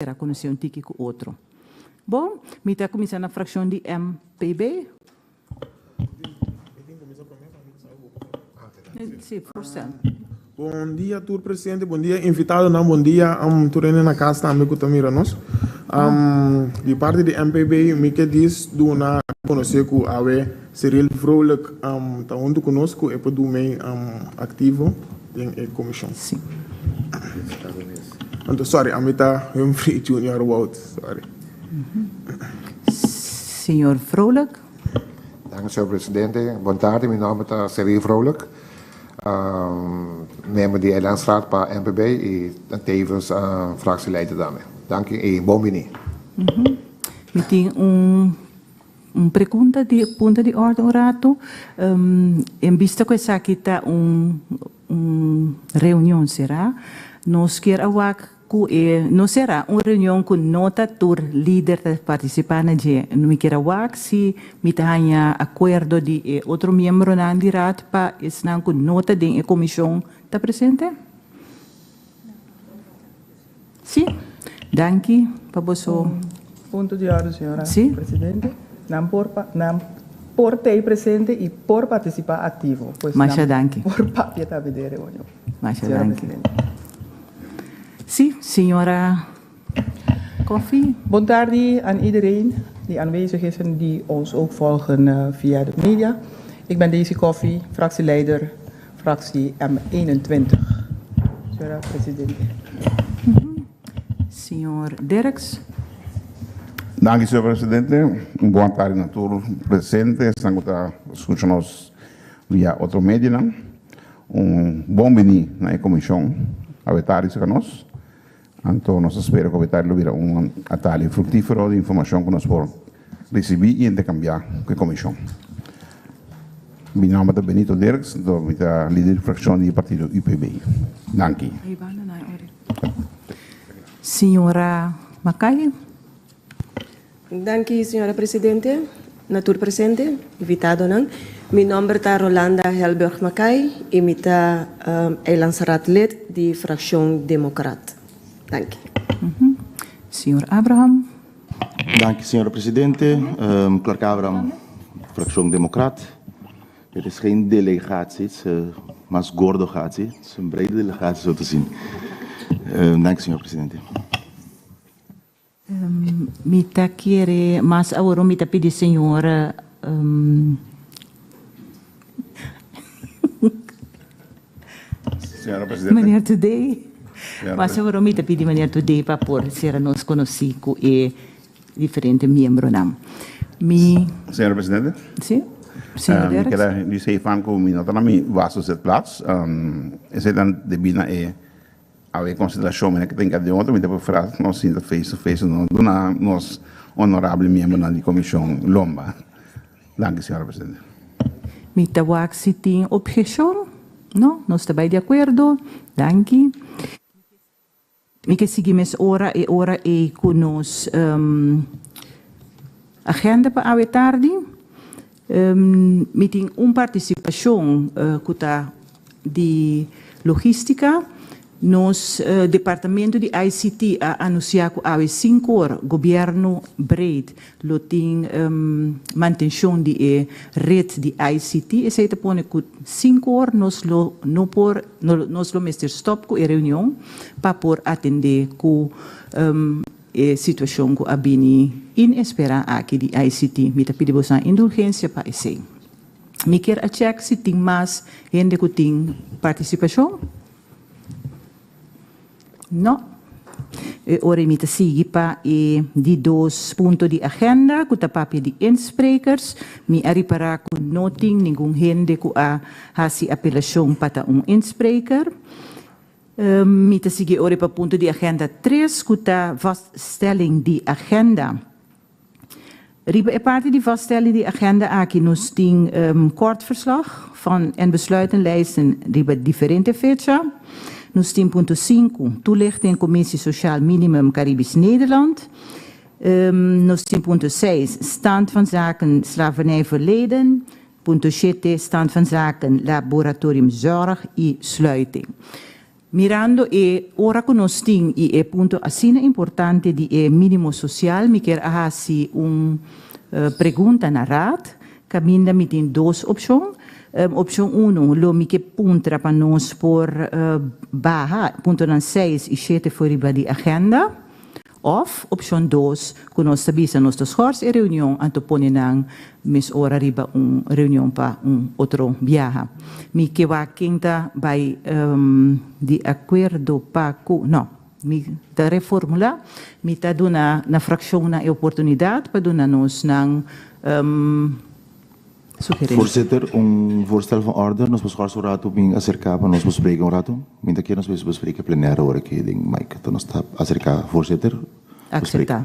quero conhecer um tiki com outro. Bom, me está começando a fração de MPB. Sim, força. Bom dia, Tour Presidente. Bom dia, invitado. Bom dia, Turene na casa também que também nós. De parte de MPB, me que diz do na conhecer com a Cyril Vrolijk tá junto conosco e do meio ativo em comissão. Sim. Então, sorry, Amita Humphrey Jr. Wout, sorry. Senhor Vrolijk. Dank u, senhor presidente. Boa tarde, meu nome é Cyril Vrolijk. Membro de Elandsraad para MPB e tevens fractieleider daarmee. Dank u e bom venir. Me tem pergunta de ponto de ordem, rato. Em vista que essa aqui está reunião, será? Nós queremos não será uma reunião com nota tur líder de participar na dia. Não me quero se me tenha acordo de outro membro na direto para estar com nota de comissão está presente? Sim. Danke, para você. Ponto de ordem, senhora Presidente. Não por ter presente e por participar ativo. Mas danke. Por papel da vedere, Mas senhora danke. Presidente. Sim, senhora Koffie. Boa tarde aan iedereen die aanwezig is en die ons ook volgen via de media. Ik ben Daisy Koffie, fractieleider, fractie M21. Senhora Presidente. Senhor Derks. Dank u, senhor presidente. Boa tarde a todos presentes. Estamos escutando via outro media. Bom venir na comissão a vetar isso conosco. Então, nós esperamos que o vetar vira atalho frutífero de informação que nós podemos receber e intercambiar com a comissão. Meu nome é Benito Derks, da líder de fração do partido UPB. Dank u. Senhora Macai. Danke, senhora Presidente. Natur presente, invitado não. Meu nome é Rolanda Helberg Macai e me está Elandsraad lid de fração Democrat. Danke. Senhor Abraham. Dank u, senhora Presidente. Clark Abraham, fractie Democrat. Het is geen delegatie, het is maar gordogatie. Het is een brede delegatie zo te zien. Dank u, senhora Presidente. Mita quiere mas agora mita pedi senhora Senhora Presidente. Maneira today. Mas agora mita pedi maneira today para por ser nós conhecido e diferente membro nam. Senhora Presidente. Sim. Senhor Derks. Ik heb die zei van komen dat er niet was op plaats. Is het dan de binnen a consideração que tem que de ontem, me depois falar nós ainda face to face nós honorável membro da comissão Lomba. Dank u, senhora presidente. Mita wak se tem objeção? Não, nós estamos de acordo. Danke. Me que seguimos hora e com nos agenda para a tarde. Me tem participação de logística. Nos departamento de ICT a anunciar que há 5 horas governo breed lo tem manutenção de rede de ICT e se te põe que 5 horas nós lo mestre stop com a reunião para por atender com a situação que a bini inespera aqui de ICT me tá pedindo uma indulgência para esse me quer a check se tem mais gente que tem participação. Não. Ora imita sigue para de 2 pontos de agenda, com o papel de insprekers, me arripará com noting nenhum gente que a se apelação para inspreker. Mita sigue ora para ponto de agenda 3, com a vaststelling de agenda. Riba é parte de vaststelling de agenda aqui nos tem kort verslag van en besluitenlijsten riba diferente fecha. Nos 10.5, toelichting Commissie Sociaal Minimum Caribisch Nederland. Nos 10.6, stand van zaken slavernij verleden. Punt 7, stand van zaken laboratorium zorg en sluiting. Mirando ora conosting punto assina importante di minimo social, mi quer hasi pergunta na raad, caminda mit in dos option. Option 1, lo mi che punta para nos por baja, punto nan 6 e 7 fuori di agenda. Of option 2, que nós sabia nos schors e reunião antopone nang mis ora riba reunião pa outro viaja. Mi que va quinta by de acordo pa no, mi da reformula, mi ta dona na fração na oportunidade para dona nos nang Voorzitter, voorstel van orde. Nos schors rato bing acerca para nos bespreken rato. Minta que nos bespreken plenaire ora que ding Mike. Então nos está acerca, voorzitter. Aceitar.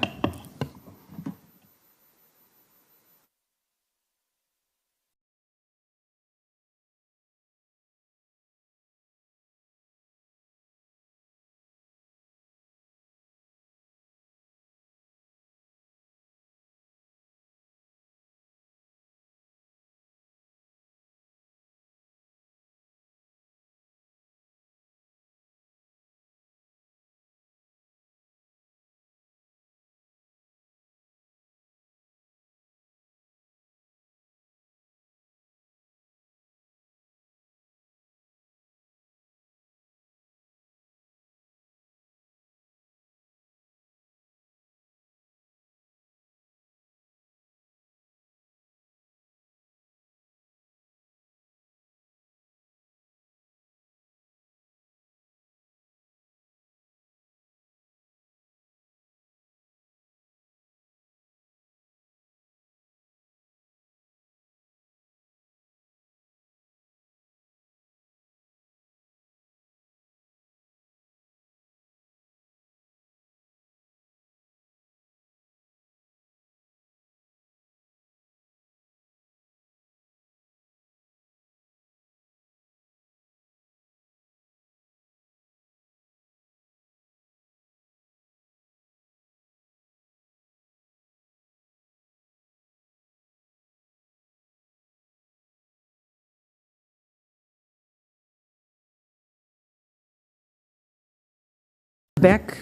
Back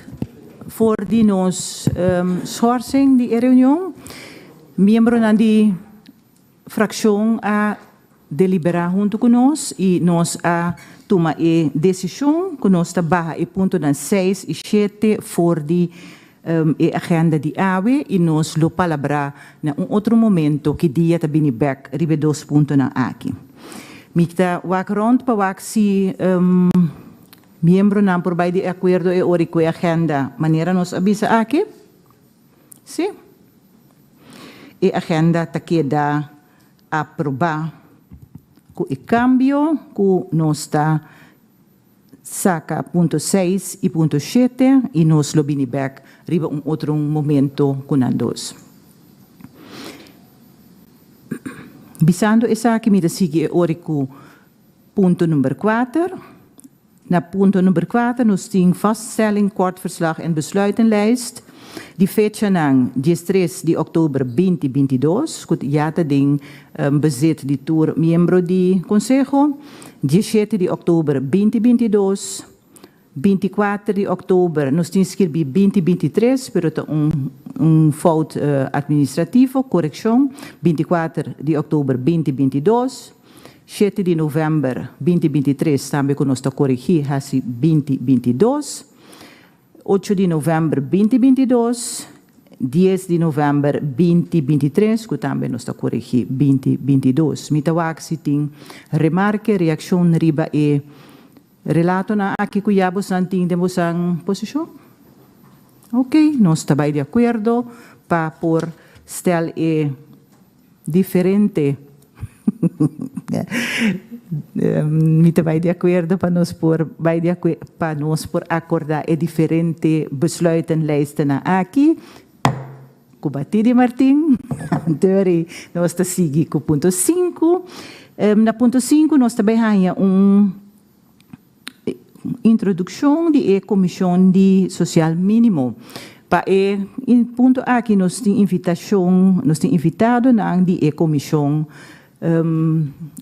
voor die nos schorsing die reunião, membro na di fração a deliberar junto conosco e nós a tomar a decisão que nós trabalha e ponto na 6 e 7 for di agenda di AWE e nós lo palabra na outro momento que dia tá bini back ribe 2 ponto na aqui. Mita wak rond pa wak si miembro não por vai de acordo e orico agenda maneira nos avisa aqui sim e agenda ta queda aprovar com o cambio que nos está saca ponto 6 e ponto 7 e nos lo bini back riba outro momento com andos bisando essa aqui me sigue orico ponto número 4. Na punto nummer 4, nos ting vaststelling, kortverslag en besluitenlijst. Die fecha nang 13 de oktober 2022, kut jata ding bezit di tour membro di consejo. 17 de oktober 2022, 24 de oktober, nos ting scribi 2023, pero fout administrativo, correção. 24 de oktober 2022. 7 de novembro 2023, também que nós estamos corrigindo, assim 2022. 8 de novembro 2022. 10 de novembro 2023, que também nós estamos corrigindo 2022. Mitawak se tem remarque, reação riba e relato na aqui que já você tem demos ang posição. Ok, nós estamos de acordo para por stel e diferente. Mita vai de acordo para nós por acordar é diferente besluitenlijsten na aqui. Kubatidi Martin, Dori, nós está seguindo com ponto 5. Na ponto 5 nós também temos introdução de comissão de social mínimo. Para ponto aqui nós temos invitação, nós temos invitado na de comissão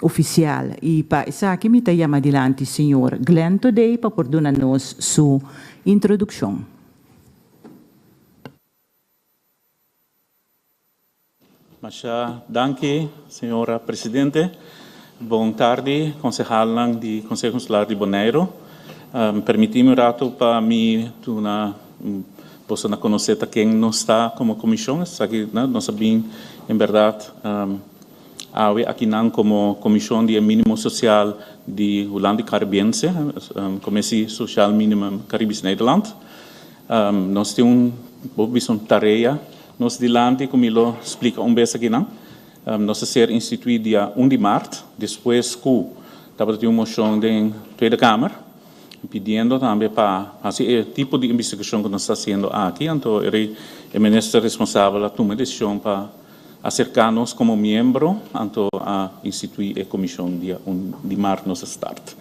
oficial. E para isso aqui me chama adiante o senhor Glenn Today para por dar-nos sua introdução. Danke, senhora Presidente. Boa tarde, concejal do Conselho Consular de Bonaire. Permiti-me um rato para mim posso conhecer quem não está como comissão. Aqui nós sabemos, em verdade, aqui não como comissão de mínimo social de Holanda Caribense, Commissie Social Minimum Caribisch Nederland. Nós temos uma tarefa. Nós de lande, como ele explica vez aqui, nós ser instituído dia 1 de março, depois que estava uma moção da Tweede Kamer, pedindo também para fazer o tipo de investigação que nós estamos fazendo aqui. Então, o ministro responsável tomou a decisão para acercar-nos como membro, então, a instituir a comissão dia 1 de março, nossa start.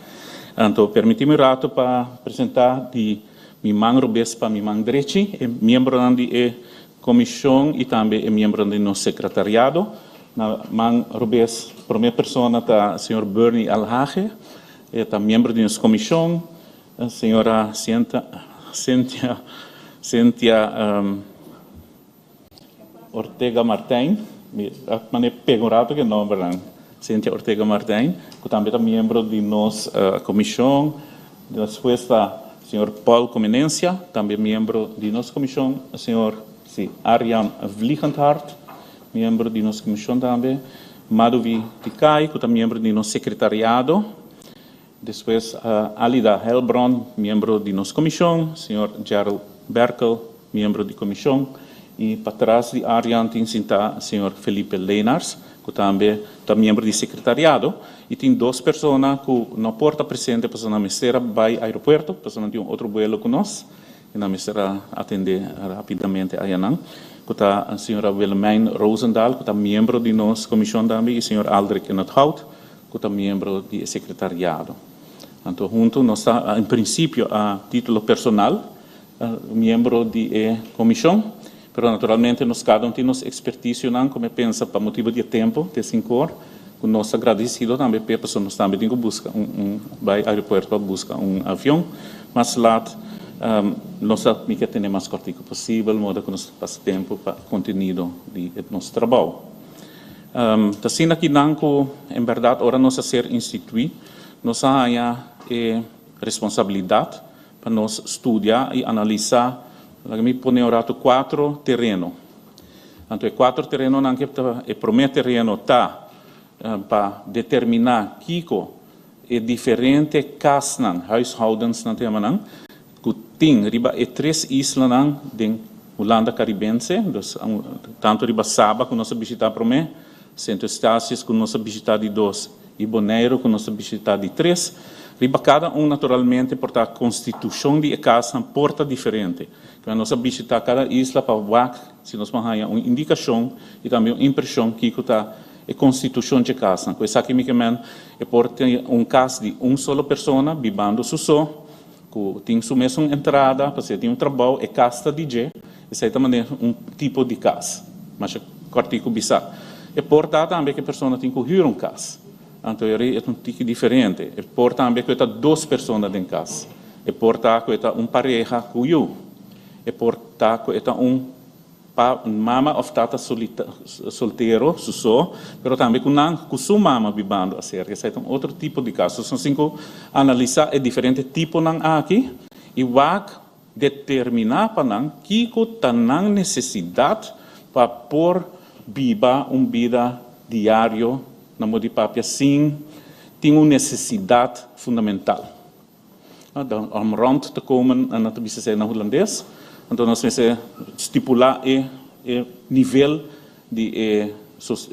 Então, permiti-me um rato para apresentar de minha mão robês para minha mão direita, membro da comissão e também é membro do nosso secretariado. Na mão robês, a primeira pessoa está o senhor Bernie Alhage, é membro da nossa comissão. A senhora Cynthia Ortega Martins, mas pego rápido que não, verdade? Cynthia Ortega Martins, que também é membro da nossa comissão. Depois está o senhor Paul Comenência, também membro da nossa comissão. O senhor Arjan Vliegendhart, membro da nossa comissão também. Madhuvi Tikai, que é membro do nosso secretariado. Depois, Alida Helbron, membro da nossa comissão. Senhor Gerald Berkel, membro da comissão. E para trás de Arjan tem o senhor Felipe Leinars, que também é membro do secretariado. E tem duas pessoas que não porta presente para a ministra vai ao aeroporto, para não ter outro vuelo conosco. E a ministra atender rapidamente a Yanang. Que está a senhora Willemijn Rosendahl, que é membro da nossa comissão também, e o senhor Aldrich Nothout, que é membro do secretariado. Então, junto, nós estamos, em princípio, a título personal, membro da comissão, mas, naturalmente, nós cada um tem nossa expertise, como pensa, para motivo de tempo, de 5 horas, que nós agradecidos também, porque nós também temos que buscar vai ao aeroporto para buscar avião, mas lá, nós temos que ter mais cortico possível, de modo que nós passamos tempo para o conteúdo do nosso trabalho. Assim, aqui, em verdade, agora nós a ser instituídos, nós temos a responsabilidade para nós estudar e analisar, me põe o rato 4 terrenos. Então, 4 terrenos, o primeiro terreno está para determinar que é diferente casas, huishoudens, que tem riba 3 islas de Holanda Caribense, tanto riba Saba, que nós visitamos primeiro, Santo Estácio, que nós visitamos de 2, e Bonaire, que nós visitamos de 3. Riba cada naturalmente, por a constituição de casa porta diferente. Então, nós visitamos cada isla para ver se nós vamos uma indicação e também uma impressão que está a constituição de casa. Então, isso aqui, é porta caso de uma só pessoa, vivendo só, que tem sua mesma entrada, porque tem trabalho, é casa de G, isso é também tipo de casa, mas é cortico bizarro. É porta também que a pessoa tem que ir casa. Então, é tipo diferente. É porta também que está 2 pessoas dentro de casa. É porta que está pareja com eu. É porta que está mama ou tata solteiro, só, mas também com sua mama vivendo a ser. Esse é outro tipo de caso. São 5 analisar é diferente tipo aqui e vai determinar para que está na necessidade para pôr viva vida diário na modipapia sim tem uma necessidade fundamental. Om rond te komen en dat bisa zijn holandês, então nós vamos estipular o nível de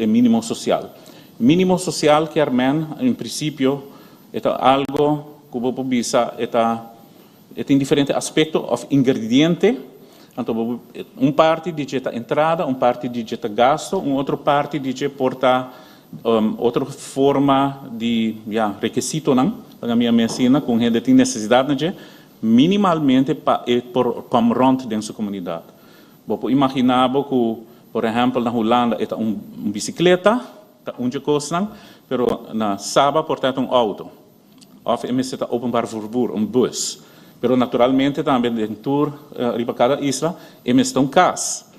mínimo social. Mínimo social que em princípio é algo que você bisa tem diferentes aspectos of ingrediente. Então, parte de entrada, parte de gasto, outra parte de porta outra forma de requisito para a minha medicina, com gente tem necessidade minimalmente para rond dentro da comunidade. Você imaginar que, por exemplo, na Holanda é bicicleta, tá onde costam, pero na Saba portanto auto, of emisseta openbaar vervoer, bus. Pero naturalmente também dentro riba cada isla emisseta cas,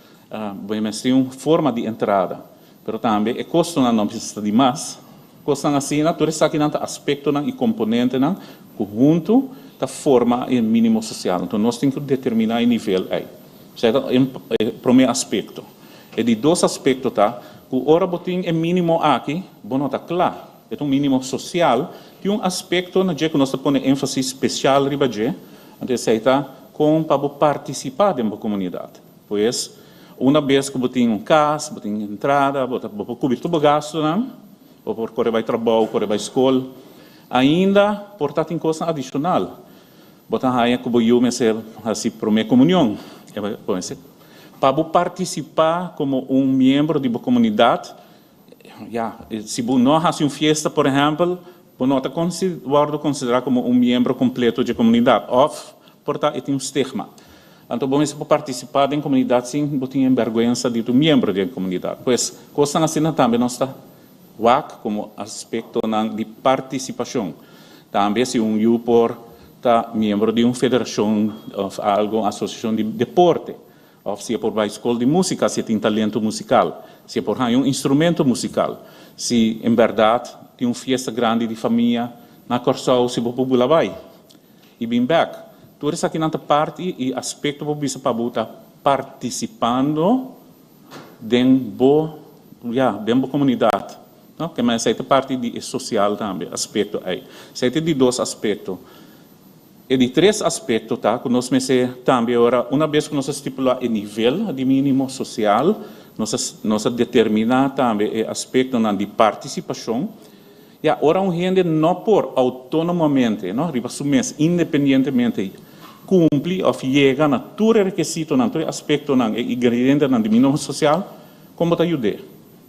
emisseta forma de entrada. Pero também é custo não precisa de mais, costam assim na tudo aqui nanta aspecto e componente não conjunto da forma e mínimo social. Então nós temos que determinar o nível aí. Certo? É o primeiro aspecto. E de dois aspectos tá, o ora botin é mínimo aqui, bom tá claro. É um mínimo social, tem um aspecto na que nós põe ênfase especial riba je, então tá com para participar da comunidade. Pois uma vez que botin casa, botin entrada, botar cobrir todo o gasto, não? Ou por correr vai trabalho, correr vai escola, ainda portar tem coisa adicional. Botar aí que eu me ser assim para minha comunhão, para participar como membro de uma comunidade. Se não faz uma festa, por exemplo, não está considerado como membro completo da comunidade, ou portar tem estigma. Então, você pode participar da comunidade sem botar vergonha de um membro da comunidade. Pois, coisa assim também não está como aspecto de participação. Também se por tá membro de uma federação ou alguma associação de deporte, ou se por uma escola de música, se tem talento musical, se por um instrumento musical, se em verdade tem uma festa grande de família na Corsol, se por bula vai e bem back. Tudo isso aqui na parte e aspecto por bisa para estar participando dentro da comunidade. Não? Que mais essa parte de social também, aspecto aí. Essa de dois aspectos. E de três aspectos, tá? Que nós também agora, uma vez que nós estipulamos o nível de mínimo social, nós determinamos também o aspecto de participação. E agora um gente não por autonomamente, não, independentemente, cumpre ou chega na todo requisito, na todo aspecto, na ingrediente de mínimo social, como te ajuda?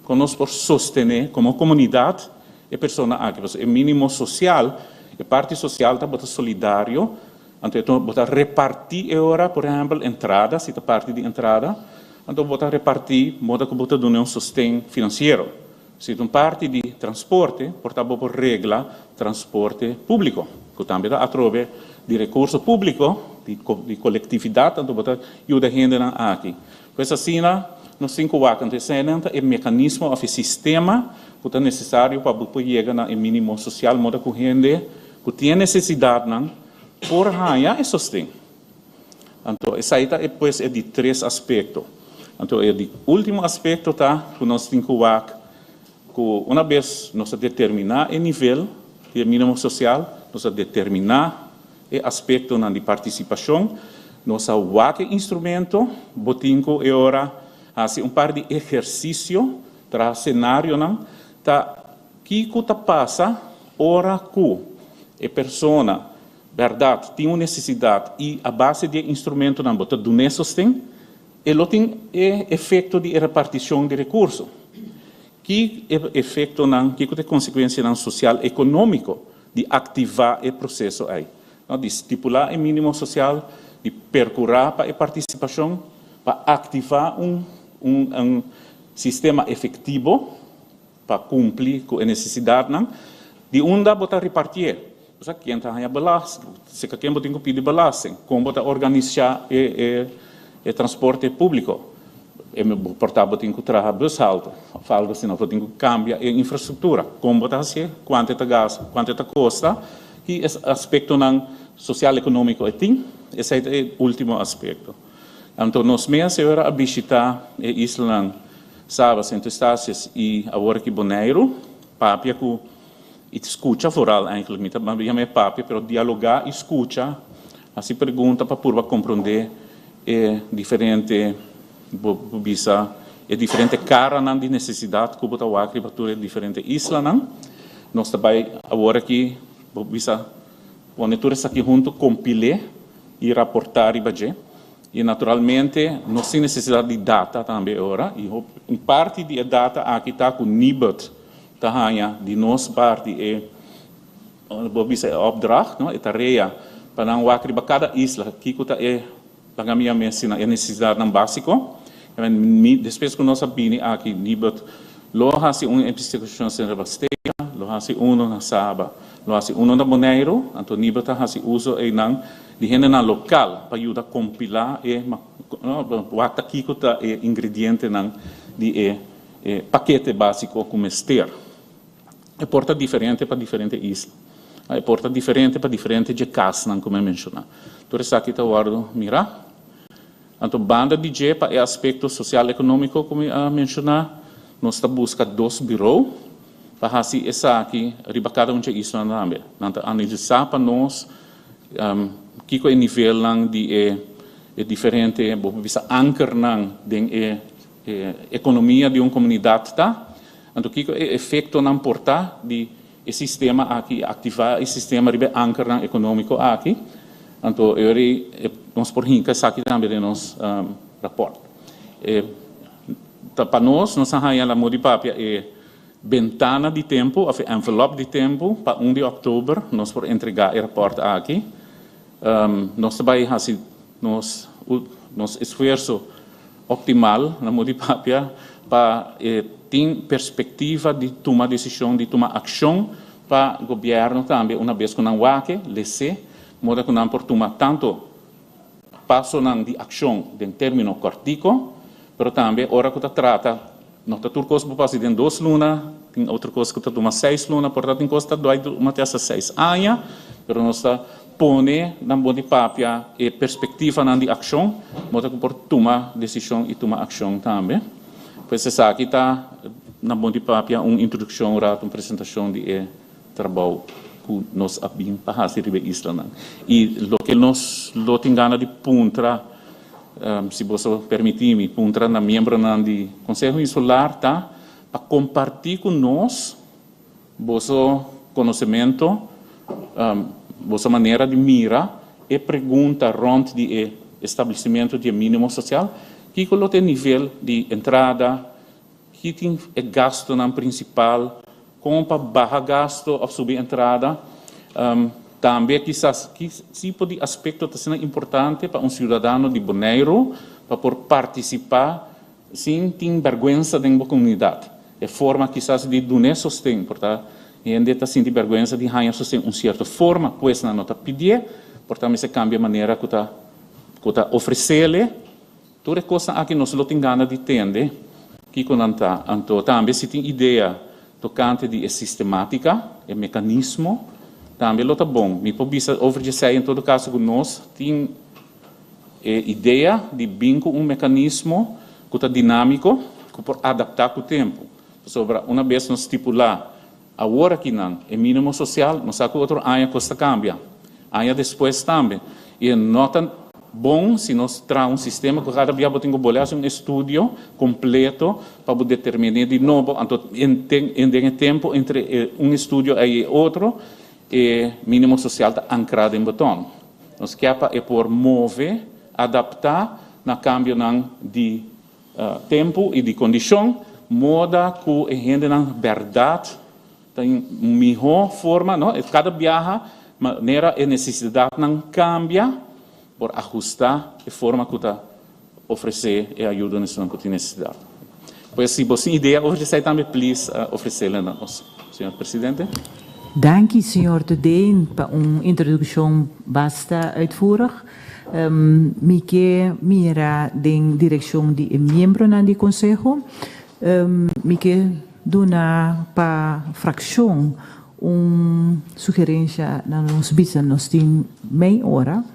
Conosco por sostener como comunidade e pessoa aqui, o mínimo social. A parte social está bota solidário, então bota repartir agora, por exemplo, entrada, se a parte de entrada, então bota repartir, modo que bota dar sustento financeiro. Se tem parte de transporte, portanto por regra transporte público, que também dá através de recurso público, de coletividade, então bota ajuda a gente aqui. Pois assim, nós temos que acontecer o mecanismo, o sistema que é necessário para chegar no mínimo social, modo que a gente que tem necessidade, por ganhar e sustento. Então, essa aí depois é de três aspectos. Então, é de último aspecto, tá, que nós temos que uma vez nós determinar o nível de mínimo social, nós determinar o aspecto de participação, nós usar o instrumento, botinco e ora, assim, par de exercício, para cenário, tá, que passa, ora que a pessoa, verdade, tem uma necessidade e a base de instrumento não bota do sustento, ele tem efeito de repartição de recursos. Que efeito não, que tem consequência não social e econômico de ativar o processo aí, não, de estipular o mínimo social, de percorrer para a participação, para ativar um sistema efetivo para cumprir com a necessidade, não, de onde botar repartir. Quem está a belasting, se quem tem que pedir belasting, como botar organizar o transporte público, portanto tem que trazer bus alto, falta senão tem que cambiar a infraestrutura, como botar assim, quanto é gasto, quanto é custa, que esse aspecto social econômico tem, esse é o último aspecto. Então nós mesmos agora a visitar a isla Saba, Santo Estácio e agora que Bonaire, papia que escuta floral, eigenlijk, mas é papi, pero dialogar, escuta, assim pergunta para por compreender diferente, diferente cara de necessidade que botar o acre para diferente isla, não? Nós também agora aqui, bisa, quando tudo isso aqui junto, compilar e raportar e naturalmente nós temos necessidade de data também agora, e em parte de data aqui está com NIBUD, de nossa parte é opdracht, é tarefa para não acre cada isla que para a minha medicina é necessidade básico. Depois que nós sabemos aqui NIBUD Lo hasi investigação sem basteia, lo hasi na Saba, lo hasi na Bonaire, anto nibata hasi uso e nang di hene na local para ajudar a compilar e wata kiko ta e ingrediente nang di paquete básico comester. É porta diferente para diferente isla. É porta diferente para diferente de casa, não como mencionar. Então, isso aqui está guardo mira. Então, banda de G para o aspecto social e econômico, como mencionar, nós estamos buscando 2 bureaus para fazer isso aqui, riba cada um de isla também. Então, analisar para nós que é o nível de diferente, bisa anchor de economia de uma comunidade, tá? Então, que é o efeito não portar de o sistema aqui, ativar o sistema de anchor econômico aqui. Então, nós por rinca aqui também de nosso rapport. Para nós temos a modipapia ventana de tempo, a envelope de tempo, para 1 de outubro, nós por entregar o rapport aqui. Nós também fazemos nosso esforço optimal na modipapia para ter perspectiva de tomar decisão, de tomar ação para o governo também, uma vez que não wake, lese, moda que não por tomar tanto passo de ação em termino cortico, mas também hora que trata, não está tudo coisa para fazer em 2 lunas, tem outra coisa que está tomar 6 lunas, portanto tem coisa que está uma dessas 6 anos, mas nós está pone na modipapia e perspectiva de ação, moda que por tomar decisão e tomar ação também. Pois essa aqui está na modipapia uma introdução, uma apresentação de trabalho que nós abrimos para fazer na isla. E o que nós temos ganas de puntra, se você permitir-me, puntra na membro do Conselho Insular, tá? Para compartilhar com nós vosso conhecimento, vossa maneira de mirar e pergunta rond de estabelecimento de mínimo social, que tem nível de entrada, que tem gasto na principal, como para barra gasto ou subir entrada, também quizás que tipo de aspecto está importante para cidadão de Bonaire para por participar sem ter vergonha da comunidade. É forma quizás de donar sustento, portanto, e ainda está sentindo vergonha de ganhar sustento uma certa forma, pois não está pedir, portanto, se cambia a maneira que está oferecendo, toda coisa aqui nós não temos ganas de entender, que não está, então também se tem ideia tocante de sistemática, e mecanismo, também está bom. Me pode oferecer, em todo caso, que nós temos ideia de vínculo mecanismo que está dinâmico, que pode adaptar com o tempo. Sobre uma vez nós estipular a hora que não é mínimo social, nós sabemos que outro ano costa cambia, ano depois também. E não é bom se nós trazemos um sistema que cada dia tem que bolar um estudo completo para determinar de novo, então em tempo entre um estudo e outro, o mínimo social está ancrado em botão. Nós queremos por mover, adaptar na cambio de tempo e de condição, moda que a gente na verdade tem uma melhor forma, não? Cada viagem, maneira e necessidade não cambia por ajustar a forma que está oferecer e ajuda nessa que tem necessidade. Pois se você tem ideia, oferecer também, please, oferecer-lhe a nós, senhor presidente. Dank u, senhor Tudeen, para uma introdução bastante uitvoerig. Mira de direção de membro do Conselho. Dona para fração sugerência na nos bisa nós tem meia hora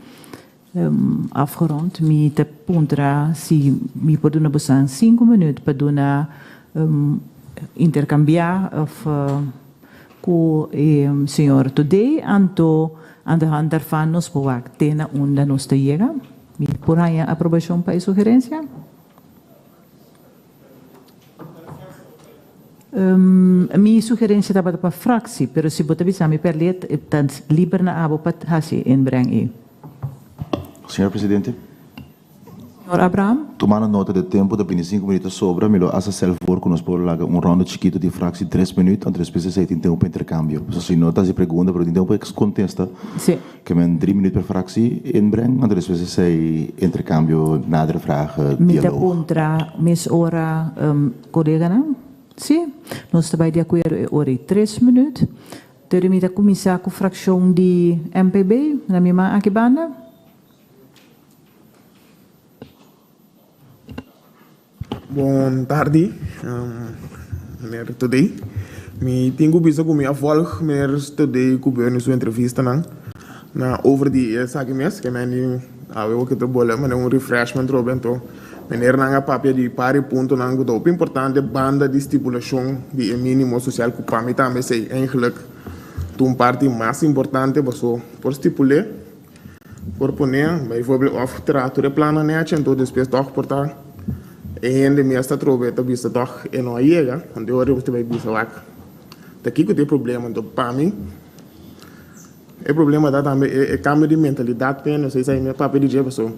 afgerond me te puntra se me pode na bosan 5 minutos para dona intercambiar com o senhor Tudeen anto aan de hand daarvan nos bewak tena onda nos te llega me por aí a aprovação para a sugerência. Minha sugerência estava para a fractie, mas se você avisar me perlet, então liever na abo para hasi inbreng. Senhor Presidente. Senhor Abraham. Tomando nota do tempo, de 25 minutos sobra, melhor essa self-work, nós podemos fazer round chiquito de fractie 3 minutos, entre as pessoas tem tempo para intercâmbio. Se nota se pergunta, mas tem tempo para contesta. Sim. Que men 3 minutos per fractie inbreng, entre as pessoas sei intercâmbio, nader vraag, dialoog. Met de contra, mis ora, collega não? Sim, nós estamos de acordo ora 3 minutos. Termina começar com a fração de MPB, na minha akibanda. Boa tarde, meneer Today. Me tenho visto com minha volg, meneer Today, com sua entrevista na over die sagiments, que men eu que trabalho, mas um refreshment robento. Meneer nanga papia di pari punto nango do importante banda de estipulação de mínimo social que para mim também sei eigenlijk een parte mais importante por estipular por poner bijvoorbeeld of trature plannen net en tot depois toch portar en de meeste trobeta bisa toch en não chega onde ora você vai bisa wak daqui que tem problema então para mim é problema da também é cambio de mentalidade pen não sei se é meu papel de pessoa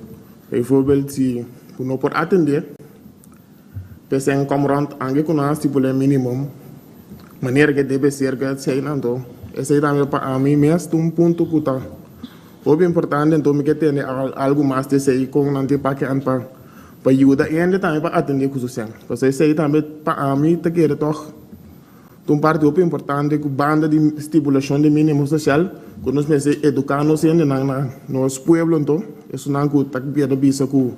bijvoorbeeld se não pode atender pessoa como rond ange com nós tipo o minimum maneira que deve ser que sei não então esse é também para mim mesmo ponto que tá o importante então me que tem algo mais de sei com não ter para que para ajudar ainda também para atender com o social porque esse também para mim tá querer toch parte importante que banda de estimulação de mínimo social que nós mesmo educar-nos ainda na nos pueblo então isso não que tá bem bisa que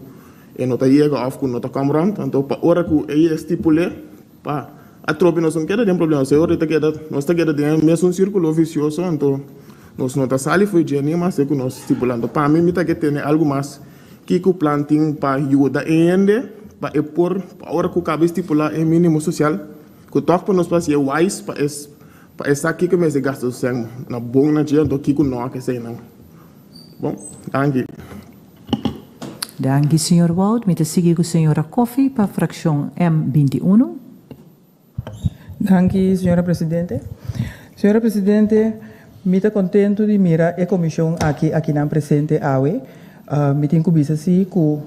e não tá chega of que não tá camarão então para hora que ele estipula para a tropa nós não quer ter problema se hora tá queda nós tá queda tem mesmo círculo vicioso então nós não tá sali foi de nem mas que nós estipulando para mim me tá que tem algo mais que o planting para ajudar ainda para e por hora que cabe estipular o mínimo social que toque para nós fazer wise para essa aqui que mais gasta o sangue na bom na dia do que não que sei não bom danke. Danke, Sr. Wout. Met de seguir com a senhora Coffey para a fração M21. Danke, senhora Presidente. Senhora Presidente, me está contento de mirar a comissão aqui na presente awe. Me tenho que dizer assim, que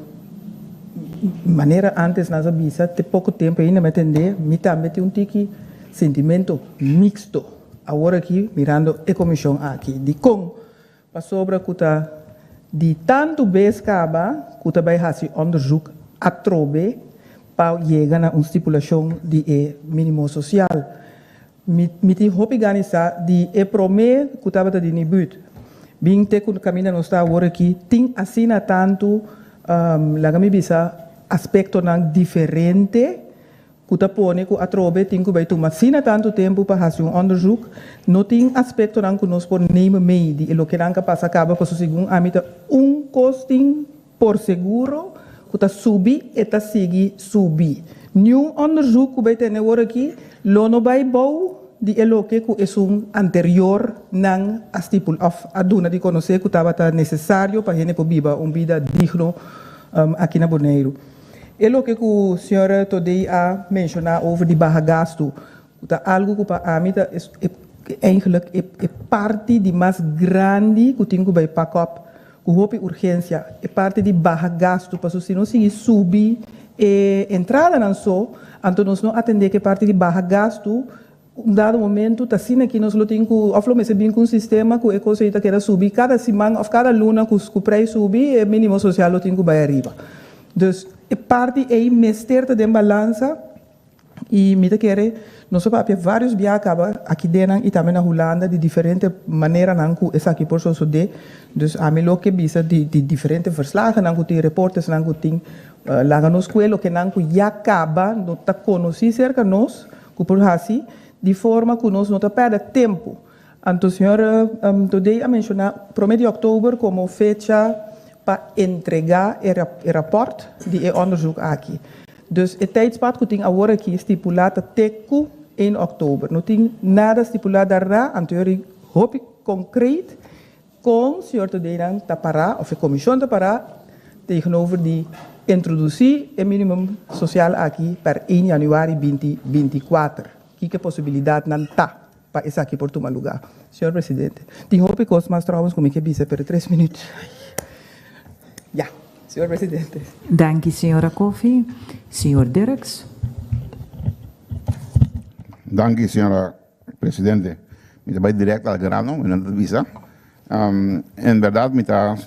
maneira antes nós avisa, tem pouco tempo ainda me atender, me também tem tique sentimento mixto. Agora aqui mirando a comissão aqui, de com para sobre que tá de tanto vez acaba que também faz onderzoek a trobe para chegar a uma estipulação de mínimo social. Me tem organizar de prometer que estava de nível. Bem que o caminho não está agora aqui tem assim tanto lá me bisa aspecto não diferente que tá pone que a trobe tem que vai tomar assim tanto tempo para fazer onderzoek. Não tem aspecto não que nós por nemen mee de lo que não passa acaba para segundo a mita costing por seguro que tá subir e tá seguir subir. Nenhum onderzoek que vai ter agora aqui lo no vai bom de lo que é anterior não a stipul of a duna de conhecer que estava necessário para gente viver uma vida digno aqui na Bonaire. É o que o senhor today a mencionar over de barra gasto. Algo que para mim eigenlijk é parte de mais grande que tem que vai pack up, que houve urgência, é parte de barra gasto, para se não seguir subir entrada não só, então nós não atender que parte de barra gasto, dado momento, está assim aqui nós não temos que, oflomece bem com um sistema que a coisa que quer subir, cada semana, ou cada luna que o preço subir, o mínimo social não tem que vai arriba. Então, é parte aí mesterta de balança e me quer não só para vários viagens aqui dentro e também na Holanda de diferente maneira não que essa aqui por so de dus a mim lo que bisa de diferentes verslagen não que tem reportes não que tem lá nos escola que não que já acaba não tá conheci cerca nós que por assim de forma que nós não tá perde tempo. Então senhor today a mencionar prometo de outubro como fecha para entregar o rapport de onderzoek aqui. Dus het tijdspad que tem agora aqui estipulado até 1 oktober. Não tem nada estipulado daarna, anterior hoop ik concreet com o senhor Todeirang Tapará, of a comissão Tapará, tegenover die introduzir o mínimo social aqui para 1 januari 2024. Que possibilidade não está para isso aqui por tomar lugar. Senhor Presidente, tem hoop ik os mais trouwens como que bisa per 3 minutos. Ja, senhor Presidente. Danke, senhora Coffey. Senhor Dirks. Danke, senhora Presidente. Me vai direto ao grano, me não avisa. Em verdade, me está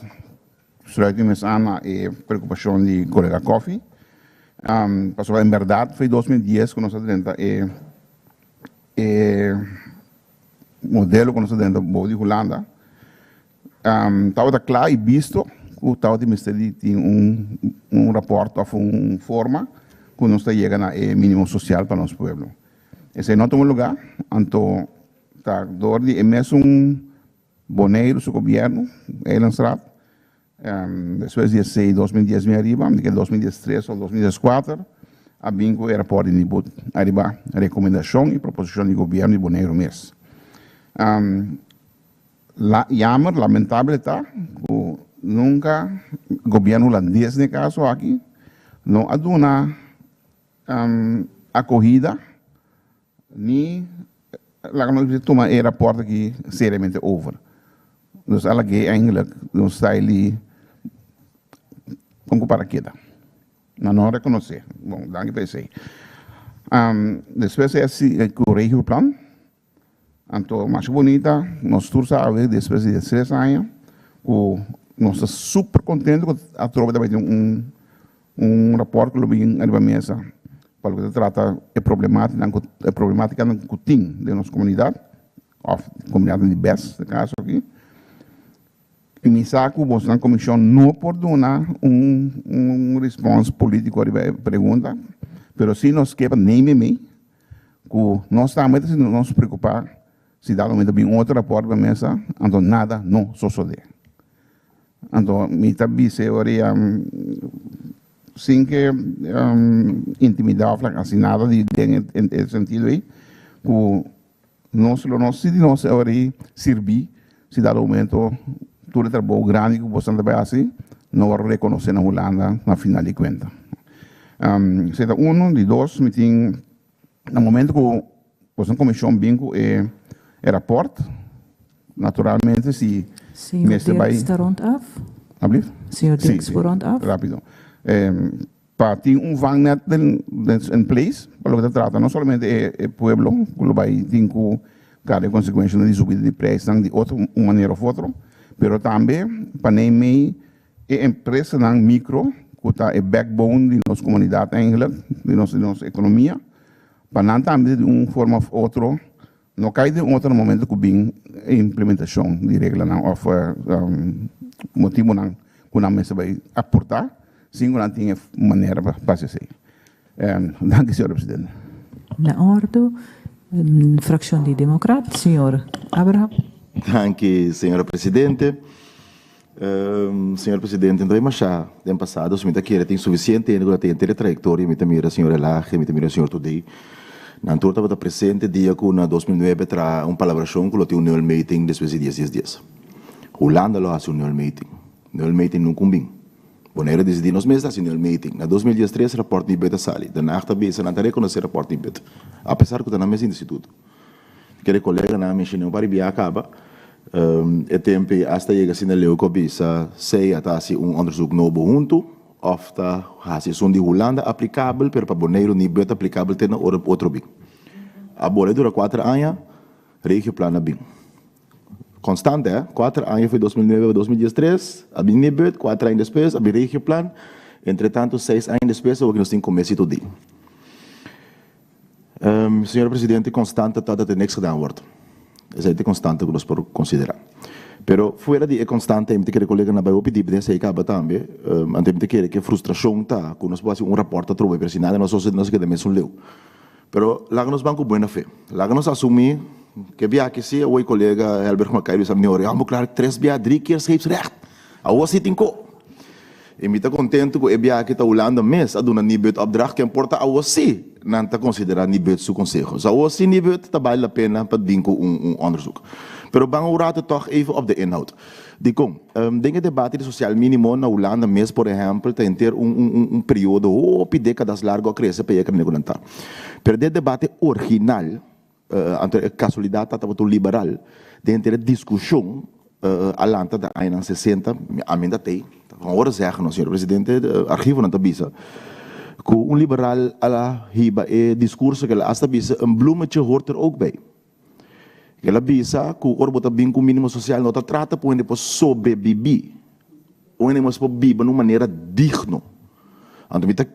sluitend aan a preocupação de colega Coffey. Pasó en verdad fue 2010 con nosotros dentro modelo con nosotros dentro de Holanda. Estaba claro y visto que estaba de ministerio tiene un reporte o una forma que nos llega a mínimo social para nuestro pueblo. Ese no toma lugar, entonces es un boneiro su gobierno, Elenstraat. Después de 2010 me arriba, de 2013 o 2014, a bingo era por inibut arriba recomendación y proposición de gobierno de boneiro mes. Jammer, lamentable está, que nunca gobierno holandés en caso aquí no ha dado una acogida ni la que toma el rapport aquí seriamente over. Dus alle que eigenlijk nos está ali com para queda. Não reconhecer. Bom, danke PC. Depois é o regioplan. Então, mais bonita, nós todos sabemos, depois de 3 anos, nós estamos super contentes com a tropa de um rapport que vem na mesa para que trata a problemática que tem de nossa comunidade, ou comunidade de BES, no caso aqui. E me saco, você na comissão não pode dar resposta político à pergunta, mas se nós queremos nem que nós estamos nos preocupar se dá também outro rapport para a mesa, então nada não sucede. Então, me também se oria sem que intimidar assim nada de em sentido aí, que nós oria servir se dá momento todo o trabalho grande que você também assim, não vai reconhecer na Holanda na final de conta. Seta de dois, me tem no momento que você comissão bingo é rapport, naturalmente se Senhor Dirk está rond af. Senhor Dirk está rond af. Rápido. Para ter vangnet em place, para o que trata não somente o pueblo, que vai ter que cada consequência de subida de preço de outra maneira ou outra, mas também para nem a empresa micro, que está a backbone de nossa comunidade eigenlijk, de nossa economia, para não também de uma forma ou outra, não cai de outro momento que vem a implementação de regras ou motivo que a mesa vai aportar, sim, não tem maneira para ser. Danke, senhor presidente. Na ordem, fração de democrat, senhor Abraham. Danke, senhora presidente. Senhor presidente, então, mas já no passado, se me tem suficiente, ainda tem trajetória, me mira a senhora Laje, me mira a senhora Today. Na altura estava presente dia que na 2009 tra palabração que lo tinha um meeting depois de 10 dias. Holanda lo hace um meeting não combina. Boneiro decidiu nos meses assim um meeting. Na 2013 rapport de beta sali. Da nacht também se não tem reconhecer rapport de beta. Apesar que está na mesa instituto. Aquele colega na mencionou para biar acaba. E tempo hasta chega assim na leu cobiça sei até assim onderzoek novo junto. Of ta racismo de Holanda aplicável, pero para Boneiro nem beta aplicável tem outro bem. A bola dura 4 anos, regio plana bem. Constante, 4 anos foi 2009 a 2013, a bem nem beta, 4 anos depois, a bem regio plan, entretanto 6 anos depois, o que nós temos começo todo dia. Senhor Presidente, constante está de niks gedaan wordt. Essa é constante que nós podemos considerar. Pero fuera de constante, me querer colega na baio pedir para sei acaba também, ante me querer que frustração tá, que nós pode rapport trouxe para nada nós nós que também leu. Pero lá nos banco boa fé. Lá nos assumir que via que se o colega Helbert Macaire sabe não é claro 3 via 3 keer schrijft recht. A was sitting ko. E me está contente que via que tá Holanda mes a dona nibet opdracht que importa a was se não tá considerar nibet su consejo. A was se nibet tá vale a pena para dinco onderzoek. Pero vamos rato toch even op de inhoud. Denk debate de social mínimo na Holanda mesmo, por exemplo, tem ter período ou décadas largo a crescer para que não está. Pero de debate original, entre a casualidade está liberal, tem ter discussão alanta da anos 60, ainda tem. Van horen zeggen, senhor presidente, arquivo na tabisa, que liberal ala hiba discurso que ela hasta bisa bloemetje hoort ook bij. Ela bisa que o orbo bem com o mínimo social não trata por onde pode sobreviver, onde pode viver de uma maneira digna. Então,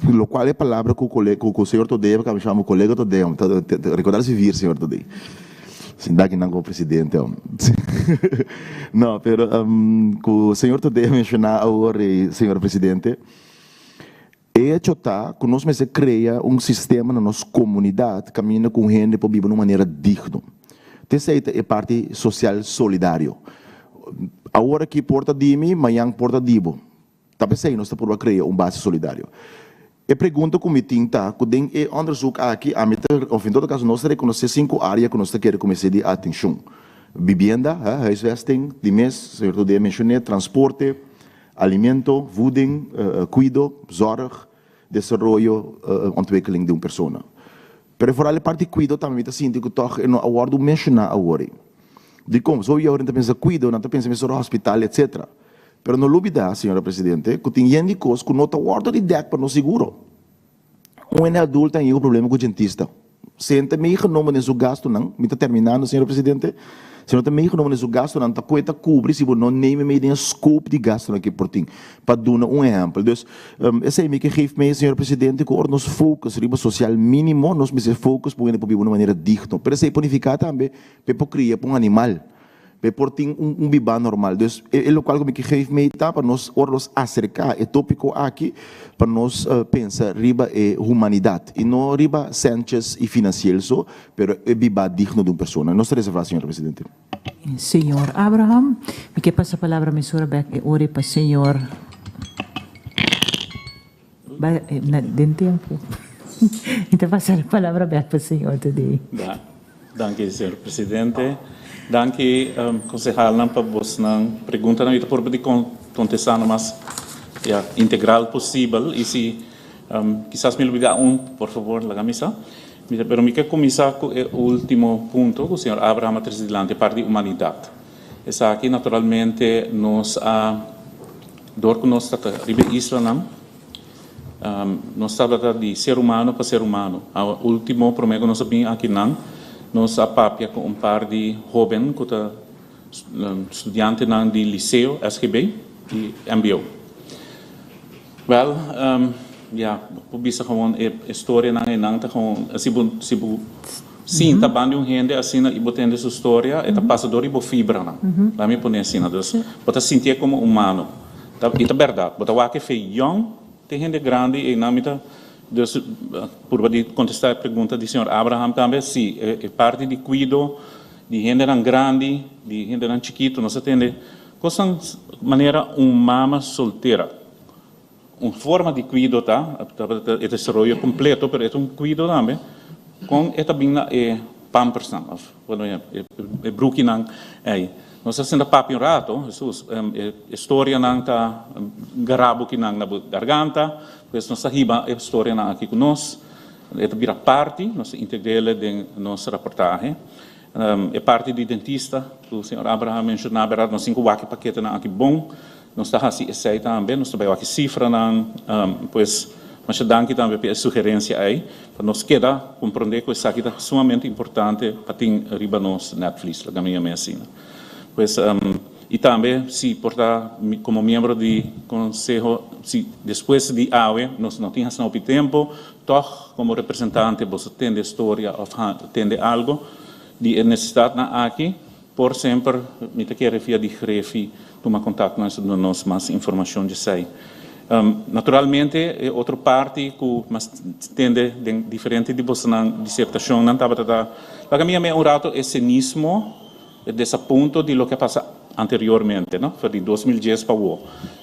lo qual é a palavra que o senhor Todeu, que me chama o colega Todeu, recordar-se vir, senhor Todeu. Sim, daqui não com o presidente. Não, pero o senhor Todeu mencionou agora, senhor presidente, é que nós mesmos cria sistema na nossa comunidade, caminha com gente para viver de uma maneira digna. Essa é parte social solidário. Agora que porta de mim, amanhã porta de bo. Tá pensando, nós estamos criar base solidário. E pergunta como me tinta, que tem onderzoek aqui, of em todo caso, nós reconhecer 5 áreas que nós queremos começar de atenção. Vivienda, huisvesting, die mes, senhor Todeu mencionou, transporte, alimento, voeding, cuido, zorg, desenvolvimento, ontwikkeling de uma pessoa. Pero vooral a parte de cuido também está sentindo que toch no awardo mencionar agora. De como, só eu ainda pensa cuido, não pensa em hospital, etc. Pero não olvida, senhora presidente, que tem gente que não está awardo de deck para no seguro. Adulto tem um problema com o dentista. Sente meio que não é o gasto não, me está terminando, senhora presidente. Se não tem meio que não é o gasto não, está coisa cobre se não nem meio de scope de gasto aqui por ti. Para dar exemplo. Então, esse é o que geeft me, senhor presidente, que nós focus riba social mínimo, nós me focus para viver de uma maneira digna. Pero esse é ponificar também para criar para animal. Para ter bebê normal. Então, é o qual que geeft me para nós acercar é tópico aqui para nós pensar riba é humanidade e não riba Sánchez e financeiro só, pero é bebê digno de uma pessoa. Nós reservamos, senhor presidente. Senhor Abraham, me que passa a palavra, mesura Beck, e ore para senhor. Den tempo. Então, passar a palavra Beck para o senhor today. Danke, senhor presidente. Danke, concejal, para você pergunta não por poder contestar mais integral possível e se quizás me olvidar por favor, la camisa. Pero me quero começar com o último ponto que o senhor Abraham trouxe delante, parte de humanidade. Essa aqui, naturalmente, nós dor que nós está ribe Israel, nós está de ser humano para ser humano. O último prometo nós bem aqui não. Nós apapia com par de jovens que está estudante de liceu, SGB e MBO. Well, bisa gewoon história não tá com sim tá bando gente assim e botando sua história e tá passador e bo fibra não lá me põe assim dus bota sentir como humano tá e tá verdade bota o que foi young tem gente grande e não me tá dus por poder contestar a pergunta do senhor Abraham também sim é parte de cuido de gente grande de gente chiquito nós atende coisa maneira mama solteira uma forma de cuido tá é desenvolvimento completo pero é cuido também com é também pampers não quando é bruki não nós fazendo papi rato Jesus história não tá garabo que não na garganta pois nós riba história não aqui conosco é também parte nós integrá-la de nossa reportagem é parte de dentista o senhor Abraham mencionou verdade nós 5 paquete não aqui bom nós está assim esse também nós trabalhamos aqui cifra não pois mas danke também pela sugerência aí para nós queda compreender que isso aqui é sumamente importante para ter riba nos Netflix a minha medicina pois e também se portar como membro de conselho se depois de AUE nós não tínhamos não tempo toch como representante você tem história ou tem algo de necessidade aqui por sempre me te quero via de grefi tomar contato com nós mais informação de sei naturalmente outra parte que mas tende diferente de você na dissertação não estava a minha um rato é cinismo desse ponto de lo que passa anteriormente não foi de 2010 para o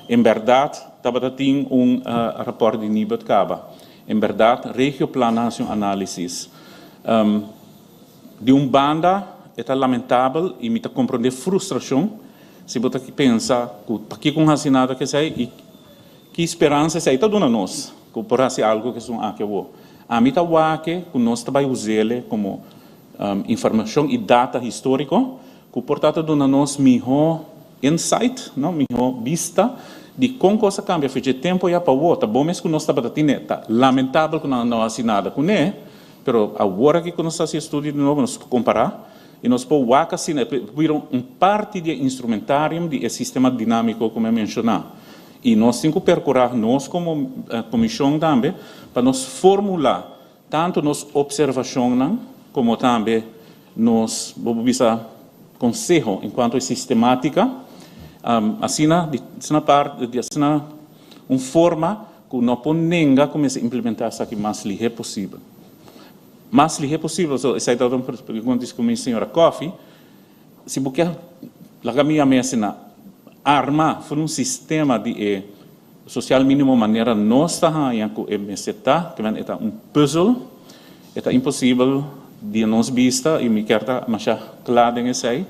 em verdade estava tem rapport de Nibud Caba em verdade regioplanação análise de banda é lamentável e me compreender frustração se você pensa que com assinado que sai e que esperança sai todo nós que por assim algo que são aqui a mim tá que nós trabalha usá-lo como informação e data histórico que portanto dona nós melhor insight não melhor vista de como coisa cambia fez tempo já para o tá bom mesmo que nós tá lamentável que não assinado com né pero agora que nós fazemos estudo de novo nós comparar e nós podemos assim viram parte de instrumentário de sistema dinâmico como eu mencionei E nós temos que procurar, nós como comissão também, para nos formular tanto nos observações como também nos conselho enquanto é sistemática, assim na parte, assim uma forma que não podemos começar a implementar isso aqui mais ligeiro possível. Mais ligeiro possível, essa é uma pergunta que a senhora Coffey, se você lá minha mesa arma foi sistema de social mínimo maneira nós está com o meseta que é puzzle é impossível de nós vista e me quer mais claro nesse aí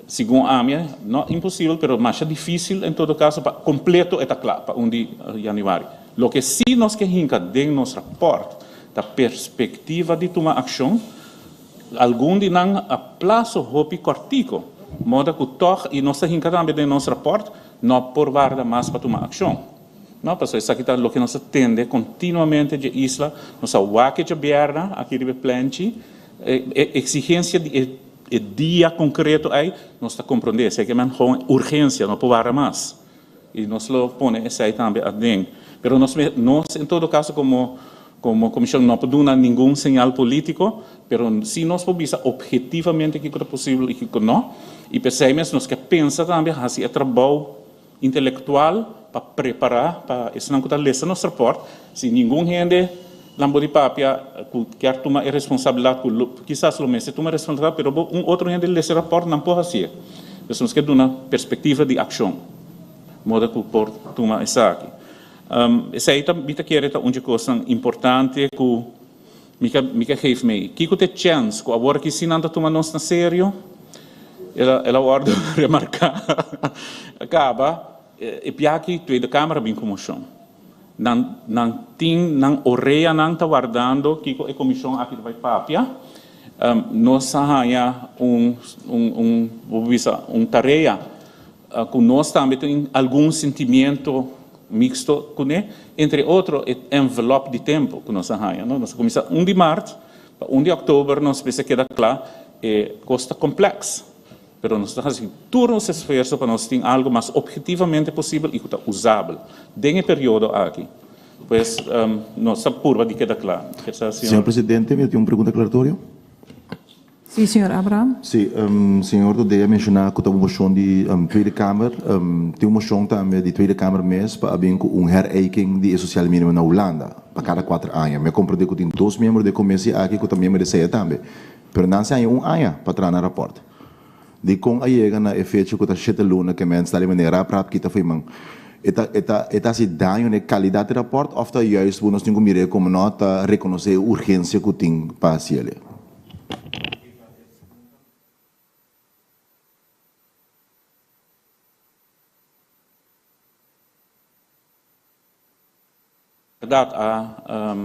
segundo a minha não impossível pero mais difícil em todo caso para completo é claro para 1 de janeiro lo que se nós que hinca de nosso rapport da perspectiva de tomar ação algum de não a plazo hopi cortico modo que toch e nós hinca também de nosso rapport não por guarda mais para tomar ação. Não, porque isso aqui é o que nós tende continuamente de isla, nós waque de berna, aqui de planche, exigência de dia concreto aí, nós está compreendendo, isso aqui é uma urgência, não pode mais. E nós lo põe isso aí também adentro. Mas nós, em todo caso, como comissão, não podemos nenhum sinal político, mas se nós podemos objetivamente que é possível e que não, e percebemos nós que pensa também, assim, é trabalho intelectual, para preparar, para isso não está lendo nosso rapport, se ninguém gente lambo de papia quer tomar a responsabilidade, quizás o mês toma a responsabilidade, mas outro gente lê esse rapport não pode ser. Nós temos que dar uma perspectiva de ação, modo que por tomar isso aqui. Essa aí também quer uma coisa importante que me geeft me. Kiko te chance, que agora que se não está tomando nós na sério, ela guarda remarcar, acaba e piaci Tweede Kamer bem comissão. Não orreia não está guardando que a comissão aqui vai papia. Nós arranha tarefa que nós também tem algum sentimento mixto com ele, entre outros envelope de tempo que nós arranha. Nós começamos 1 de março, para 1 de outubro nós pensamos que era claro, costa complexa. Pero nós estamos fazendo todo esse esforço para nós ter algo mais objetivamente possível e que usável. Nesse período aqui. Pois, nossa curva de queda clara. Senhor Presidente, eu tenho uma pergunta aclaratória. Sim, senhor Abraham. Sim, senhor Dodea mencionar que tem uma moção de Tweede Kamer, tem uma moção também de Tweede Kamer mês para haver herijking de social mínimo na Holanda, para cada 4 anos. Me compreendo que tem 2 membros de comissão aqui que também me desejam também. Mas não se há ano para trazer no rapport. De com a chega na efeito que está chete luna que mensen ali maneira para que está foi man eta se danho na qualidade de rapport of tá juist nós temos que mirar como nota reconhecer a urgência que tem para si ali. Verdade a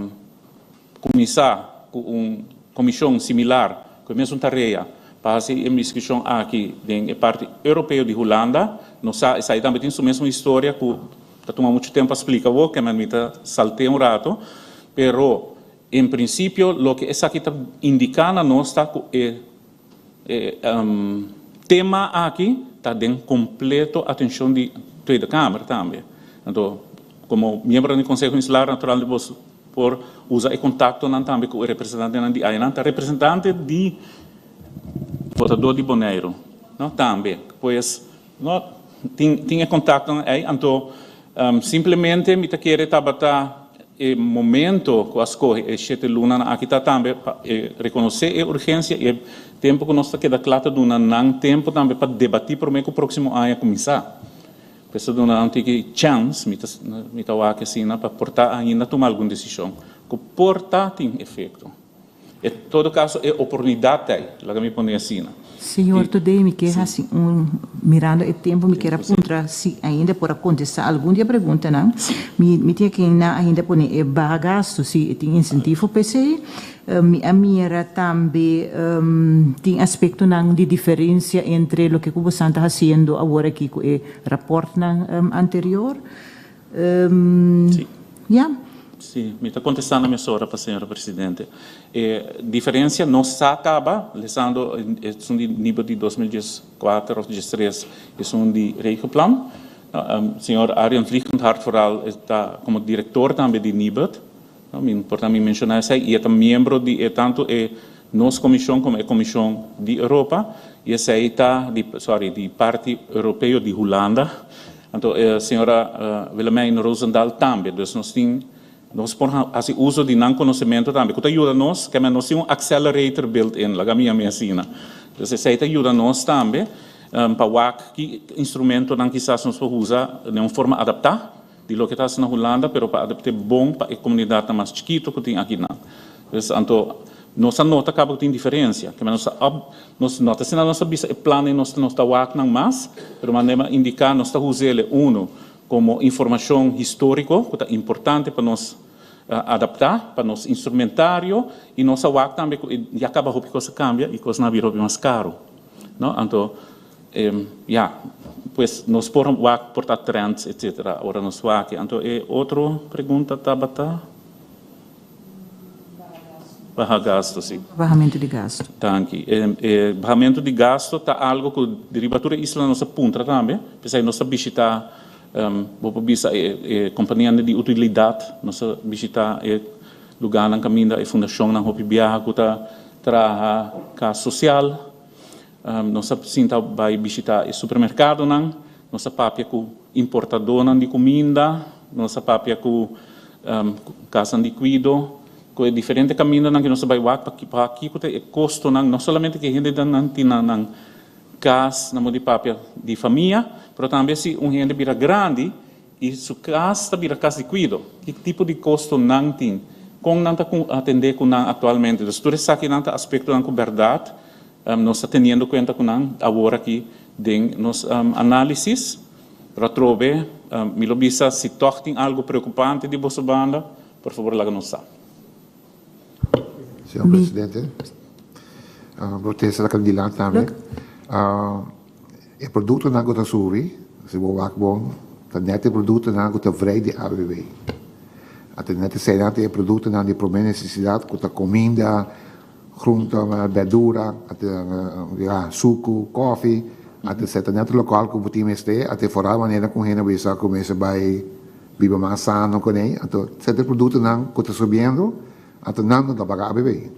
começar com comissão similar, com a mesma tarefa para fazer uma discussão aqui na parte europeia de Holanda, nós aí também tem a mesma história que está tomando muito tempo para explicar, que me saltei rato, pero em princípio o que essa aqui está indicando nós está que tema aqui está dando completo atenção de Tweede Kamer também. Então, como membro do Conselho Insular Natural de Bos por usar contato também com o representante de Ainanta, representante de votador de Bonaire, não também, pois não tinha contato aí, então simplesmente me querer trabalhar o momento que as coisas 7 lunas aqui está também reconhecer a urgência e o tempo que nós está queda claro de não tempo também para debater para o próximo ano começar. Penso que não tem chance, me tá que assim, para portar ainda tomar alguma decisão, que portar tem efeito. Em todo caso, é oportunidade aí, lá que me põe assim. Senhor, today me quer assim, mirando o tempo, me quer apontar se ainda por acontecer algum dia pergunta, não? Me tinha que ainda pôr bagaço, se tem incentivo para isso. A mira também tem aspecto de diferença entre o que o Santa está fazendo agora aqui com o rapport anterior. Sim. Yeah. Sim, me está contestando a minha senhora, para a senhora Presidente. A diferença não se acaba, levando de nível de 2014 ou 2013, é de Rijkenplan. Senhor Arjen Vliegendhart vooral está como diretor também de NIBUD. Importante mencionar isso e é também membro de tanto nossa comissão como a comissão de Europa e essa está de parte europeu de Holanda. Então a senhora Willemijn Roosendaal também. Dus nós podemos fazer uso de não conhecimento também. Que ajuda nós, que nós temos accelerator built-in, lá minha medicina. Então essa ajuda nós também para que instrumento não quizás nós podemos usar de uma forma adaptada de lo que está na Holanda, pero para adaptar bom para a comunidade mais chiquita que tem aqui não. Então nossa nota acaba com diferença, que nós nota se nossa bisa é plano nós está wak não mais, pero maneira indicar nós está usando como informação histórica que é importante para nós adaptar para nosso instrumentário e nossa wak também e acaba que coisa cambia e coisa não vira mais caro, não? Então pues nós podemos portar trends, etc. Agora nós wak. Então outra pergunta Tabata. Barra gasto, sim. Barramento de gasto. Tanque. Barramento de gasto está algo que a derivatura isla nossa punta também. Pensei nossa visitar, vou visitar a companhia de utilidade, nossa visitar o lugar na caminho da fundação na Hopi Biaha que está trabalha casa social. Nossa sinta vai visitar o supermercado não, nossa papia com importador de comida, nossa papia com casa de cuido. É diferente caminho que nós vamos para aqui que é custo não somente que a gente não tem na casa na de papel de família, mas também se gente vira grande e sua casa vira casa de cuido, que tipo de custo não tem, como não está atender com não atualmente. Então, tudo isso aqui não está aspecto da verdade, nós está tendo conta com não agora aqui de nos análises para trover, me lo bisa se toch tem algo preocupante de vossa banda, por favor, lá nos sabe. Senhor Presidente, vou ter essa candidato também. O produto na gota subi, se vou lá bom, o net produto na gota vrij de ABB. Até net sei dat o produto na de primeira necessidade, gota comida, groente, verdura, até suco, koffie, até certo net local que o time este, até fora maneira com gente bisa começa vai viver mais sano com ele, então certo produto na gota subindo. Ato não dá para ABB.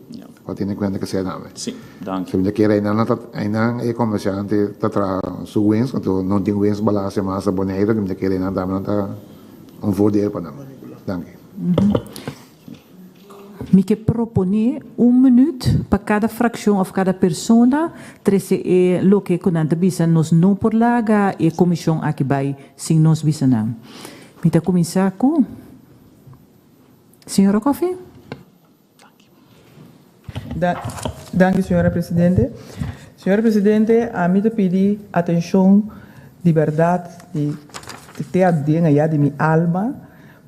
Para ter em conta que seja nome. Sim, danke. Se me quer ainda é comerciante tra su wins, então não tem wins balança mais a boneira, que me quer ainda dar voordeel para nós. Danke. Me que propone minuto para cada fração ou cada persona, trece lo que quando bisa nos não por laga e comissão aqui vai sem nos bisa não. Me tá começar com Senhora Coffee? Danke, senhora Presidente. Senhora Presidente, a mim pedi atenção de verdade, de ter a denga de minha alma,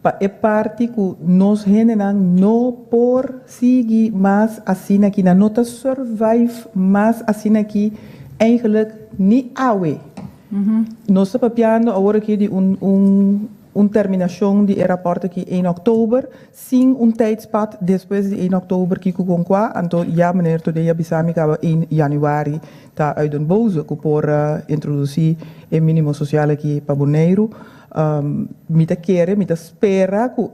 para a parte que nós generamos não por seguir mais assim aqui, na nota survive mais assim aqui, eigenlijk niet awe. Nós estamos papiando agora aqui de terminação de rapport aqui em outubro, sem tijdspad depois de 1 outubro que com qua, então já meneer today já bisami acaba em januari tá uit een boze por introduzir o mínimo social aqui para Bonaire. Mita quer, mita espera que o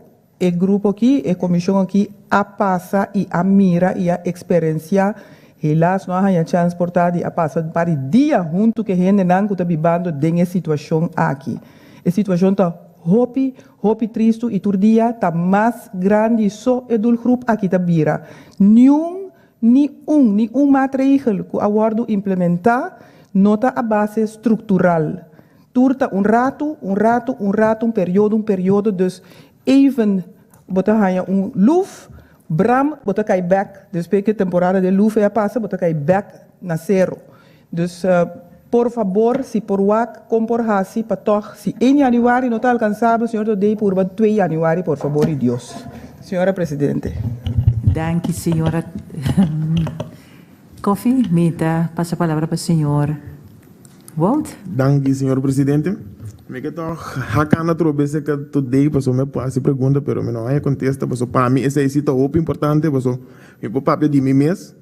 grupo aqui, a comissão aqui a passa e a mira e a experiência. Helaas, não há chance portar de a passar para dia junto que a gente não está vivendo dessa situação aqui. A situação está hopi triste e todo dia está mais grande só do grupo aqui da Bira. Nenhum maatregel que a word implementar nota a base estrutural. Turta um período, dus even bota hanya luf, bram bota cai back, depois que a temporada de luf é passa, bota cai back na zero. Dus por favor, se por wak, compor hasi, patoch, se em januário não está alcançável, senhor Todei, por 2 januário, por favor, e Deus. Senhora Presidente. Danke, senhora. Coffee, Mita, passa a palavra para o senhor Walt. Danke, senhor Presidente. Me que toch hakana trobese que today paso me passa pergunta, pero me não é contesta, paso para mim esse é muito importante, paso me po papel de mim mês.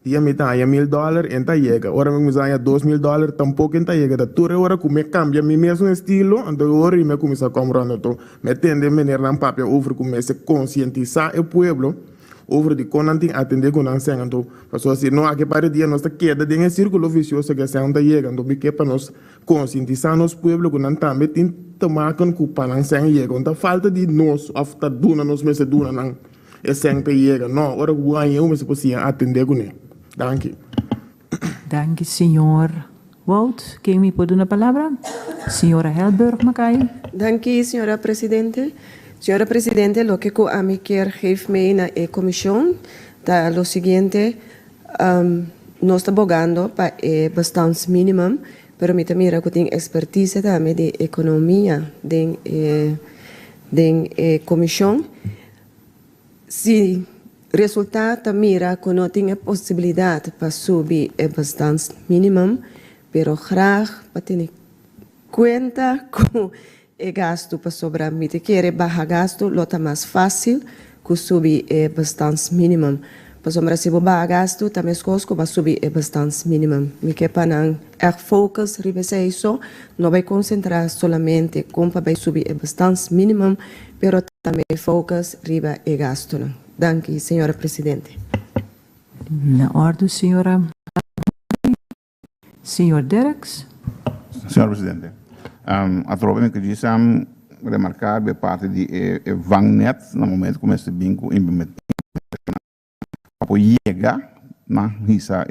dia me tá $1.000 enta llega, ora me usa $2.000 tampouco enta llega, da tura ora come cambia mi mesmo estilo, então ora me começa a comprando to, me tende maneira nan papel over começa conscientizar o pueblo over de conanting atender com nan senga to, passou assim, não aqui para dia nós tá queda de um círculo vicioso que senta llega, então me que para nós conscientizar nos pueblo com nan também tem tomar com culpa nan senga llega, então falta de nós after duna nos meses duna nan é sempre llega, não, ora o ganho mas se atender com ele. Dank u. Dank u, senhor Wout. Quem me pode dar a palavra? Senhora Helberg Mackay. Dank u, senhora presidente. Senhora presidente, lo que a mí quer jefe na comisión da lo siguiente, no está abogando para bastante mínimo, pero me mira que tengo expertise también de economía de comisión. Si resultado mira que no tiene posibilidad para subir bastante mínimo, pero graag para tener cuenta con el gasto para sobrar. Si te quiere bajar gasto, lo está más fácil que subir bastante mínimo. Para sobrar si bajar gasto, también es cosa que va a subir bastante mínimo. Me que para focus ribese eso, no va a concentrar solamente con para subir bastante mínimo, pero también focus riba el gasto. Dank u, senhora presidente. Na ordem, senhora. Senhor Derks. Senhor presidente, a tropa que disse remarcar a parte de Vangnet, no momento como este bingo implementado, para chegar na risa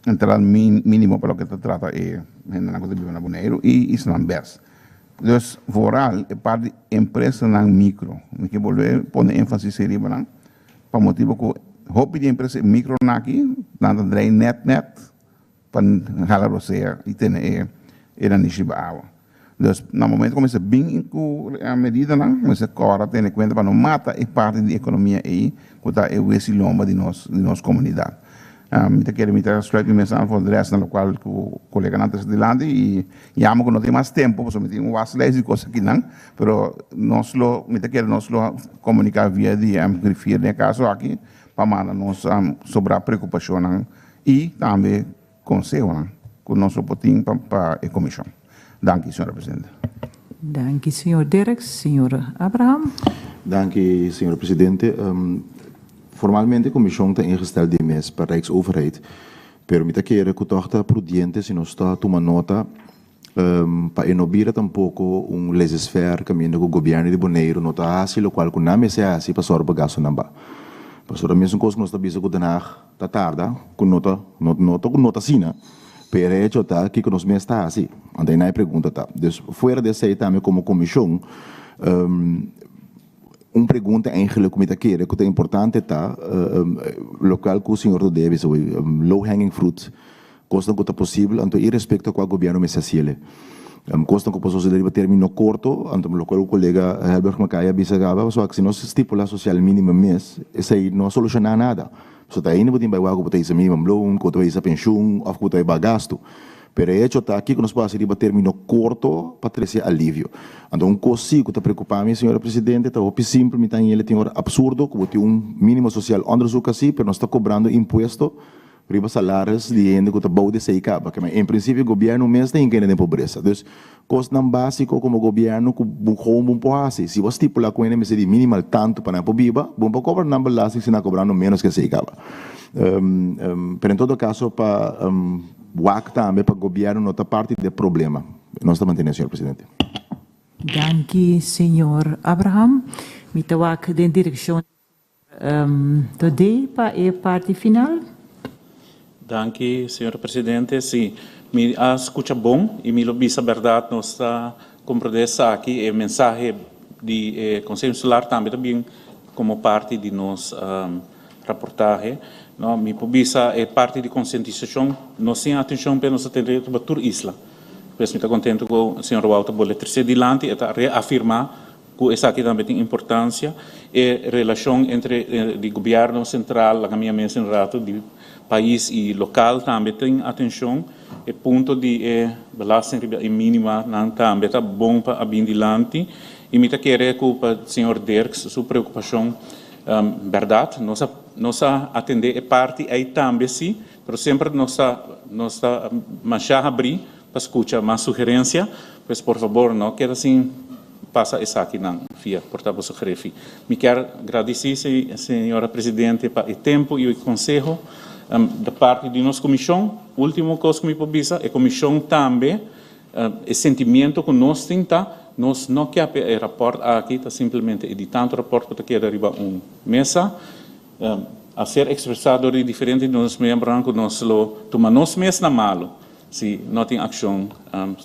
entrar mínimo para o que se trata na coisa de na Boneiro e Islambers. Então, voral é parte de empresa na micro, que volver poner ênfase seria para motivo que hobby de empresa micro aqui, nada de net para jalar você e ter era nishiba água. Então, no momento como esse bem a medida começa agora ter em conta para não matar é parte da economia aí, que está esse lomba de nossa comunidade. Eu quero me transferir a mensagem para o resto, na qual o colega antes de lá e amo que não tem mais tempo, porque eu tenho umas leis e coisas aqui não, mas eu quero nós comunicar via de grifir de caso aqui, para mandar nós sobre a preocupação e também conselho com o nosso potinho para a comissão. Dank u, senhora presidente. Dank u, senhor Derks. Senhor Abraham. Dank u, senhor presidente. Formalmente a comissão está ingesteld die mes para a Rijksoverheid. Pero me quero que toch está prudente se nós está tomando nota para inobir tampouco laissez-faire caminho do governo de Bonaire, nota assim, o qual que não é assim para sorber gasto não ba. Pastor, a mesma coisa que nós estamos vendo que está tarde, com nota sina. Pero hecho tá que nós mesmos está assim. Então aí pergunta tá. Então fora desse aí também como comissão pergunta eigenlijk como quer que é importante tá local que o senhor deve low hanging fruit costa que tá possível então e respeito com o governo messiasiele costa que posso ser termino curto então local o colega Helberg Mackay bisagava só que se nós estipula social mínimo mês esse aí não soluciona nada só tá indo botin vai algo botar esse mínimo loan quanto essa pensão ou quanto é gasto. Pero é hecho tá aqui que nós podemos ir para termino curto para trazer alívio. Então coisa que está preocupado, senhora presidente, está o simples, então ele tem hora absurdo, que tem mínimo social onderzoek assim, pero nós está cobrando imposto riba salários de gente que está bom de sair caba, que em princípio o governo mesmo tem que ter pobreza. Então, coisa não básico como o governo que buscou pouco assim. Se você estipular com ele me seria minimal tanto para não viva, bom para cobrar não básico se não cobrando menos que sair caba. Pero em todo caso para WAC também para o governo não está parte do problema. Nós estamos mantendo, senhor presidente. Dank u, senhor Abraham. Mitawak de direção today para a parte final. Dank u, senhor presidente. Sim, me escuta bom e me lobisa verdade nós está compreendendo aqui a mensagem de Conselho Insular também como parte de nossa reportagem. No, mi pobisa é parte de conscientização, nós temos atenção para nós atender para toda a isla. Por isso, estou contente com o senhor Walter Bolle trazer adiante e reafirmar que essa aqui também tem importância e a relação entre o governo central, a minha menção de país e local também tem atenção e ponto de belastning mínima também está bom para a adiante e me quero que o senhor Derks sua preocupação verdade, nossa atender a parte aí também sim, mas sempre nossa mais abrir para escutar mais sugerência, pois por favor, não quero assim passa essa aqui não, fia, portanto sugerir. Me quero agradecer, senhora presidente, para o tempo e o conselho da parte de nossa comissão. Última coisa que me pode a comissão também, o sentimento que nós temos, nós não queremos o rapport aqui, está simplesmente editando o rapport para que arriba mesa, a ser expressado de diferente de nossos membros, que nós tomamos mês na malo, se não tem ação,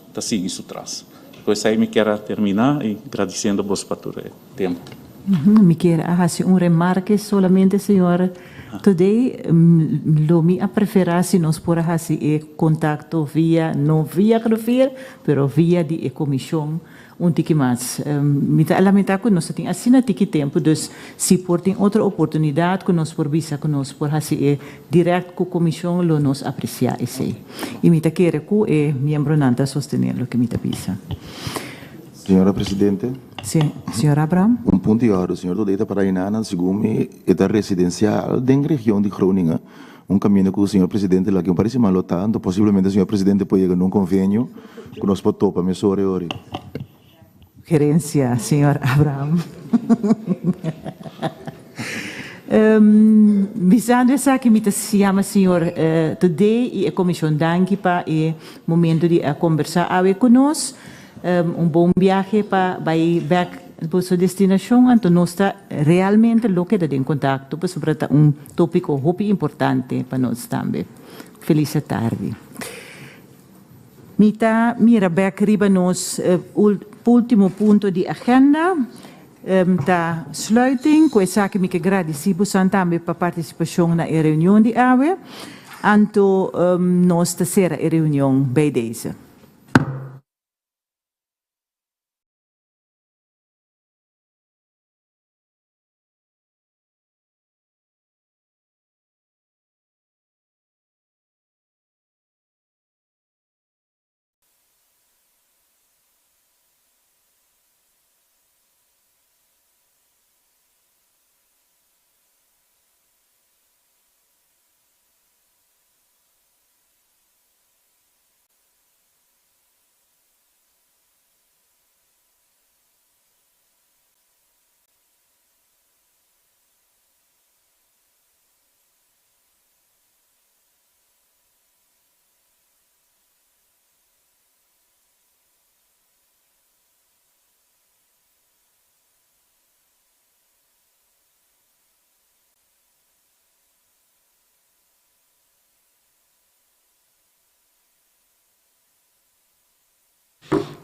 está seguindo isso atrás. Pois aí me quero terminar e agradecendo a vos por o tempo. Me quero fazer remarque solamente, senhora. Today, lo mi a preferar se nós por fazer contato via, não via grafir, pero via de comissão, tiki mais. Me tá lamentar que nós temos assim tiki tempo, dus se por tem outra oportunidade que nós por visa que nós por fazer direto com a comissão, lo nós apreciar esse. E me tá querer que membro nanta sostener lo que me tá visa. Senhora Presidente. Sim, senhor Abraham. Ponto o senhor Todeita Parainana, segundo é residencial da região de Groningen. Caminho que o senhor Presidente lá que parece mal tanto, possivelmente o senhor Presidente pode chegar num convênio que nós podemos topar mais sobre hoje. Gerência, senhor Abraham. Visando essa que me chama senhor today e a comissão danke para o momento de conversar conosco. Bom viaje para ir back para sua destinação, então nós está realmente lo que em contato, para sobre tópico muito importante para nós também. Feliz tarde. Mira back riba nos último ponto de agenda, da sluiting, coisa que me agradecemos também para participação na reunião de AWE, anto nós terceira reunião bij deze.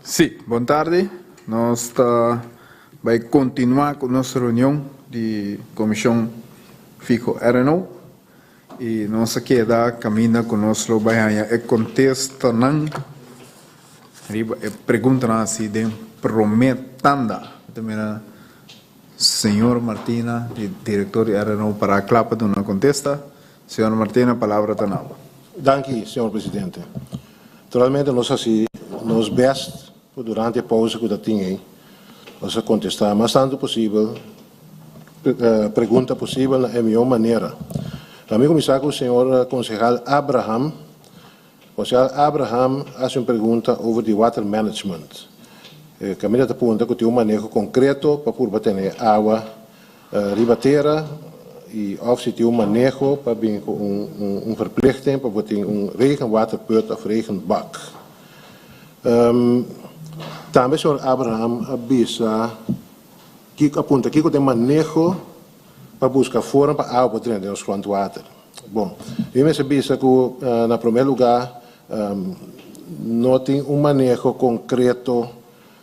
Sim, boa tarde. Nós vamos continuar com nossa reunião de comissão FICO RNO e nós aqui caminha com nosso banho e contesta não pergunta assim de prometanda também senhor Martina, diretor de RNO para a clapa de uma contesta. Senhor Martina, a palavra está na. Danke, senhor presidente. Naturalmente nós assim nos best durante a pausa que eu tinha, nós contestar mais tanto possível, pergunta possível na melhor maneira. Também começar com o senhor concejal Abraham. O concejal Abraham faz uma pergunta sobre o water management. A minha pergunta que tem um manejo concreto para poder ter água ribateira e se tem um manejo para vir com verplichting para ter regenwaterput of regenbak. Também o senhor Abraham avisa que aponta aqui que tem manejo para buscar forma para água para treinar nos groundwater. Bom, eu me avisa que, na primeiro lugar, não tem manejo concreto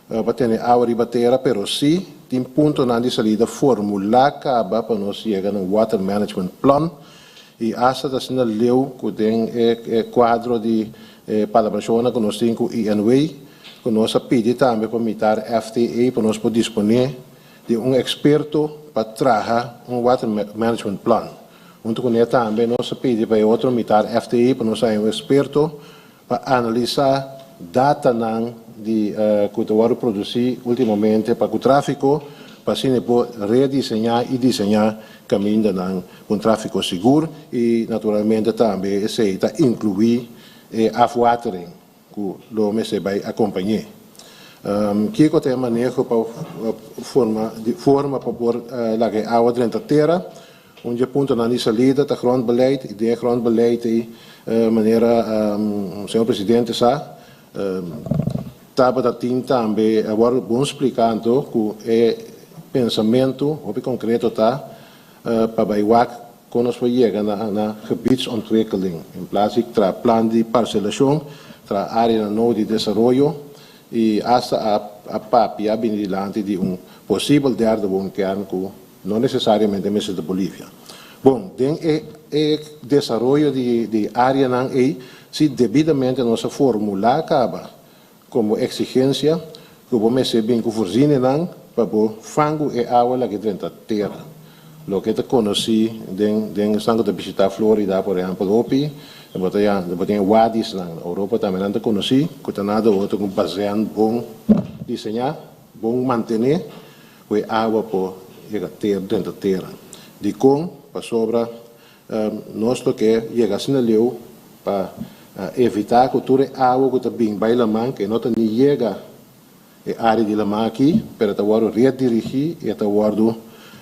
para ter água ribateira, mas sim tem ponto na de salida formular acaba para nós chegar no Water Management Plan e essa da sina leu que tem quadro de palabração que nós temos com o INW. Que nós pedimos também para mitar FTA para nós poder disponer de experto para trabalhar Water Management Plan. Junto com ele também nós pedimos para outro mitar FTA para nós ter experto para analisar data de que o produzir ultimamente para o tráfico para assim rediseñar e desenhar caminho para um tráfego seguro e, naturalmente, também aceita incluir afwatering, que o mês vai acompanhar. Que tem manejo para forma para pôr a água dentro da terra, onde ponto na salida do grondbeleid, e de grondbeleid de maneira o senhor presidente sabe, estava da team também agora bom explicando que é pensamento, o concreto tá para baiwak quando nós chega na gebiedsontwikkeling, em plaats de plan de parcelação, tra área no de desenvolvimento e hasta a papia binilante de possível derde wonkern que não necessariamente é de Bolívia. Bom, tem desenvolvimento de área não se devidamente nossa fórmula acaba como exigência que vamos ser bem que voorzien para o fango e água que dentro da terra. Lo que te conheci den estando de visitar Florida, por exemplo, opi, depois wadis na Europa também não te conheci, que tem nada outro com baseado bom desenhar, bom manter, que água por ter dentro da terra. De com para sobra nós que chega assim na leu para evitar que toda água que está bem vai lá que não te chega a área de lá aqui, para te guardo redirigir e te guardo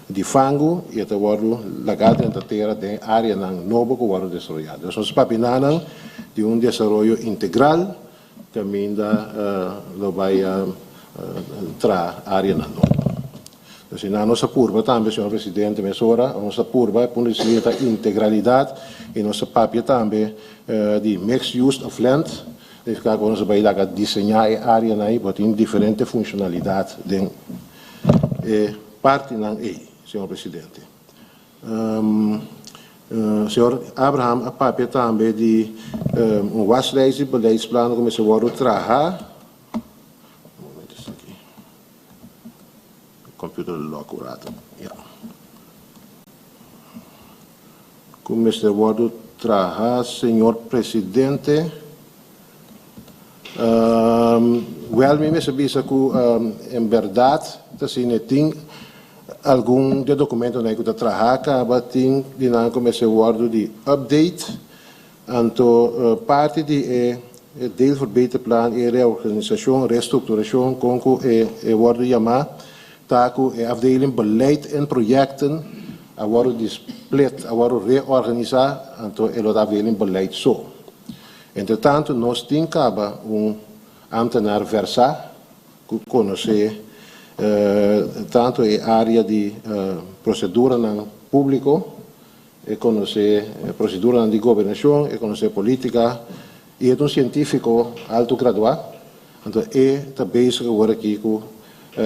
de fango e te guardo lagar dentro da terra de área nova que guardo desenvolvida. Então, nós papinamos de desenvolvimento integral também lo vai tra área nova. Então, na nossa curva também, senhor presidente, mesora, a nossa curva é por integralidade e nossa papia também de mixed use of land. Nesse caso, nós vamos desenhar a área aí, tem diferentes funcionalidades de parte não senhor presidente. Senhor Abraham, a papel também de waslijst de beleidsplannen como se worden trabalhar. Computer locurato. Ja. Como se worden trabalhar, senhor presidente. Wel, me sabia que em verdade, assim, tem algum de documento que está trabalhando, mas tem de não começar o de update, então parte de deelverbeterplan e reorganisação, reestruturação, com que worden chamado, tá que afdeling beleid en projecten, worden die split, worden reorganizar, então ele afdeling beleid zo. Entretanto, nós temos ambtenaar Versa, que conhece tanto a área de procedura no público, e conhece procedura de governação, e conhece política, e é científico alto graduado, então está bezig agora aqui com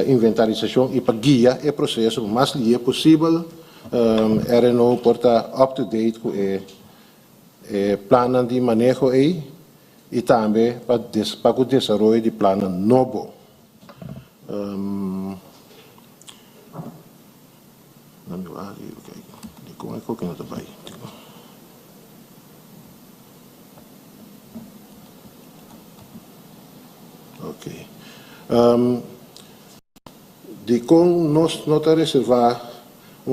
inventarização e para guiar o processo o mais livre possível, não porta up-to-date com planos de manejo aí, e também para o desenvolvimento de plano novo. Como é que não está bem? Ok. De com nós não está reservar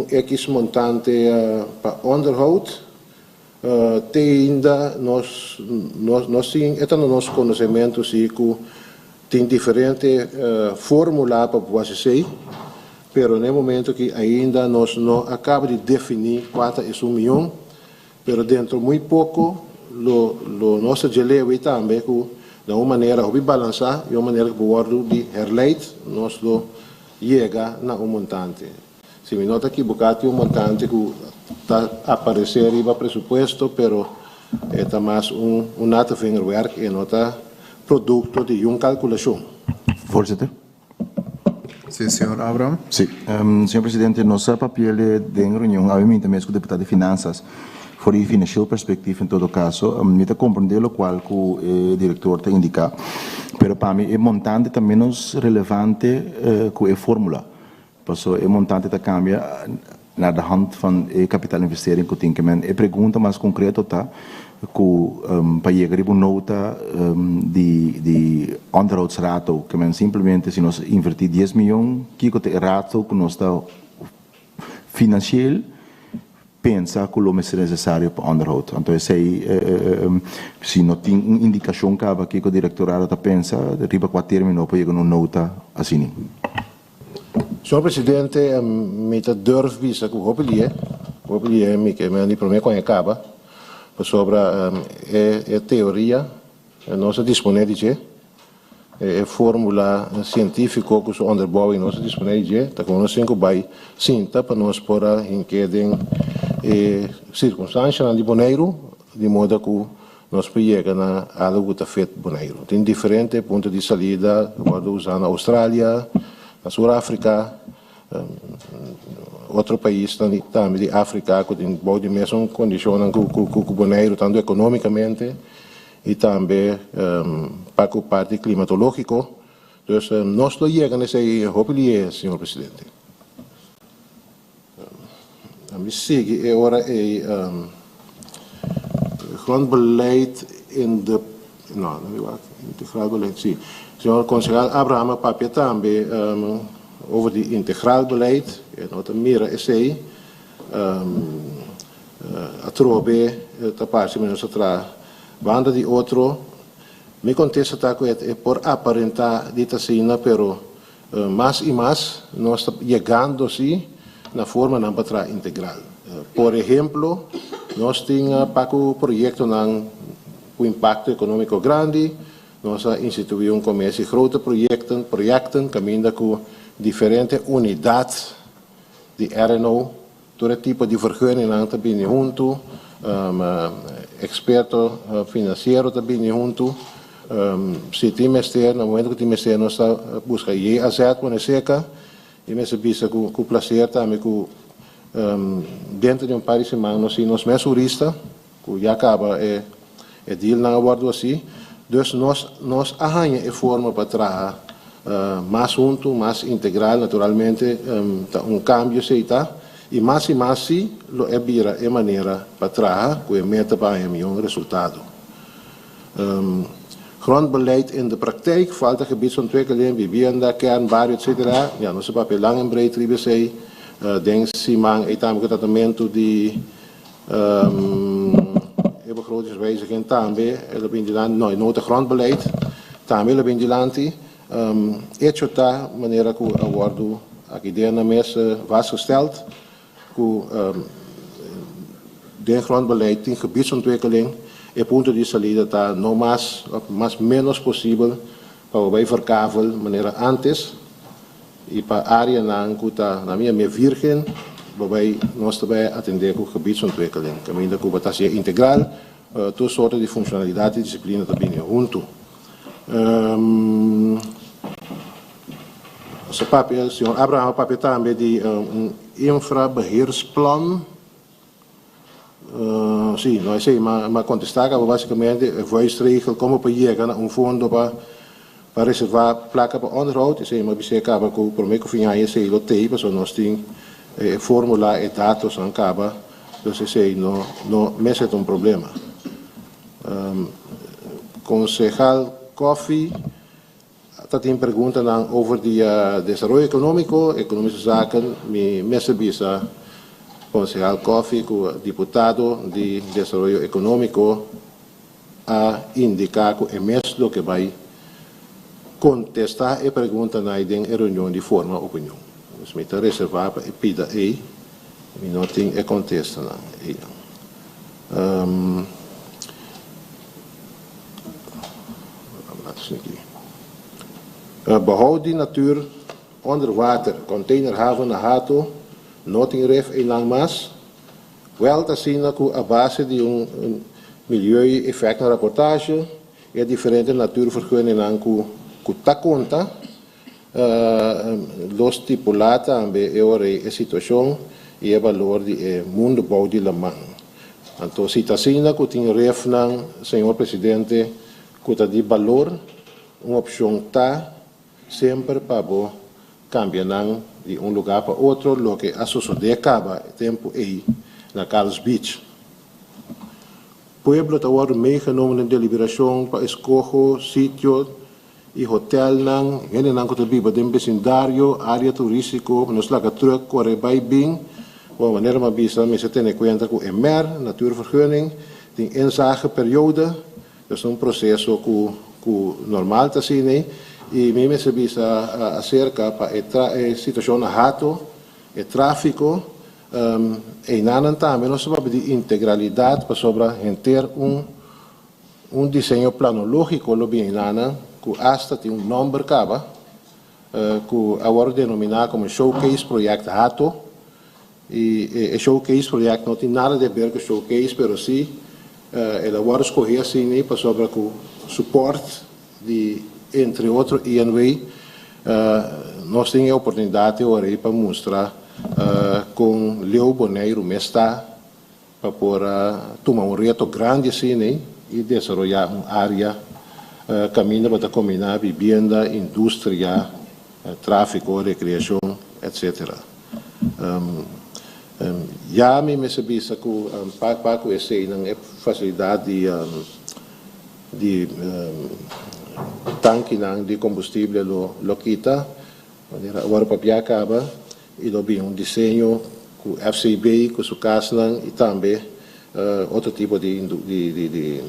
X montante para onderhoud. Ainda nós temos, no nosso conhecimento, sim, que tem diferente fórmula para fazer, mas no momento que ainda nós não acabamos de definir quanto é o milhão, mas dentro muito pouco, o nosso geleio também, que de uma maneira de balançar, de uma maneira que pode de herleid, nós chega na montante. Se me nota que bocado montante que está aparecer riba presupuesto, pero é mais nata vingerwerk e nota produto de calculação. Voorzitter. Sim, senhor Abraham. Sim, senhor presidente, nossa papel de reunião, obviamente, mesmo com o deputado de Finanças, for o financial perspective em todo caso, me está compreender o qual o diretor te indica, pero para mim é montante também menos relevante que a fórmula, porque o montante está cambia naar de hand van kapitaalinvestering que tem que men. E pergunta mais concreto tá, para chegar a nota de onderhoudsrato, que men simplesmente se nós invertir 10 milhões, que o rato que nós está financeiro, pensa que o é necessário para onderhoud. Então, se não tem uma indicação que o diretorado está pensando, riba qual termino para chegar a nota assim. Senhor Presidente, me durf visa que hopelijk me que me problema com a caba sobre a teoria nossa disponível a fórmula científica que o onderbouwing nossa disponível tá com nós 5 by cinta para nós pôr em que circunstâncias de boneiro de modo que nós chega na algo que está feito boneiro. Tem diferentes pontos de saída, pode usar na Austrália, na Sudáfrica, outro país também de África que tem boa dimensão condicionam com o boneiro tanto economicamente e também para a parte climatológico. Então, nós estamos chegando a esse hopelijk, senhor presidente. A mim sigue agora grondbeleid in de integraal beleid. Sim, senhor conselheiro Abraham Papia também over die integraal beleid en wat meer essay a trobe da parte ministro tra banda di outro me contesta tá que é por aparentar dita sina pero mais e mais nós está chegando sim na forma não para integral. Por exemplo, nós tínhamos para o projeto com impacto econômico grande, nós instituímos comércio grote projecten caminhando com diferentes unidades de RNO, todo tipo de vergunning também junto, experto financeiro também junto, se tem ministério, no momento que tem ministério nós buscamos IAZ, quando seca, e me visa com o placer também com dentro de par de semanas nós mesmos juristas que já acaba deal na abordo assim, então nós arranha a forma para trazer mais junto, mais integral naturalmente cambio se está e mais se lo é vira é maneira para trazer que meta para um resultado. Grondbeleid in de praktijk, falta gebiedsontwikkeling, vivenda, kernbaar, etc. Ja, nós papel lang en breed ribesei, denk si mang etam tratamento de begrotingswijziging tambe, ele bindilant, nota grondbeleid, tambe ele bindilanti, etchota maneira que o acordo aqui dentro na mesa vastgesteld, que de grondbeleid tem gebiedsontwikkeling e ponto de saída está no mais menos possível para vai verkavel maneira antes e para a área que está na minha virgem vai nós também atender com gebiedsontwikkeling caminho da Cuba está integral toda sorte de funcionalidade e disciplina também junto o papel senhor Abraham papel também de infrabeheersplan. Sim, nós sei, mas contestar basicamente foi regel como para chegar a fundo para reservar placa para onderhoud. Sei, mas você acaba com por meio que finais sei lo tem, mas nós tem fórmula e dados não acaba, então sei não me é problema. Concejal Coffee está tem pergunta over de desenvolvimento econômico, economische zaken, me serviça concejal Coffee, deputado de Desenvolvimento Econômico, a indicar que é mesmo que vai contestar e pergunta na reunião de forma opinião. Mas me está reservado para pida e não tem e contesta na. Behoud die natuur onder water, containerhaven na Hato, Notting Ref e lang mas, wel te zien que a base de milieu-effect na reportage é diferente natuurvergunning que está conta, los stipulata também é a situação e o valor de mundo bouw de Lamang. Então, se está sendo que tem ref não, senhor presidente, que está de valor, uma opção está sempre para cambiar de lugar para outro, lo que a suceder acaba tempo aí na Carlos Beach. pueblo está ahora meegenomen in deliberación para escoger sitio y hotel nang, en nang kuta biba den vecindario, área turístico, nos laga terug corre bij bing, waar wanneer maar bisa, men se tiene cuenta com MR, natuurvergunning, die inzageperiode, dus een processo que normal te zien, e men se bisa acerca para a situação na rato, o tráfico, e nada também nós vamos de integralidade para sobre ter desenho planológico lo bem nada que hasta tem nome caba que agora denominar como showcase project hato e showcase project não tem nada a ver com showcase, pero sim ele agora escolher assim para sobre o suporte de entre outros INW nós temos a oportunidade agora para mostrar com Leo Boneiro Mesta para tomar reto grande assim e desenvolver uma área caminho para combinar vivenda, indústria, tráfico, recreação, etc. Já me sabia que para esse não é facilidade de tanque de combustível lo quita, agora para acaba e do bem desenho com FCB, com sua casa e também outro tipo de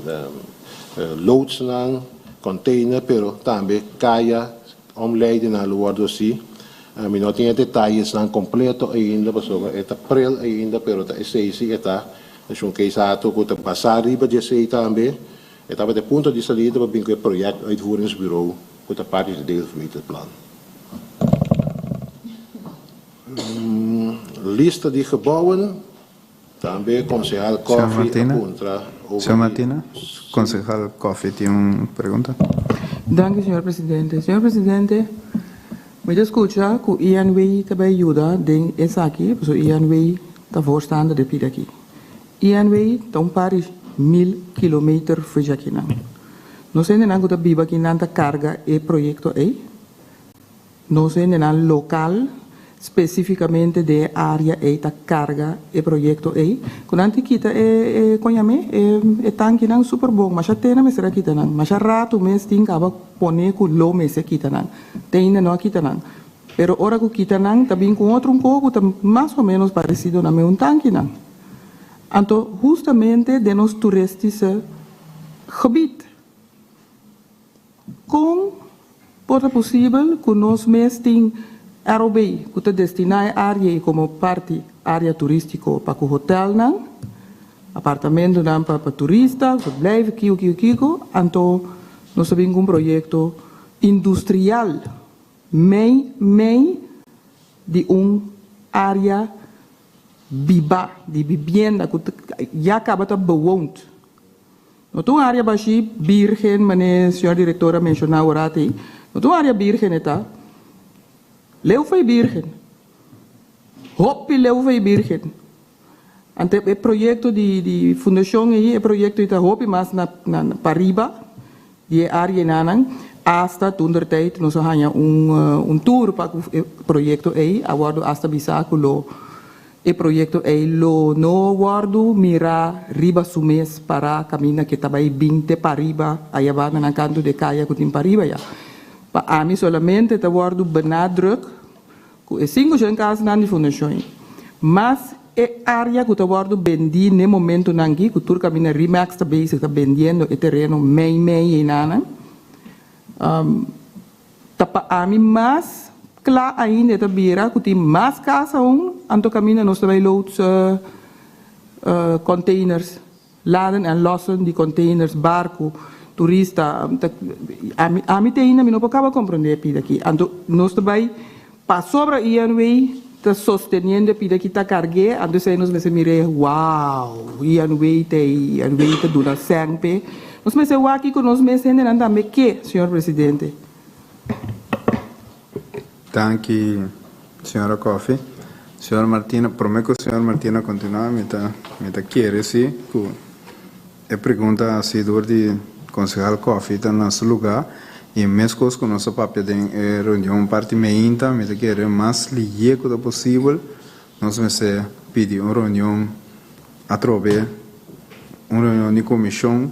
loads, container, pero também caia, omleiden na lugar do si. Mi não tinha detalhes completo ainda, porque está prel ainda, pero está esse está, um case ato que está passar riba de sei também, estava de ponto de saída para o projeto uitvoeringsbureau, que está parte de deel van het plan. Lista de gebouwen, também concejal Kofi apunta. Senhor Martina, concejal Kofi tem uma pergunta. Danke, senhor presidente. Senhor presidente, me escuta que o INW também ajuda em essa aqui, porque o INW está voorstaande de pida aqui. INW está par de 1000 kilometer fuja aqui não. Não sei nem que biba aqui nanta carga e projeto aí. Não sei nem local specificamente de área e ta carga e projeto aí. Quando antes kita conhame e tanque não super bom, mas já tem na mesra kita não, mas já rato mês tem acaba poner com lo mês kita não, tem não kita não. Pero ora que kita não também com outro pouco tá mais ou menos parecido na meu tanque não. Então justamente de nos turistas gebied com pode possível que nós mês tem ROB, que está destinado a área como parte área turística para o hotel, não? Apartamento não para turista, verblijf, kiko. Então, nós temos um projeto industrial, meio de área viva, de vivenda, que já acaba de bewoond. Não tem área baixi, virgem, mas a senhora diretora mencionou agora, não tem área virgem, está? Leu foi virgem. Hopi leu foi virgem. Ante o projeto de fundação aí, o projeto de Hopi, mas na pariba, de área nanang, hasta tunder tijd, nós hanya tour para o projeto aí, agora hasta bisaculo, o projeto aí lo no guardo mira riba sumes para caminhar que também 20 pariba, aí vai na canto de caia que tem pariba já. A mim solamente te guardo benadruk que é 5 casos na fundação. Mas a área que te guardo vendi no momento nangi que tu caminha Remax também se está vendendo o terreno meio e nana. Tapa a mim mais claro ainda te bira que tem mais casa anto caminha nós também loads containers laden en lossen die containers barco turista, a mim tem ainda, não acaba compreender pida aqui. Então, nós também, para sobre a INW, está sustentando pida aqui, está cargue, então se nós me mire, uau, INW está dando sempre. Nós me sei aqui que nós me entendemos também que, senhor presidente. Danke, senhora Kofi. Senhora Martina, prometo que a senhora Martina continua, me quer sim, que a pergunta assim de concejal Kofi está no nosso lugar e mesmo com nosso papel de reunião parte meinta, me quer mais ligeiro possível, nós vamos pedir uma reunião através uma reunião de comissão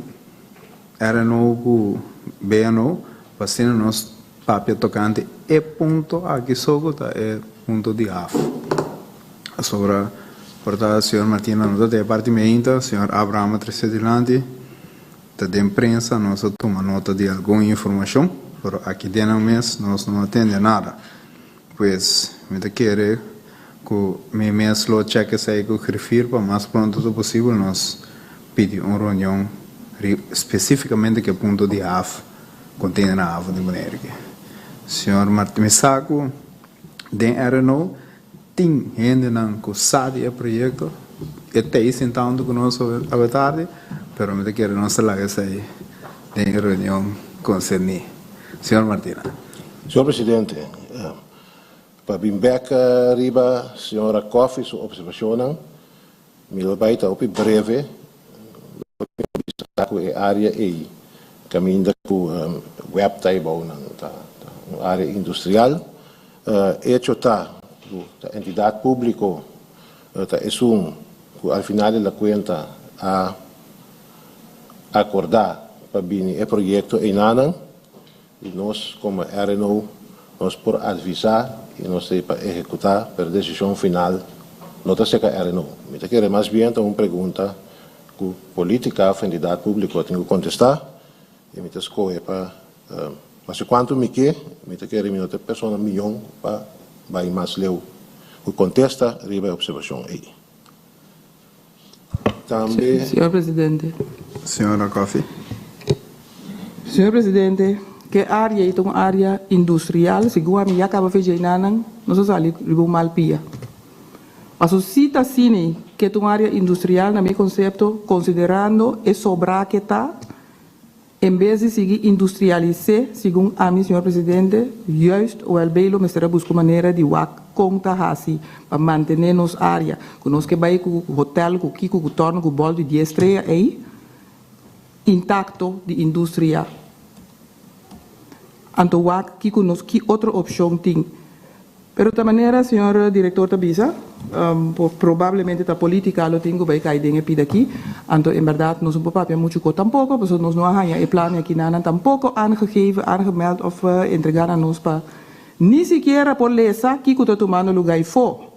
era no BNO, passando nos papel tocante e ponto aqui sogo tá é ponto de AF. Sobre portanto, senhor Martina nota da departamento, senhor Abraham Tresedilante, da imprensa nós toma nota de alguma informação, pero aqui dentro do mês nós não atende nada. Pois me quer que me mês lo cheque sai que refiro para mais pronto possível nós pedir uma reunião especificamente que ponto de AF contém na AF de maneira que senhor Martin Saco den RNO tem gente não que sabe o projeto e tem sentado conosco à tarde, pero me quer não se larga sair de reunião concernida. Senhor Martina. Senhor Presidente, para Bimbeck riba, senhora Coffee, sua observação, me levaita op breve, com a área e caminho com web table na área industrial, hecho tá a entidade pública tá é que al final da conta a acordar para bem o projeto em Nanang e nós como RNO nós por avisar e nós para executar per decisão final não está seca RNO. Me quer mais bem uma pergunta que política a entidade pública tem que contestar e me escolhe para mas quanto me quer me outra pessoa milhão para vai mais leu que contesta riba observação aí. Também Senhor Presidente. Senhora Coffee. Senhor Presidente, que área é uma área industrial, segundo a minha acaba de fazer nanang, nós ali ribo malpia. Mas o cita assim que é uma área industrial na meu conceito, considerando e sobrar que está, em vez de seguir industrializar, segundo a mim, senhor Presidente, juist o el belo me será buscar maneira de conta assim para manter nos área, que nós que vai com o hotel, com o kiko, com o torno, com o bol de 10 estrelas aí, intacto de indústria. Então, que nós que outra opção tem. Pero de maneira, senhor diretor Tabisa, provavelmente a política lo tenho vai cair dentro pida aqui. Então, em verdade, nós não podemos muito com tampouco, porque nós não há o plano aqui na tampouco aangegeven, aangemeld of entregar a nós para nem sequer por lesa que está tomando lugar for.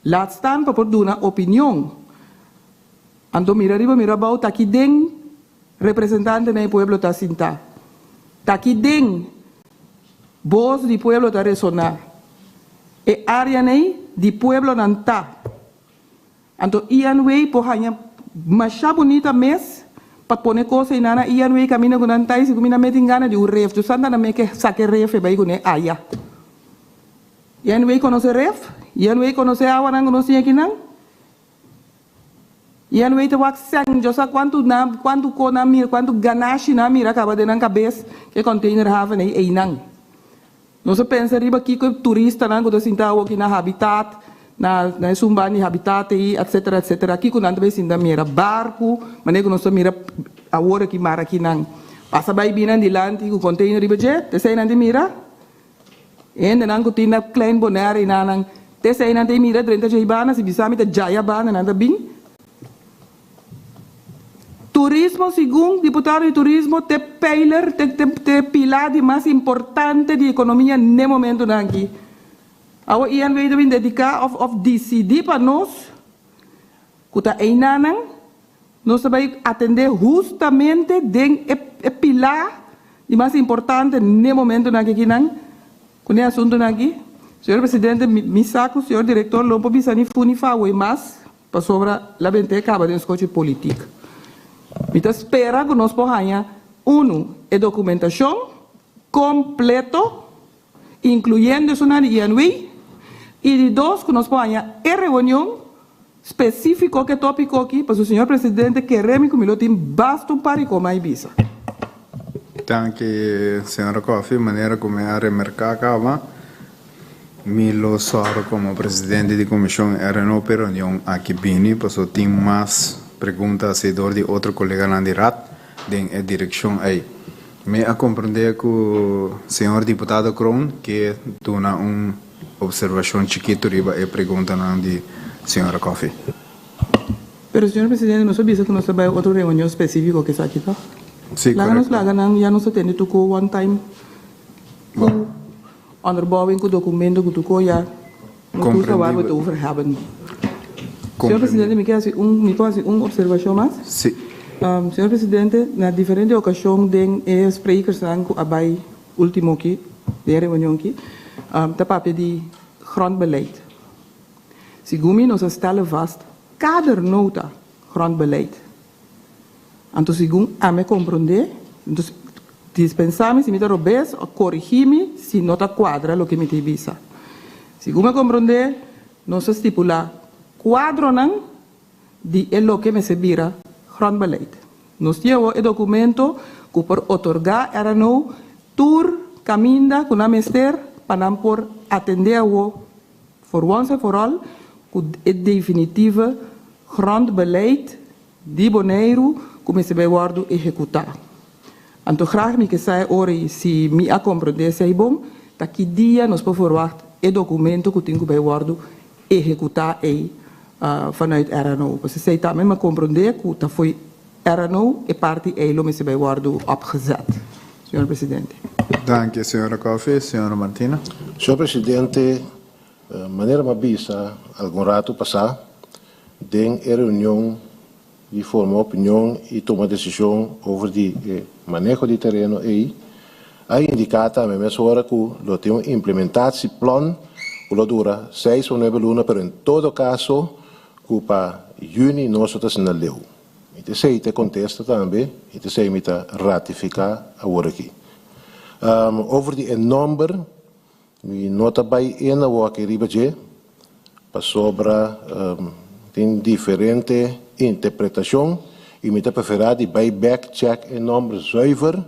Laat staan para por dar uma opinião. Então, mira bau tá aqui dentro representante do pueblo tá sinta. Tá aqui dentro voz do pueblo tá ressonar. E área nei di pueblo não tá. Então, Ianway por hanya mais bonita mês para pôr coisa e nana Ianway caminha com nantai se comina metingana de ref. Tu santa na me que saque ref e vai com ne aya. Ianway conhece ref? Ianway conhece água não conhece aqui não? Ianway te wak sang josa quanto kona mira quanto ganache na mira acaba de na cabeça que container have nei e não. Nós pensamos riba aqui que turista não quando sentado aqui na habitat na sumbani habitat e etc. Aqui quando anda bem mira barco, mas nós mira a hora que mara aqui não. Passa bem bem de lante com container riba jet, te sei não mira. Ainda não que tinha klein bonaire não. Te sei não mira 30 jaibana se bisa mita jaya bana não bem. Turismo, segundo deputado de turismo, te pilar, te pilar de mais importante de economia no momento aqui. Agora, Ian vai dedicar of decidir para nós, que está aí nós vamos atender justamente den e pilar de mais importante no momento aqui não, com o assunto aqui. Senhor Presidente, me saco, senhor diretor, não pode pensar em funifar o mais para sobre a vente acaba de escolher política. Então, espera que nós possamos, a documentação completa, incluyendo isso na IANWI, e de dois, que nós possamos a reunião específica que tópico aqui, para o senhor presidente queremos que o tem basta para como a Ibiza. Dank u, senhora Coffee. Maneira como é remarcar acaba, Milo Soro como presidente da comissão RNO per reunião aqui bem, porque tem mais pergunta a seguidor de outro colega Nandirat, em direção aí. Me a compreender que o senhor deputado Kron, que dona uma observação chiquita riba e pergunta de senhora Coffee. Pero, señor presidente, no se avisa que no se va a otra reunión específica que está aquí, ¿no? Sí, Láganos, correcto. ya no se tiene tu one time. Onderbouwing, ku documento, ku tuko ya. No tu waar we het over hebben. Señor presidente, me puedo hacer una observación más? Sí. Señor presidente, na diferentes ocasiones den sprekers aan bij ultimo keer, de reunião aqui, te papel die grondbeleid. Sigumi nos stellen vast, kadernota grondbeleid. Anto sigun a me comprender, entonces dispensame si me te robes o corrigime si no te cuadra lo que me te visa. Sigun me comprender, nos estipula quadro nan di é lo que me servira grondbeleid. Nos llevo el documento que por otorgar era no tour caminda con a mester para por atender o for once and for all het definitieve grondbeleid die Bonaire come se bij worden executar. En toch graag me que zij ore si mi a comprender sei bom, dat die dia nos por verwacht het documento que tenho bij worden executar vanuit RNO. Dus zij também me comprender que dat foi RNO e parte lo me se bij worden opgezet. Senhor presidente. Dank je, senhora Coffey. Senhora Martina. Senhor presidente, maneira mabisa, algum rato passar, tem reunião de formar opinião e tomar decisão over de manejo de terreno aí. Aí indicata a mesma hora que lo tem um implementatieplan que lo dura 6 ou 9 lunas, pero em todo caso, que para junho nós estamos na lei. E se te contesta também, e se imita ratificar agora aqui. Over die number, we nota bij een wat ik ribe para sobra tem diferente interpretação e me preferir die buyback check en number zuiver,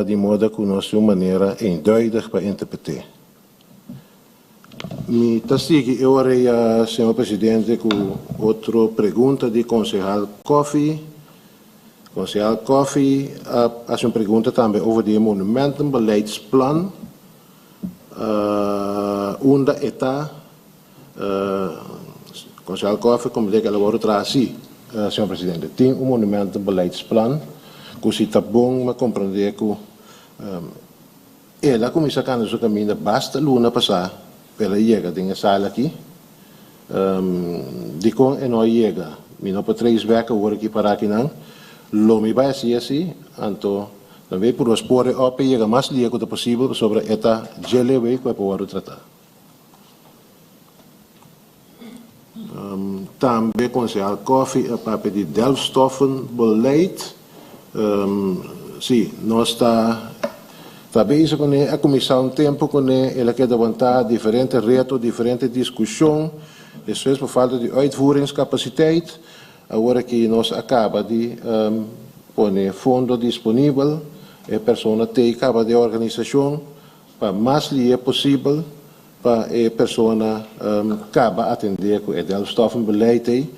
de modo que nós de uma maneira eenduidig para interpretar. Me tastig agora, senhor presidente, com outra pergunta de concejal Coffey. Concejal Coffey faz uma pergunta também over de monumentenbeleidsplan. Onde está, concejal Coffey, como diz que ela vai trazer, senhor presidente, tem monumentenbeleidsplan, que se está bom, mas compreender que ela começa a caminhar o caminho, basta luna passar, ela chega, tem a sala aqui, de com e não chega, me não para 3 weken hoor aqui para aqui não, lo me vai assim, então, também por os pôr op chega mais liego que possível sobre esta geleway que vai poder tratar. Também concejal Coffey para pedir delfstoffenbeleid. Sim, nós está bezig com a comissão tempo com ela quer levantar diferentes retos, diferentes discussões, depois por falta de uitvoeringscapaciteit, agora que nós acaba de pôr fundo disponível, a pessoa tem acaba de organização para mais lier possível para a pessoa acaba atender com o delfstoffenbeleid,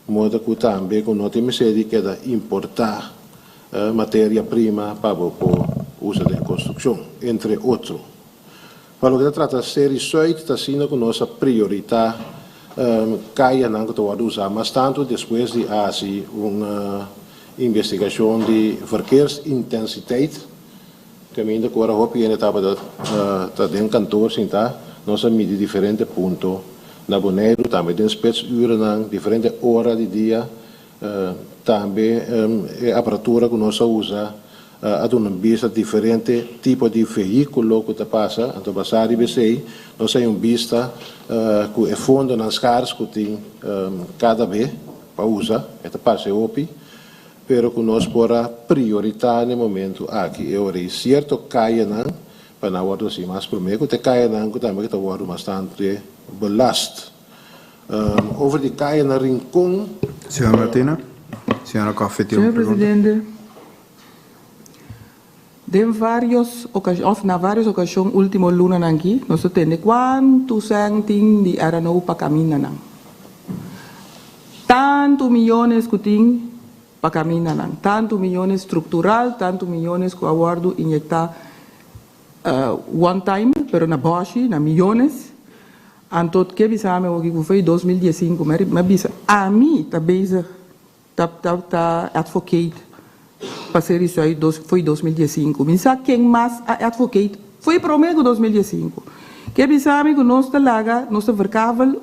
modo que também com nós temos que importar matéria-prima para o uso de construção, entre outros. Para o que trata de série 8, está sendo com nossa prioridade, caia não que tu usar, mas tanto depois de fazer uma investigação de verkeersintensiteit, caminho de agora hoop je estava da den kantoor sim tá, nós medir diferentes pontos na Bonaire, também tem spetsuren, diferentes horas de dia, também a aparatura que nós usa a uma vista diferente tipo de veículo que passa, então passar de BC, nós temos vista que é fundo nas caras que tem cada vez para usar, esta passa opi, pero que nós pora prioridade no momento aqui, é hora certo caia não, para não guardar assim mais por meio, que caia não que também está guardando bastante belast. Over de caia na Rincón. Senhora Martina. Senhora Coffey, Senhor presidente, na várias ocasiões, último luna aqui, nós temos quanto tem de RNO para caminhar. Tanto milhões que tem para caminhar, tanto milhões estrutural, tanto milhões que aguardo injetar one time, pero na Bosch, na milhões. Antot que bisa me o que foi 2015, mas bisa a mim tá bezig tá advocate para ser isso aí foi 2015. Me sabe quem mais advocate foi para o mês de 2015. Que me sabe que nós vercavam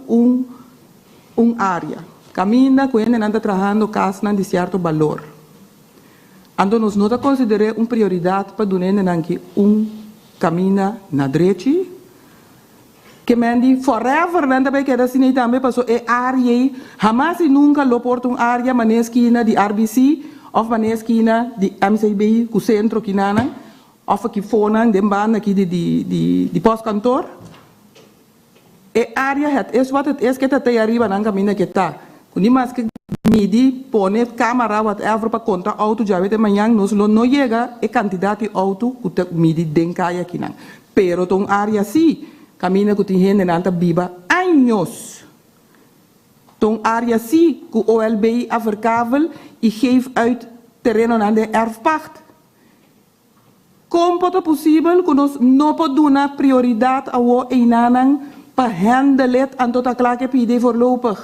área. Caminha com ele anda trabalhando casa de certo valor. Então nós não consideramos prioridade para donar que caminho na direita. Que mendi forever nanda bem que era assim também passou área. Jamais e nunca lo porta área mané esquina de RBC ou mané esquina de MCB com centro que nana ou que fona de banda aqui de pós-cantor. Área é what it is que tá aí arriba na caminho que tá. Quando mais que midi pone câmera whatever para contra auto já vete manhã nós não chega a quantidade de auto que tá midi denkai aqui não. Pero tom área sim caminho que tem gente nanta biba anos. Tom área sim que o OLB averkável e geef uit terreno na de erfpacht. Como pode possível que nós não podemos dar prioridade ao einanang para handelen en tot a klaar pide voorlopig.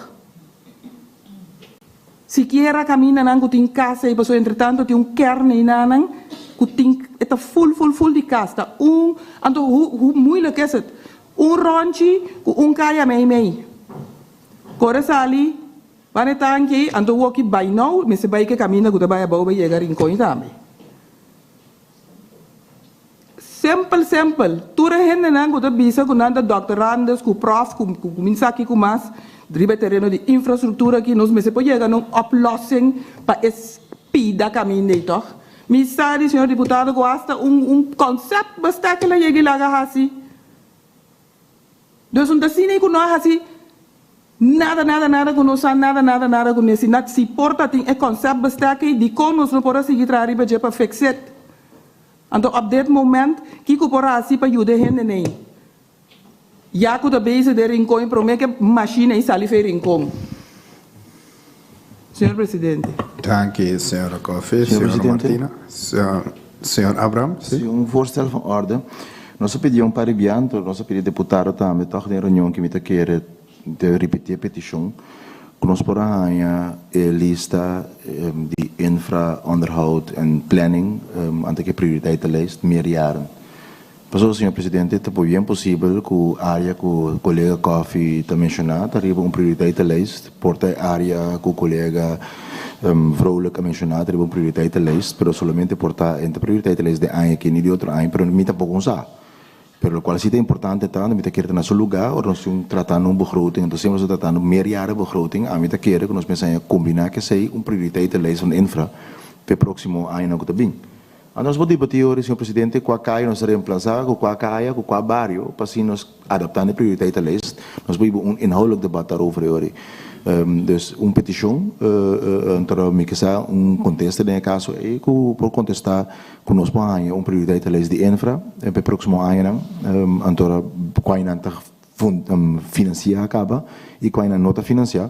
Siquiera camina nang kuting casa e paso entretanto ti un kern in nanang kuting eta full di casa. Anto hoe moeilijk is het? Rondje ku kaya mei. Kore sali pane tanki anto woki by now me se bay ke camina ku da baya bau llegar in coin tambe. Simple. Tura hende nang kuda bisa ku nanda doctorandos ku prof ku minsaki ku mas driba terreno de infraestrutura que nós mesmo podemos chegar a oplossing para espida caminho toch? Me sabe, senhor deputado, gosta conceito bastante que ele chega lá assim. Dus assim que nós assim nada que nós nada que nós não se porta tem conceito bastante de como nós não podemos seguir trabalhando para fixar. Então, op dit moment, que corporatie para ajudar gente nem. Já que o base de rincão promete que máquina e sali fer rincão. Senhor Presidente. Dank u, senhora Kofi, senhora Martina. Senhor Abraham. Sim, voorstel van orde. Nós pedimos para o nós pedimos deputado também, toch de reunião que me quer de repetir a petição. Que nós podemos lista de infra, onderhoud en planning, ante que prioriteitenlijst, meer jaren. Passou, senhor presidente, é bem possível que a área que o colega Kofi está mencionando, arriba prioriteitenlijst, porta a área que o colega Vrolijk mencionado, arriba prioriteitenlijst, pero solamente porta entre prioriteitenlijst de ano que nem de outro ano, pero não pouco usar. Pero lo cual sí es importante tanto, me quiere tener su lugar, o nos estamos tratando un begroting, entonces estamos tratando meer jaren begroting, a mí te quiere que nos pensamos combinar que sea un prioriteitenlijst van infra para el próximo año que está bien. Nós vamos debater hoje, senhor presidente, qual caia nós reemplaçar, qual caia, qual bairro, para assim nós adaptar a prioriteitenlijst. Nós vamos inhoudelijk debat daarover hoje. Dus petição, então me quer conteste nesse caso e por contestar que nós vamos prioriteitenlijst de infra para o próximo ano, então qual não financiar acaba e qual não está financiar.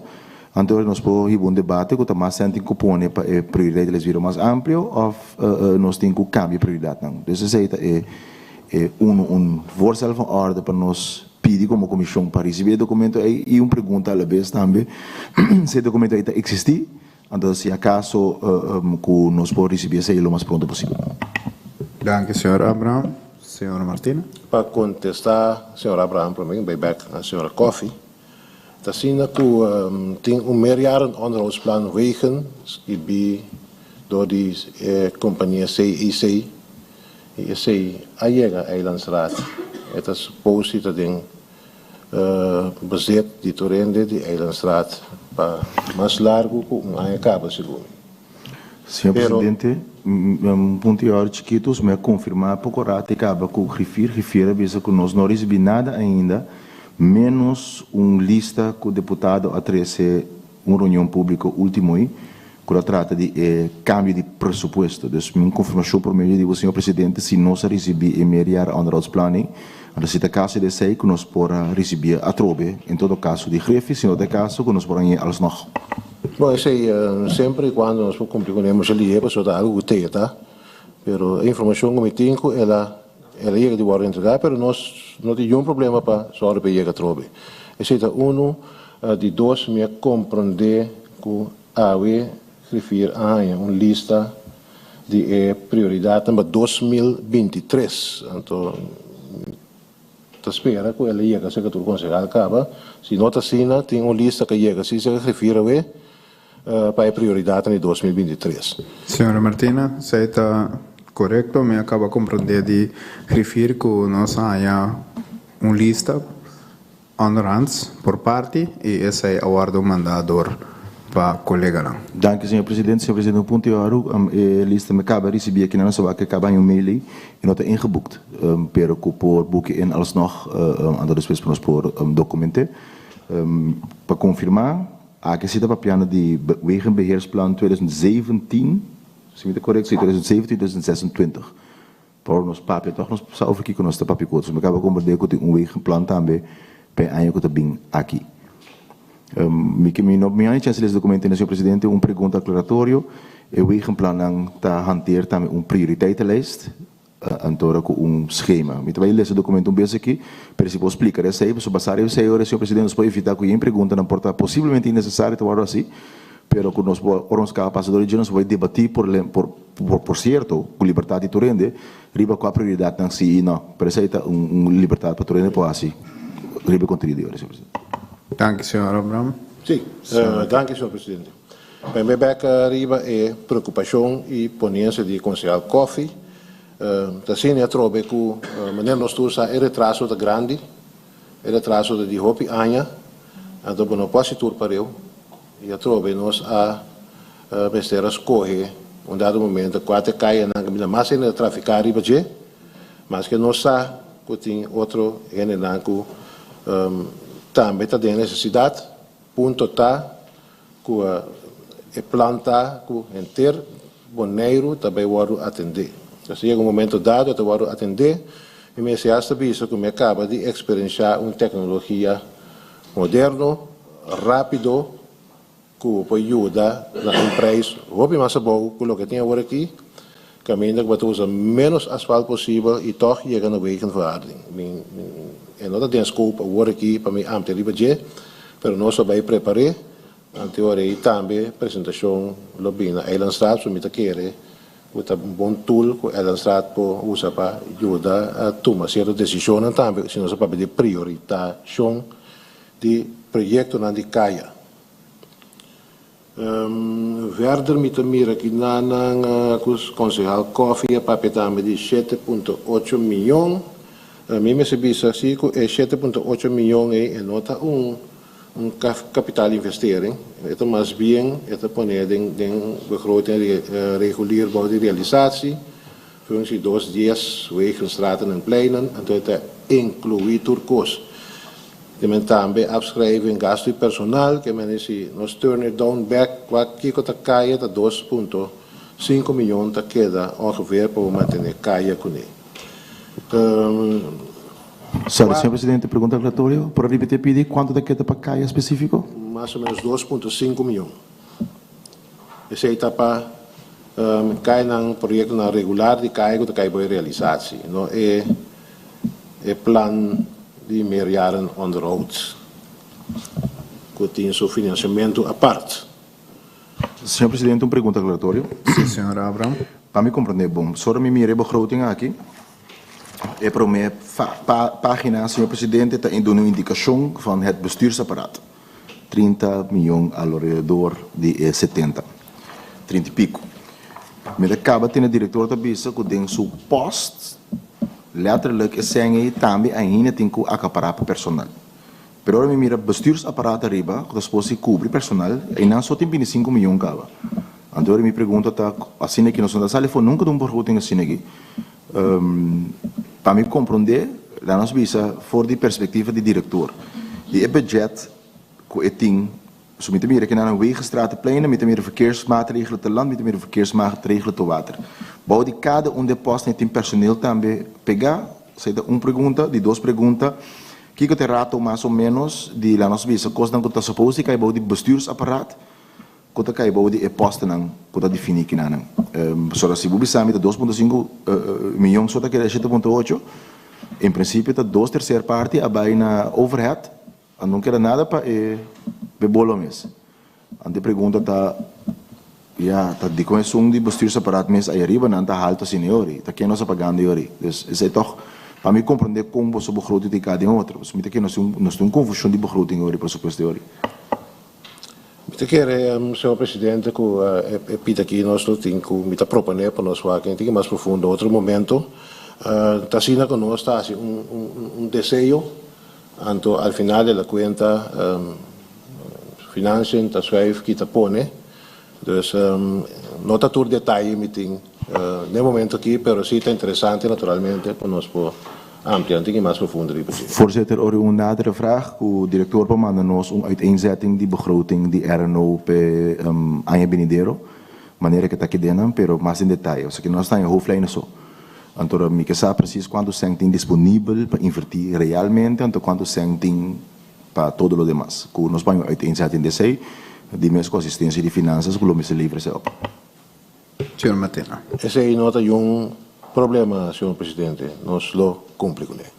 Então, nós podemos um debate que mais sente que põe para a prioridade vir mais amplo ou nós temos que cambiar a prioridade. Então, esse é voorstel van orde para nós pedir como comissão para receber documento e pergunta à vez também se o documento ainda existe, então se acaso que nós podemos receber isso o mais pronto possível. Dank, senhor Abraham. Senhora Martina. Para contestar, senhor Abraham, para mim, back a senhora Kofi. Dat zien dat we een meerjaren onderhoudsplan wegen, door die compagnie CIC, Ayega Eilandsraad. Het is positief ding bezet die torrente die Eilandsraad para mais largo com uma acaba segundo. Senhor Presidente, ponto de hora chiquitos, me confirmar pouco rato acaba com refira, visa que nós não recebemos nada ainda. Menos lista que o deputado atrese uma reunião pública último aí, que trata de câmbio de pressuposto. Então, minha confirmação por meio do senhor presidente, se nós receber meia onderhoudsplanning, a se caso de sei que nós podemos receber a trobe, em todo caso de grefe, se não de caso que nós podemos alsnog. Bom, isso aí, sempre quando nós cumprimos ali, é para algo que tá? Pero a informação que me tenho, ela chega de hora entregar, pero nós não temos problema para só chegar a trobe. Esse é de dois, me compreender que a escrever uma lista de prioridade para 2023. Então, espera que ela chegue a ser que o Conselho acaba. Se não está assim, tem uma lista que chega, se refere para a prioridade em 2023. Senhora Martina, você está correto, me acaba de compreender de referir que nós há uma lista honorantes por parte e esse é o ordem mandador para colega lá. Dank u, senhor presidente. Senhor presidente, um ponto de a lista me acaba de receber aqui na nossa vaca, acaba em mail e não está ingeboekt. Pero que por boeken in alsnog aan de respect voor documenten. Para confirmar, a que cita papiana de Wegenbeheersplan 2017, se me correct, 2017-2026. Por nos papel, toch nos zou over kijken, nos de papiercodes. Me acaba de compreender que tem Wegenplan também para ano que está bem aqui. Minha chance desse documento, senhor presidente, uma pergunta aclaratória. O Wegenplan está hanteer também prioriteitenlijst. Antora com schema. Me trabalho esse documento vez aqui, para se posso explicar essa aí, para passar essa aí, senhor presidente, pode evitar que a pergunta não porta possivelmente innecessária, então assim, pero que nós podemos cá passadores de nós vai debater por certo, com liberdade de torrente, riba com a prioridade não se não, para isso aí liberdade para torrente pode assim, riba contribuir, senhor presidente. Dank u, senhor Abraham. Sim, dank u, senhor presidente. Para mim, riba é preocupação e ponência de Conselho Coffee. Assim, eu trovo que maneira nós temos é retraso de grande, retraso de hopi anos, então não posso tur para eu. E eu trovo nós a mestre escolher um dado momento quatro cai na caminha mais ainda traficar riba de, mas que nós sa que tem outro generanco também está de necessidade, ponto tá que planta que enter boneiro também vou atender. Se chega um momento dado, eu vou atender e me se acha visto que me acaba de experienciar uma tecnologia moderna, rápido, que pode ajudar na empresa. Vou mais bom com o que tem agora aqui, caminho que usa menos asfalto possível e toch chega na wegenverwaarding. En não tem scope agora aqui para me ampliar riba de, mas nós só vai preparar, anteriormente também apresentação lobby na Eilandstraat, so me querer With een bon tool que ela está por usar para ajudar a tomar certas decisões também, se nós para de priorização de projeto na de caia. Verder met de mira aqui na Conselho Coffee a papel também de 7,8 milhões. Mim me sabia assim que é 7,8 milhões e nota capital investering. Het mas bien, het poner den begroting regulier bouw de realisatie. Functie 2 dias, wegen, straten en pleinen. En het incluït turcos. De men também afschrijven gasto personal, que men is nos turn it down back, qua kiko ta kaya ta 2,5 miljoen ta queda ongeveer para manter kaya kune. Senhor presidente, pergunta relatória, para repetir pedir quanto da queda para caia específico? Mais ou menos 2,5 milhões. Essa etapa cai num projeto na regular de caia que cai para realizatie. Não é plan de meerjaren onderhoud. Que tem seu financiamento à parte. Senhor presidente, uma pergunta relatória. Sim, senhor Abraham. Para me compreender bom, só me mire begroting aqui. É para minha página, senhor presidente, está indo uma indicação van het bestuursapparaat. 30 miljoen ao redor de 70. 30 e pico. Mas acaba tendo diretor da bisa que tem seu post, letterlijk é sem também ainda tem que acaparar para personal. Pero agora me mira bestuursapparaat arriba, que depois cobre personal, e não só tem 25 miljoen cava. Então me pergunta, tá, assim aqui nós não sale foi nunca de vergoeding assim aqui. Para me compreender, a nossa visa for de perspectiva de diretor. Die budget que eu tenho, so met meer naar een wegenstratenpleinen, met meer verkeersmaatregelen te land, met meer verkeersmaatregelen te water. Bouw die cada posto tem personeel também pegar, seja pergunta, de duas perguntas, que eu te rato mais ou menos de la nossa visa, coisa que está suposto que bouw die bestuursapparaat, que está bouw die posten não, que está definir que não. Só se você sabe, 2,5 milhões, só que é 7,8, em princípio, está 2/3 parte abai na overhead, não quer nada para bebolo mesmo. A pergunta está ja, dat die comissão de bestuursapparaat mensen arriba na ta halto seniori, ta quem nós pagando iori. Dus is het toch para mim compreender como você begroting de cada outro. Dus moet ik nós tem confusão de begroting iori, pressuposto iori. Ik quero, senhor presidente, que pita aqui nós temos que me proponer para nós falar que mais profundo outro momento. Está sendo que nós está assim desejo, anto al final da conta financiën está schrijf que está pone. Dus não está todo detalhe meeting no momento aqui, pero sí está interessante naturalmente para nós por ampliar e mais profundo. Voorzitter, een nadere vraag. De directeur bemande ons een uiteenzetting die begroting die RNO per año venidero. Maneira que está aqui dentro, pero mais em detalhe. Ou seja, que nós está em hoofdlijnen só. Então, me que sabe preciso quanto se tem disponível para invertir realmente, então quanto se tem para todo o demais. Que nós vamos uiteenzetting de sei, de mesmo assistência de finanças, que o homem se livre se op. Senhor Matena. Esse aí nota problema, senhor presidente, nós lo cumpre com ele.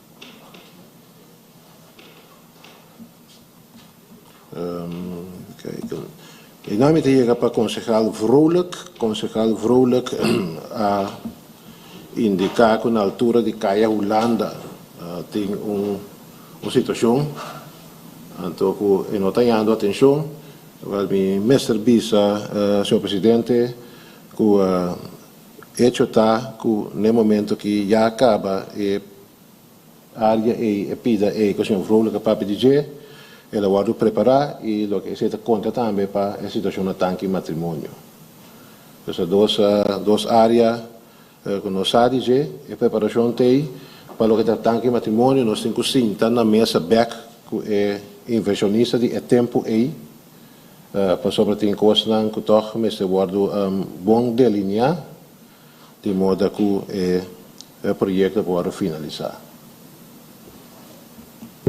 En dan met hier para concejal Vrolijk a indicar que na altura de Caia Holanda tem situação, então que não está dando atenção, vai me mestre bisa, senhor presidente, que hecho está que no momento que já acaba a área e pida que o senhor Vrolijk para pedir, ela vai preparar e lo que se conta também para a situação do tanque matrimônio. Então, duas áreas que nós sabemos a preparação tem para o que é tanque matrimônio, nós temos que sentar na mesa back que é inversionista de tempo aí, para sobre tem coisas que toch me se guarda bom delinear, de modo que o projeto pode finalizar.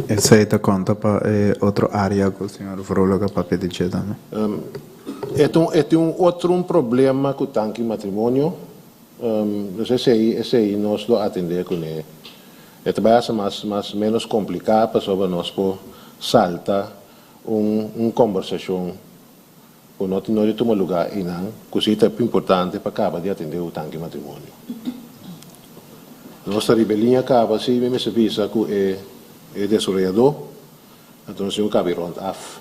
Essa aí conta para outra área que o senhor Vrolijk para pedir também. É outro problema com o tanque matrimônio. Esse aí nós lo atender com ele. É também mais menos complicado para sobre nós por saltar conversação por não tomar lugar aí não, que isso é importante para acabar de atender o tanque matrimônio. Nossa rebelião acaba assim, mesmo se visa que é desenvolvedor, então o senhor cabe rond af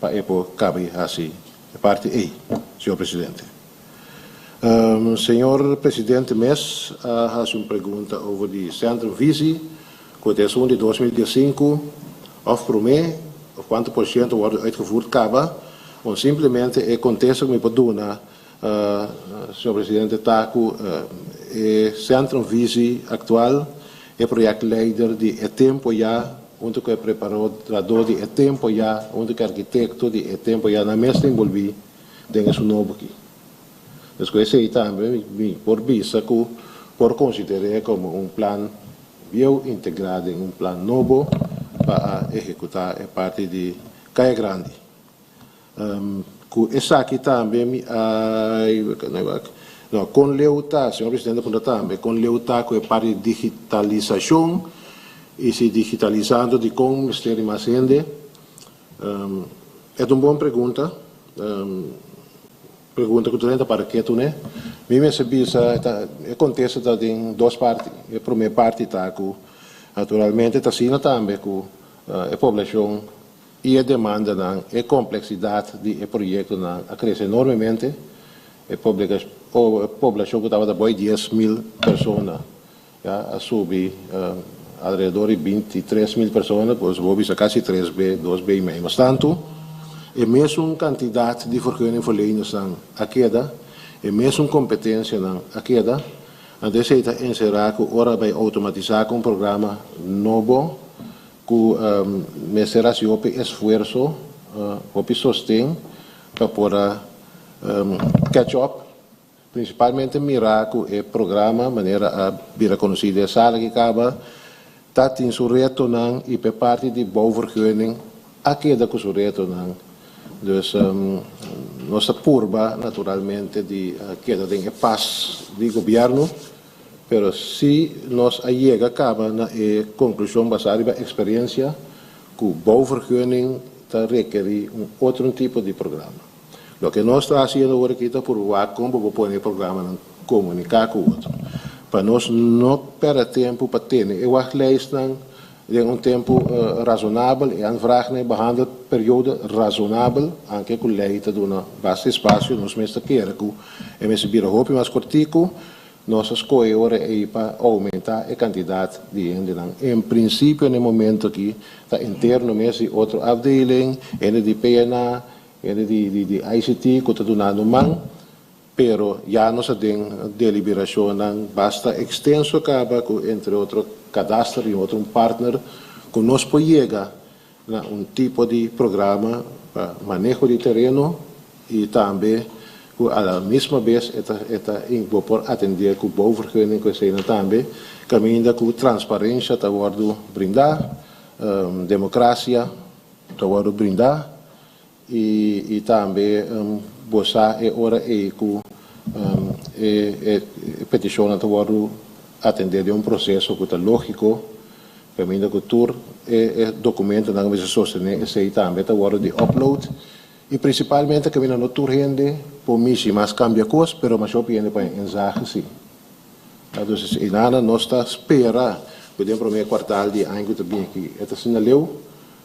para cabe assim, a parte A, senhor presidente. Senhor presidente Mes faz uma pergunta sobre o Centro Visi, cotação de 2015, of promê, of quanto por cento wordt uitgevoerd acaba, ou simplesmente é contexto que me pode dar, senhor presidente, taco, o Centro Visi atual, é projeto-leider de tempo já, onde que é preparador de tempo já, onde que é arquiteto de tempo já, na mesma envolvi, tem esse novo aqui. Então, esse aí também, por vista, por considerar como plano bem integrado, plano novo para executar a parte de Caia Grande. Essa aqui também, com leuta, senhor presidente, também, com leuta com a parte de digitalização, e se digitalizando de como o Ministério mais rende, é uma boa pergunta. Pergunta que tu para que tu, né? Me sabia acontece em duas partes. A primeira parte está com, naturalmente, está sendo também com a população e a demanda, a complexidade do projeto cresce enormemente. A população que estava de 10.000 pessoas, a subir alrededor de 23.000 pessoas, pois vou ver quase 3B, 2B e meio. Mas tanto, é mesmo quantidade de vergunningsverleners a queda, é mesmo competência a queda, en dus heet het encerrar ora bij automatizar um programa novo que me será si ope esfuerzo ope sostén para poder catch up, principalmente mirar que o programa maneira a vir conhecida a sala que acaba dat in su reto nan e per parte di bouwvergunning a queda com su reto nan. Dus nossa purba naturalmente di queda de paz di governo, pero si nos llega acaba na conclusão basada na experiência que bouwvergunning ta requer outro tipo de programa. Lo que nós está haciendo ahora aqui está por como poner programa en comunicar con otro. Para nós não perder tempo para ter een lijst de um tempo razonável e aanvragen een behandelperiode razonável, anche com leite de uma basta espaço, nós mesmo queremos que esse bira hopi mais cortico, nós escolhe ora aí para aumentar a quantidade de gente. Em princípio, no momento aqui, está interno mesmo outro afdeling, ele de PNA, ele de ICT, que está dando mão, pero já nós temos deliberação, basta extenso acaba entre outro cadastro e outro partner, que nós podemos chegar a tipo de programa para manejo de terreno e também a mesma vez por atender com boa vergunning que seja também caminho com transparência tá guardo brindar democracia tá guardo brindar e também bossa é hora com petição tá guardo atender de processo que tá lógico caminho com tur documento não vai se sostener esse também tá guardo de upload e principalmente caminho no tur rende por mim se mais cambia coisa, pero mais opinião para ensaiar sim. Então, e nada nós está espera, por exemplo, primeiro quartal de ano que também aqui, esta sinaleu,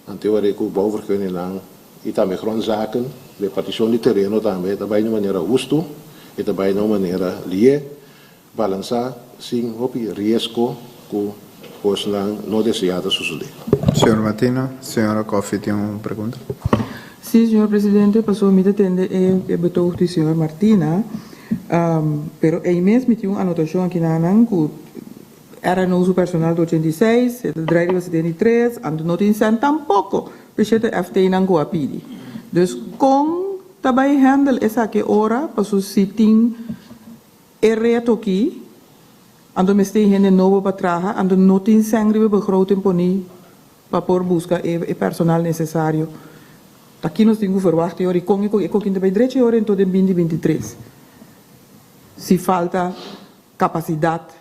anterior que o bouwer kunnen lang, e também grondzaken, repartição de terreno também, também de maneira justo, e também de maneira lie, balançar, sim, hopi risco que coisa não desejada suceder. Senhor Martina, senhora Coffey tem uma pergunta. Sí, señor presidente, pasó mi detende el betoog de señor Martina, pero el mes me tiene una anotación aquí en que era no uso personal de 86, el driver de 73, and no tiene tampoco, pero el FT en Angoapidi. Dus con tabay handle esa que hora pasó sitting reto aquí, ando me estoy en nuevo para trabajar, ando no tiene sangre para groten poni para por buscar el personal necesario. Aqui nós temos verwacht e com que bij 3 jaar in tot 2023. Se falta capacidade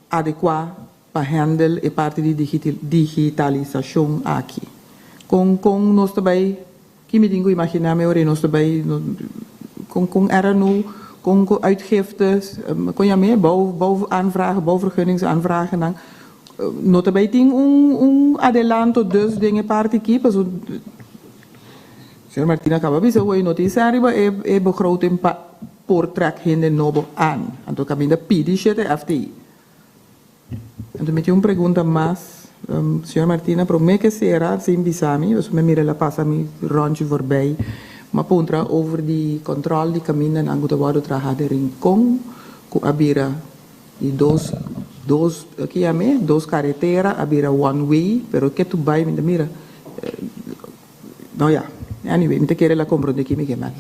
adequada para handle e parte de digitalização aqui. Com nós também, que me digo imaginar me ore nós também com era nu com uitgiftes, kon je meer bouw aanvragen, bouwvergunningsaanvragen dan. Nós também tem adelanto dus dingen parte aqui, Senhor Martina acaba de dizer que a notícia é begroting por trek in de nobo aan. Então, caminho pedi de FTI. Então, me tinha uma pergunta mais. Senhor Martina, para mim que será sem bisami, dus me mira la passa mi rondje voorbij. Maar pontra over die controle de caminho en angu te worden trabalhar de rincón, com abira e dos aqui a me, dos carretera, abira one way, pero que tu vai me mira. No ya. Anyway, me quiere la compra de química mal.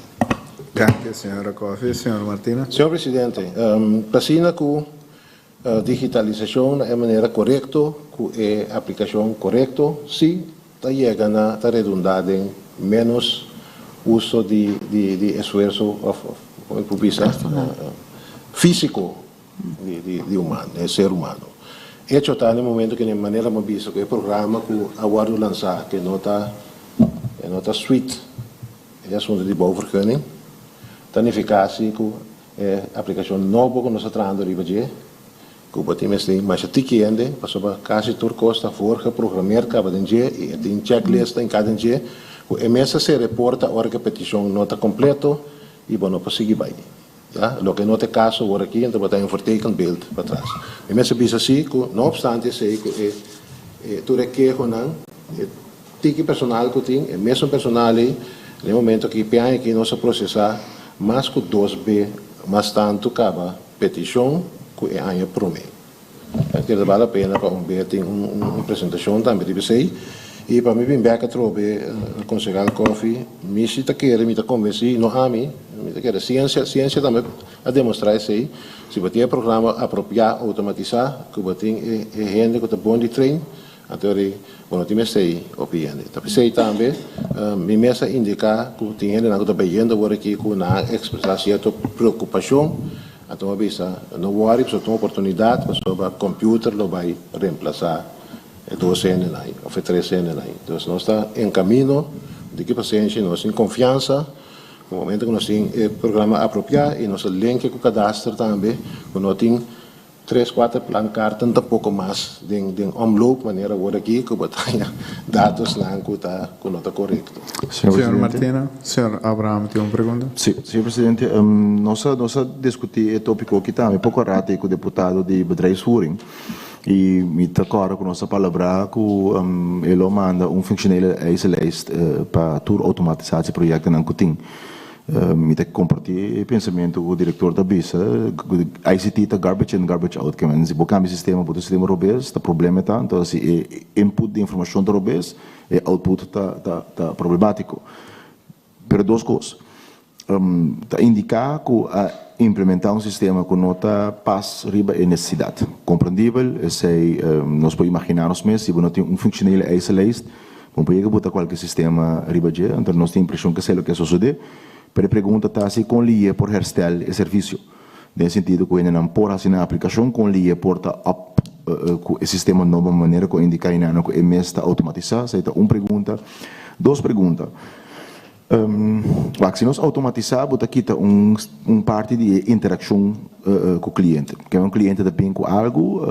Gracias, señora Coffey. Señor Martina. Senhor presidente, pasina com digitalização é maneira correta, com a aplicação correta, sim, está chegando a redundar em menos uso de esforço físico de humano, de ser humano. Hecho está no momento que de maneira mais visto que o programa que aguardo lançar que não está suite, é assunto de bouwvergunning, dan eficácia com a aplicação nova que nós estamos trazendo de que o batimento tem mais atiquende, passou para quase tur costa forja programar cada dia e tem checklist em cada dia, o emesa se reporta hora que a petição não está completa e bom não pode seguir bem. Ja, lo que não tem caso agora aqui, então botar um verteken beeld para trás. E mesmo bisa assim, não obstante sei que tu requer não tiki personal que tem, é mesmo personal no momento que pian aqui nós processar mais que 2B, mais tanto acaba petição que é anha prome. Que vale a pena para ver tem uma apresentação também de você e para mim bem back trobe o concejal Coffey, me se tá querer me tá convencer, não a mim, me tá querer ciência também a demonstrar isso aí. Se bater programa apropriado, automatizar, que bater é gente que tá bom de treino. Então, quando eu sei opinião, tapi sei também, me mesa indicar que tem gente que está bem agora aqui com na expressar certa preocupação, então avisa, não worry, só tem oportunidade, mas sobre o computer lo vai reemplazar 2 cene aí, ou 3 cene aí. Então, nós está em caminho de que paciente nós em confiança no momento que nós temos o programa apropriado e nós link com o cadastro também, quando nós temos 3, 4 plancartas, um pouco mais de omloop, maneira agora aqui, que botar dados lá que não está correto. Senhor Martina, senhor Abraham, tem uma pergunta? Sim, senhor presidente, nós discutimos esse tópico aqui também, pouco rato com o deputado de bedrijfsvoering. E me agora com nossa palavra que ele manda funcionário lijst para tour automatizatie project na Coutinho. Me te compartilhar pensamento com o diretor da BISA, ICT tá garbage in, garbage out, que mas se bocar o sistema robusto, o problema é tanto, então se input de informação tá robusto, e output tá problemático. Pero duas coisas, tá indicar que implementar sistema que nota paz riba e necessidade. Compreendível, nós podemos imaginar nos meses, se não tem funcionário lijst, vamos poder botar qualquer sistema riba de, então nós temos a impressão que sei o que sucede. Pero a pergunta está se com linha por herstel e serviço. Nesse sentido, que ainda não pode assinar a aplicação com linha porta up o sistema de nova maneira que indica ainda que é mês está automatizado. Então, uma pergunta. Duas perguntas. Se nós automatizar, bota aqui parte de interação com o cliente. Que é cliente depende com algo,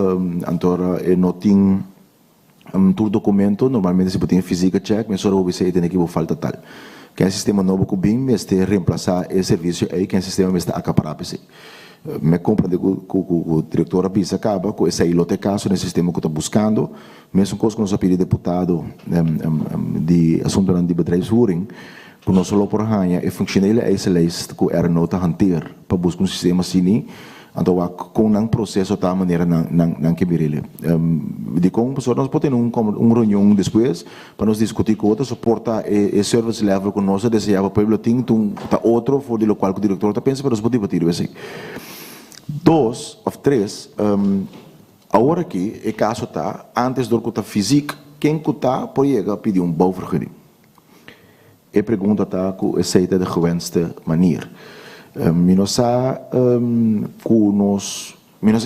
então não tem todo documento, normalmente se tem física check, mas só você tem que falta tal. Que é sistema novo que bem este reemplaçar esse serviço aí que é sistema está acaparar para si. Me compreende que o diretor avisa acaba com esse aí lote caso nesse sistema que está buscando, mesmo coisa que nós pedimos deputado de assunto de bedrijfsvoering, que nós só por ranha e funcionário esse list que era nota hantear para buscar sistema assim. Então, com um processo da maneira não que ele. De como nós podemos ter uma reunião depois para nós discutir com outra suporta e service level que nós desejava para o tem outro for de local que o diretor está pensando para nós poder bater assim. 2 ou 3 agora aqui o caso está antes do que está físico quem que está por chegar pedir bouwvergunning. E pergunta está com a aceita de gewenste maneira. Não sei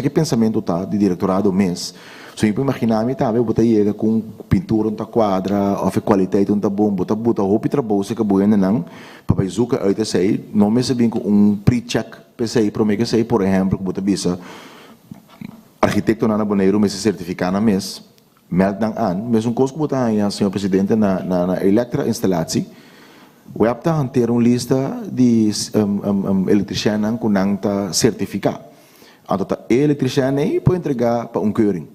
que pensamento tá de diretorado mês. So eu imaginar me também botar chega com pintura na quadra, ou qualidade não tá bom, botar roupa trabalho que boa não, para zuca aí sei, não me sabem com pre-check, pensei para mim que sei, por exemplo, que botar bisa arquiteto na Boneiro me se certificar na mês, meldan an, mesmo coisa que botar aí, senhor presidente na electra instalação. We hebben ter uma lista de eletricianen que não está certificado. Então, o eletriciano pode entregar para keuring.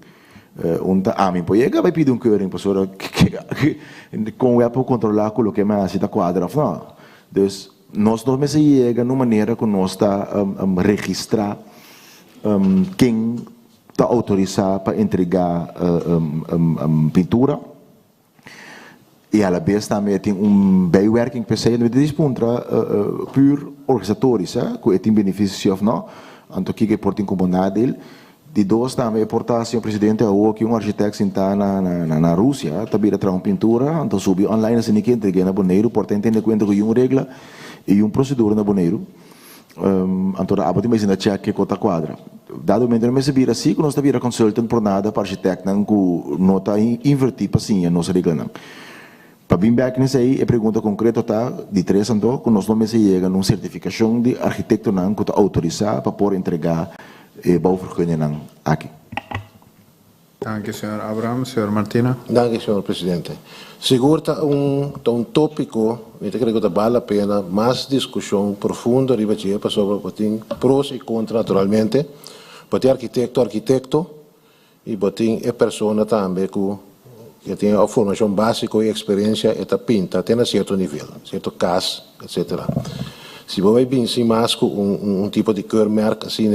A mim pode chegar, vai pedir keuring, pessoa com o Apple controlar o que mais está quadra. Então, nós não chega de maneira que nós está registrar quem está autorizado para entregar pintura. E ela vez também tem bijwerking per se, dit is puur organisatorisch, que tem benefício ou não, então que porta como nadeel. De dois também porta, senhor presidente, ou que arquiteto está na Rússia, também traz uma pintura, então subi online assim que entreguei na Boneiro, porta entender conta que uma regra e procedura na Boneiro. Então a boa mais ainda check que conta quadra. Dado o momento não me se vira assim, que nós está vira consultant por nada para arquiteto não que não está invertir para sim a nossa regra não. Para vir back nessa aí, a pergunta concreta está de 3 anos, que nós não chega numa certificação de arquiteto não que está autorizado para poder entregar bouwvergunning aqui. Dank senhor Abraham. Senhor Martina. Dank senhor presidente. Seguro está tópico, eu creio que vale a pena mais discussão profunda sobre o prós e contras naturalmente, para arquiteto e para pessoa também que tem a formação básica e experiência e pinta tem a certo nível, certo caso, etc. Se você vai sim mais com tipo de keurmerk assim,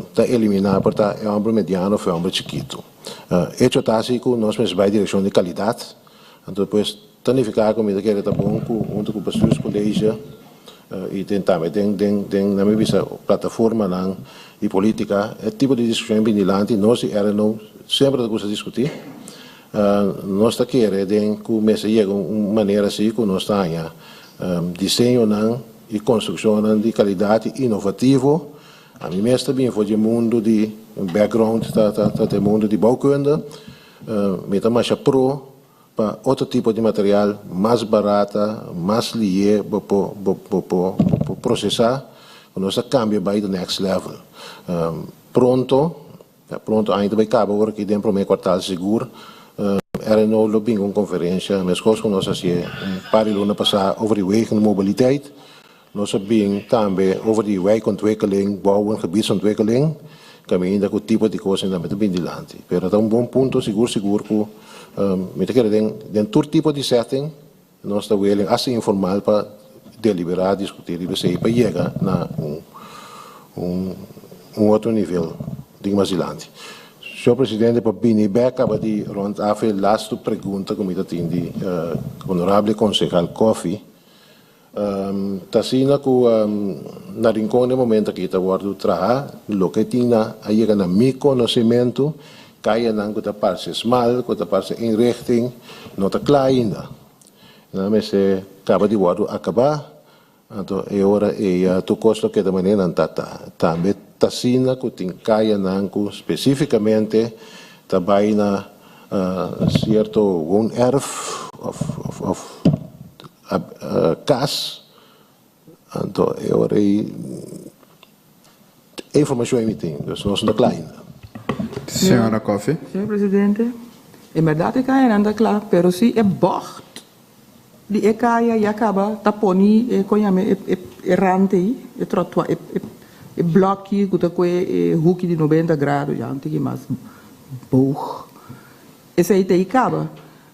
está eliminar para é homem mediano ou homem chiquito. Isso está assim que nós vamos vai direção de qualidade, então depois tanificar como que está bom com pessoas colégio e tentar tem na minha vista plataforma não e política é tipo de discussão bem dilante nós era não sempre gosta de discutir. Nós está querendo que começa a chegar uma maneira assim que nós está desenho e construção de qualidade inovativo. A mim mesmo também foi de mundo de background, tá mundo de bouwkunde, met een masha pro, para outro tipo de material mais barata, mais lié para processar, nós cambia para o next level. Pronto ainda vai acabar agora que dentro do meu quartal seguro. Era no lobbying uma conferência, mas coisas que nós fazíamos par de luna passar over de wegen mobiliteit. Nós sabíamos também over de wijkontwikkeling, bouwen, gebiedsontwikkeling. Kami ainda com o tipo de coisa ainda muito bem dilante. Pero é bom ponto, seguro que me te quero dentro tipo de setting, nós estamos willing assim informal para deliberar, discutir e ver para chegar na outro nível de mais dilante. Senhor Presidente, para vir acaba de rondar a laatste pergunta que me atende honorável concejal Kofi. Tasina ku na rincón de momento que está guardado traha, lo que tinha aí na mi conhecimento, kaya nang kuta parse smal, kuta parse inrichting, nota ainda. Na me se acaba de guardado acabar, então é hora tu costo que da maneira tata. Também tasina ku tin kaya nang ku especificamente tabay na certo un erf of CAS, então é hora informação emiting, dus nós não klein. Senhora Kofi. Senhor Presidente, é verdade que é anda claro, pero se é bocht, de é caia e acaba taponi é conhame é rante, é trotua, é bloque, que tá com é hook de 90 graus, já antigo mais boch. Esse aí tem acaba.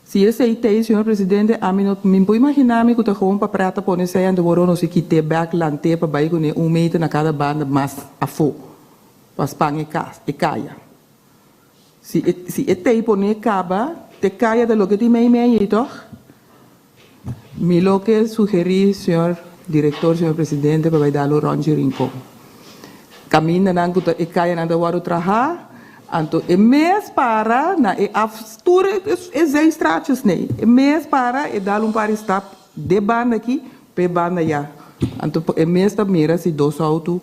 Se esse aí tem, senhor presidente, a mim não me pode imaginar que está com para prata por nesse ano de verão, se que te backlante para baixo com meter na cada banda mais a fogo, para Espanha e caia. Se tem por ne acaba, te caia de lo que te meio então, me lo que sugerir, senhor diretor, senhor presidente, para dar o range rincón. Caminha na que e caia na da waro trabalhar. Então, é mês para, na afstura, é sem estratos, né? É mês para, é dar par stop de banda aqui, para banda já. Então, é mês da mira, se dois autos,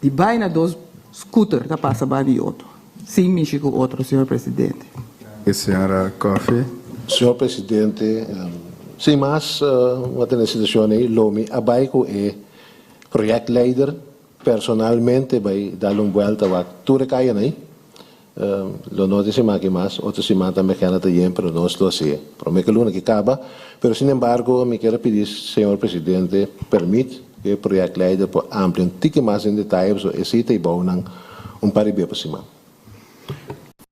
de baina dois scooter, da passa banda e outro. Sim, Michigo, outro, senhor presidente. E senhora Kofi. Senhor presidente, sem mais uma situação aí, Lomi, a baixo é projectleider, personalmente, vai dar volta a tudo caia, né? Lo noto semana que más, otra semana también queda también, pero no es lo así. Prometo que luna que acaba, pero sin embargo, me quiero pedir, señor presidente, permite que el proyecto leider por ampliar un tique más en detalle, so existe y baunan un par de días por semana.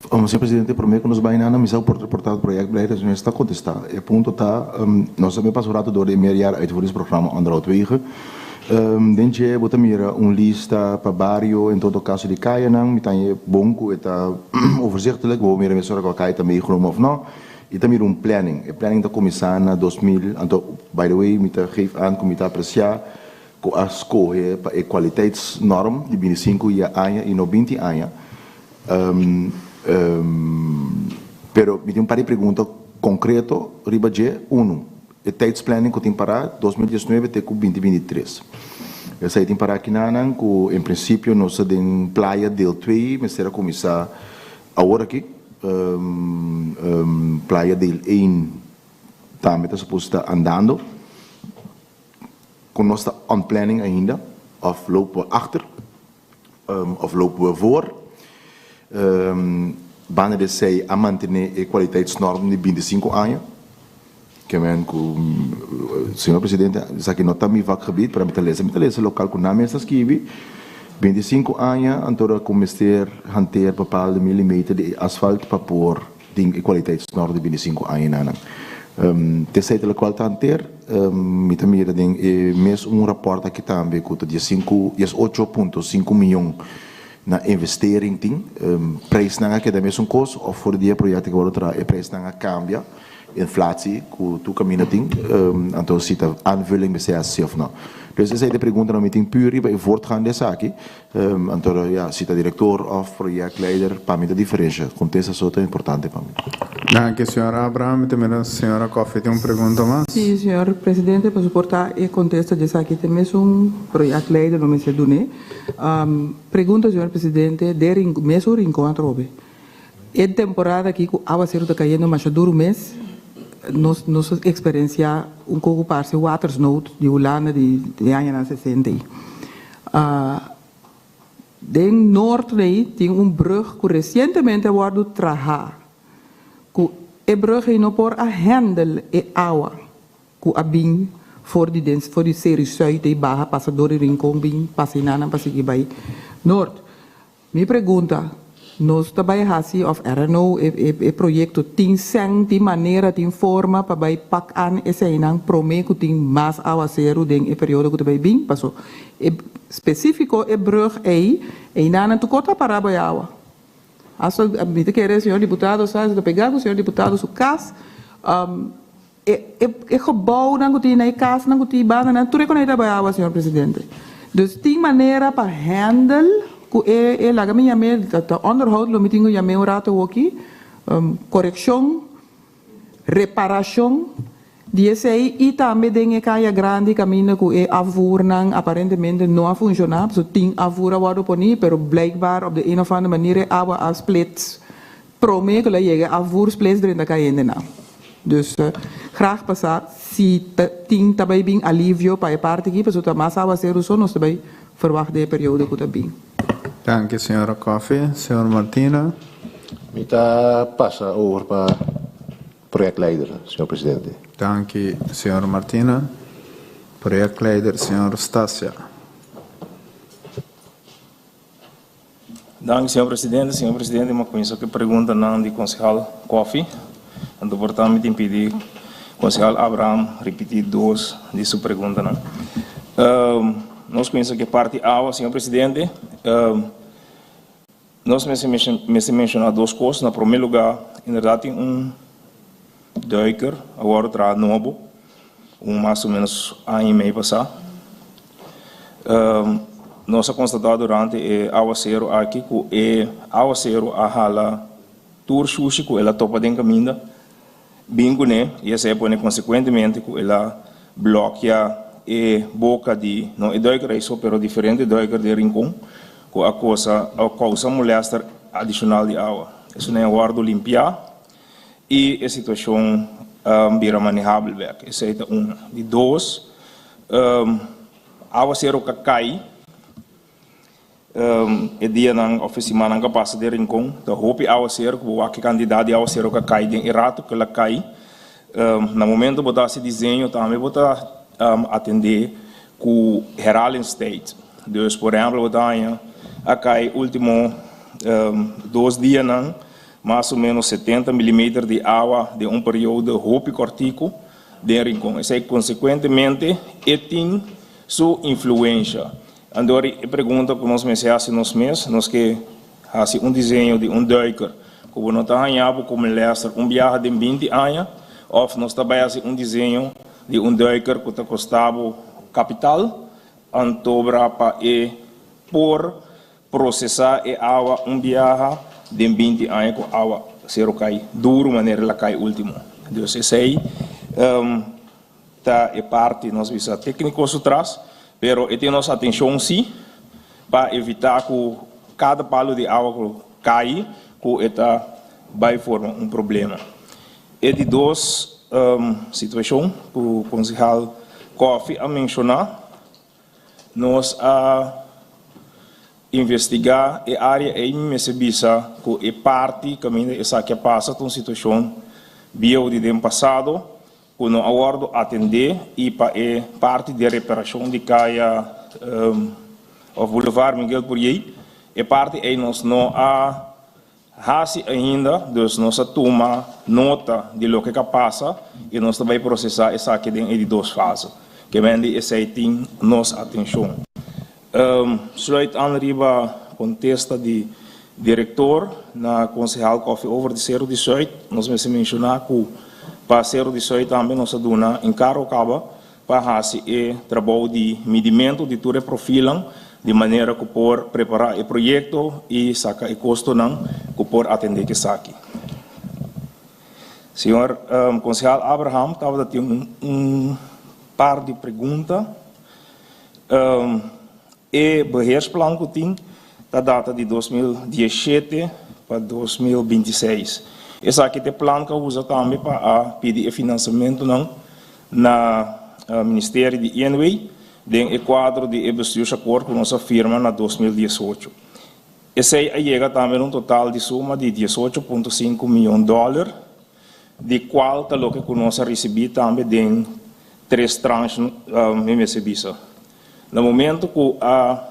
Senhor Presidente, prometo que nos vai na missão por reportar o projeto leider, não está contestado. E ponto está, nós também passamos door de meerjaar uitvoeringsprogramma onderhoud wegen. Dentje bota mira lista para barrio em todo caso de Kaianang, mitanje bonko eta overzichtelijk, we mira mesora que Kai também genomen of não, e também planning. E planning da começar na 2000, então by the way, mita geef aan comité apreciar com as corre para kwaliteitsnorm de 25 jaar e no 20 jaar. Pero me tem par de pergunta concreto riba je e tijdsplanning que tem para 2019 até 2023. Eu sei tem para aqui nanan que em princípio nós tem praia del 2, mas será começar agora aqui praia del 1 também está suposto andando com nossa on planning ainda of lopen we achter of lopen we voor wanneer de zij a mantener a kwaliteitsnorm de 25 anos que men com senhor presidente isso aqui não está me vakgebied para metalesa local com nome essas que 25 anos então começar hanteer bepaalde millimeter de asfalt para pôr de kwaliteitsnorm de 25 anos nana terceiro de qual hanteer me também tem mesmo rapport aqui também com de 8.5 milhões na investering ting prijs na que da mesmo custo of voor die project que outra e prijs na cambia inflatie que tu caminha ting então se tá aanvulling be se of não dus essa é a pergunta no meeting puur bij voortgaande zaken então ja se tá diretor of projectleider para mim a diferença contesta só é importante para mim. Danke, senhora Abraham. Também a senhora Kofi tem uma pergunta mais. Sim, senhor presidente, para suportar e contesta de aqui também um projeto leider no mês de junho. Pergunta, senhor presidente, de mesmo encontro é temporada aqui que a água está caindo mais duro mês nossa experiência ocupar-se watersnood de Holanda de anos 60. Den Noordlei tem brug que recentemente wordt trajado. Que brug no por a handel e água que a bem voor die serie Zuid e Barra passa door de Rincon bem passa inana passa aqui by Noord. Me pergunta nós também assim of RNO e projeto tem sang de maneira de forma para vai pak an esse inang prometo tem mais água zero den e período que também bem passou específico e brug e inana tu cota para a água. Acho que quer senhor deputado sabe de pegar o senhor deputado su cas e gebouw não tem na casa não tem bana não tu reconhece a água senhor presidente. Dus tem maneira para handle que laga minha mel tá onderhoud lo meeting ya meu rato aqui correção reparação DSI e também tem caia grande caminho que afvoer não aparentemente não funciona so tem afvoer word poni pero blijkbaar op de een of andere manier água afsplits prome que la llega afvoer splits erin da caiende não dus graag passar se tem também bem alívio para a parte aqui para mais água zero só nós também verwacht de período que tá bem. Danke, senhora Coffey. Senhor Martina. Mita passa over para projectleider, senhor presidente. Danke, senhora Martina. Projectleider, senhor Stasia. Danke, senhor presidente. Senhor presidente, uma coisa que pergunta não de concejal Coffey. O departamento impediu concejal Abraham repetir duas de sua pergunta não. Nós conhecemos que parte A, senhor presidente, nós me mencionar duas coisas. Na primeiro lugar, em verdade, tem duiker, agora traz novo, mais ou menos ano e meio passado. Nós constatamos durante o aguaceiro aqui que o aguaceiro a hala tur sushi que ela topa den caminho, bingo né, e essa é consequentemente que ela bloqueia e boca de não é duiker isso, pero diferente duiker de Rincon, com a causa molesta adicional de água. Isso não é guardo limpiar e a situação vira manejável. Essa é uma. De dois, água zero que cai, e dia não oficina não capaz de Rincon, da roupa água zero, que a quantidade de água zero que cai de errado que ela cai, no momento botar esse desenho também botar atender com Herald State. Dus, por exemplo, botar a cai último 2 dias não, mais ou menos 70 milímetros de água de período roupa cortico de Rincon. Isso é consequentemente tem sua influência. Andori pergunta que nós fazemos nos meses, nós que fazemos desenho de duiker, como nós estamos como lesser viagem de 20 anos, ou nós trabalhamos desenho de duiker que custava capital, antobra para por processar a água viagem de 20 anos com água zero cai, duro maneira ela cai último. Então, isso aí é parte nós visa técnicos atrás, pero tem nossa atenção sim para evitar que cada palo de água cai, que eta vai formar problema. E de duas situação que o concejal Coffey a mencionar, nós a investigar a área em Messebisa que é parte caminho essa que passa uma situação bio de ano passado que não aguardo atender e para parte de reparação de caia o Boulevard Miguel Purier é parte aí nós não a Hasi ainda, dus nós toma nota de lo que passa e nós também processar essa aqui de duas fases, que vende essa tem nossa atenção. Sluit aan riba contesta de diretor na concejal Coffey over de 018, nós vamos mencionar que para 018 também nós dona em Carocaba para Hasi e trabalho de medimento de tudo profilam de maneira que por preparar o projeto e sacar o custo não que por atender que saque. Senhor concejal Abraham estava tendo par de perguntas. E beheersplan que tem da data de 2017 para 2026. Esse aqui tem plano que usa também para pedir financiamento na Ministério de INW, em quadro de bestuur acordo com nossa firma na 2018. Esse aí chega também um total de soma de $18.5 milhões, de qual tal que nós recebemos também de 3 tranches MSBisa. No momento que a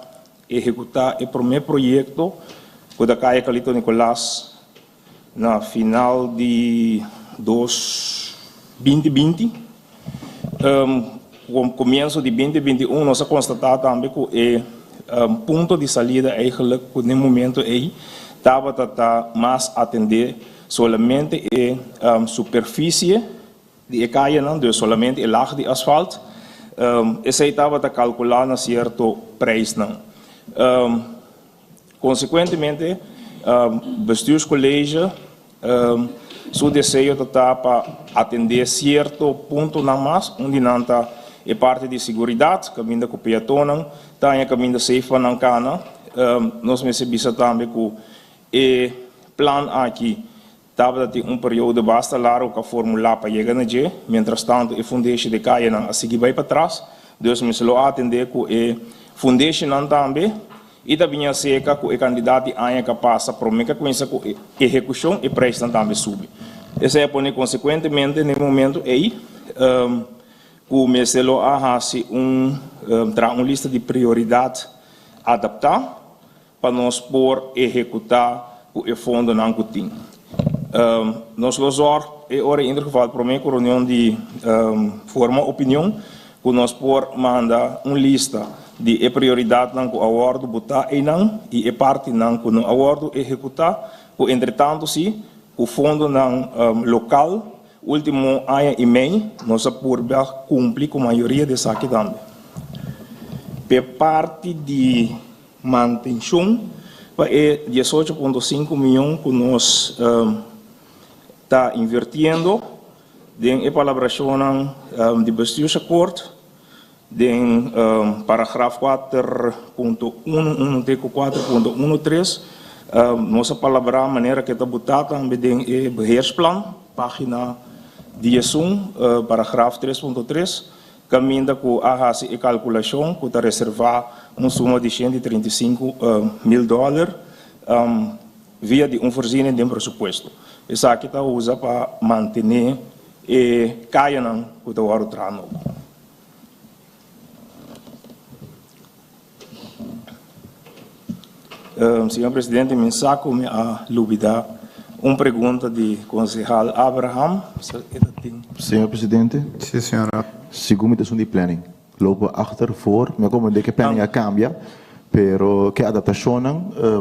executar o primeiro projeto, que da Caia Calito Nicolás, na final de 2020, com começo de 2021, nós constatamos também que o ponto de saída eigenlijk no momento aí estava mais atender somente a superfície de caia, não, de somente o lago de asfalto. Esse estava a calcular a certo preço, não. Consequentemente, bestuurscollegio seu desejo está para atender certo ponto não mais, onde não está a parte de segurança, caminho com o peatão, tem a caminho safe na cana. Nós recebemos também que o plano aqui estava de período basta largo que formular para chegar na G, mientras tanto a fundação de caia não a seguir vai para trás, Deus me só atender com a fundação não também. E também seca que o candidato é capaz de prometer com essa execução e preço também sube. Esse é por consequentemente no momento aí o meselo a uma lista de prioridades adaptar para nós por executar o fundo não que tem. Nós losor é hora ainda que fala prometer com reunião de forma opinião que nós por mandar uma lista de prioridade não que o acordo botar e não e parte não que no acordo executar que entretanto se o fundo não local último ano e meio nós por cumprir com a maioria dessa aqui também. Por parte de manutenção é 18,5 milhões que nós está invertindo em elaboração de bestuur acordo den parágrafo 4.1 artigo 4.13 nossa palavra a maneira que está botada também den beheersplan página 11 parágrafo 3.3 caminha com a calculação que está reservar uma soma de $135 mil via de voorziening de presupuesto. Essa aqui está usa para manter e caia não que está o trano. Senhor Presidente, me saco a dúvida uma pergunta de concejal Abraham. Senhor Presidente. Sim, senhora. Segundo a de planning, lopen achter voor, maar como de que planning cambia, pero que adaptação,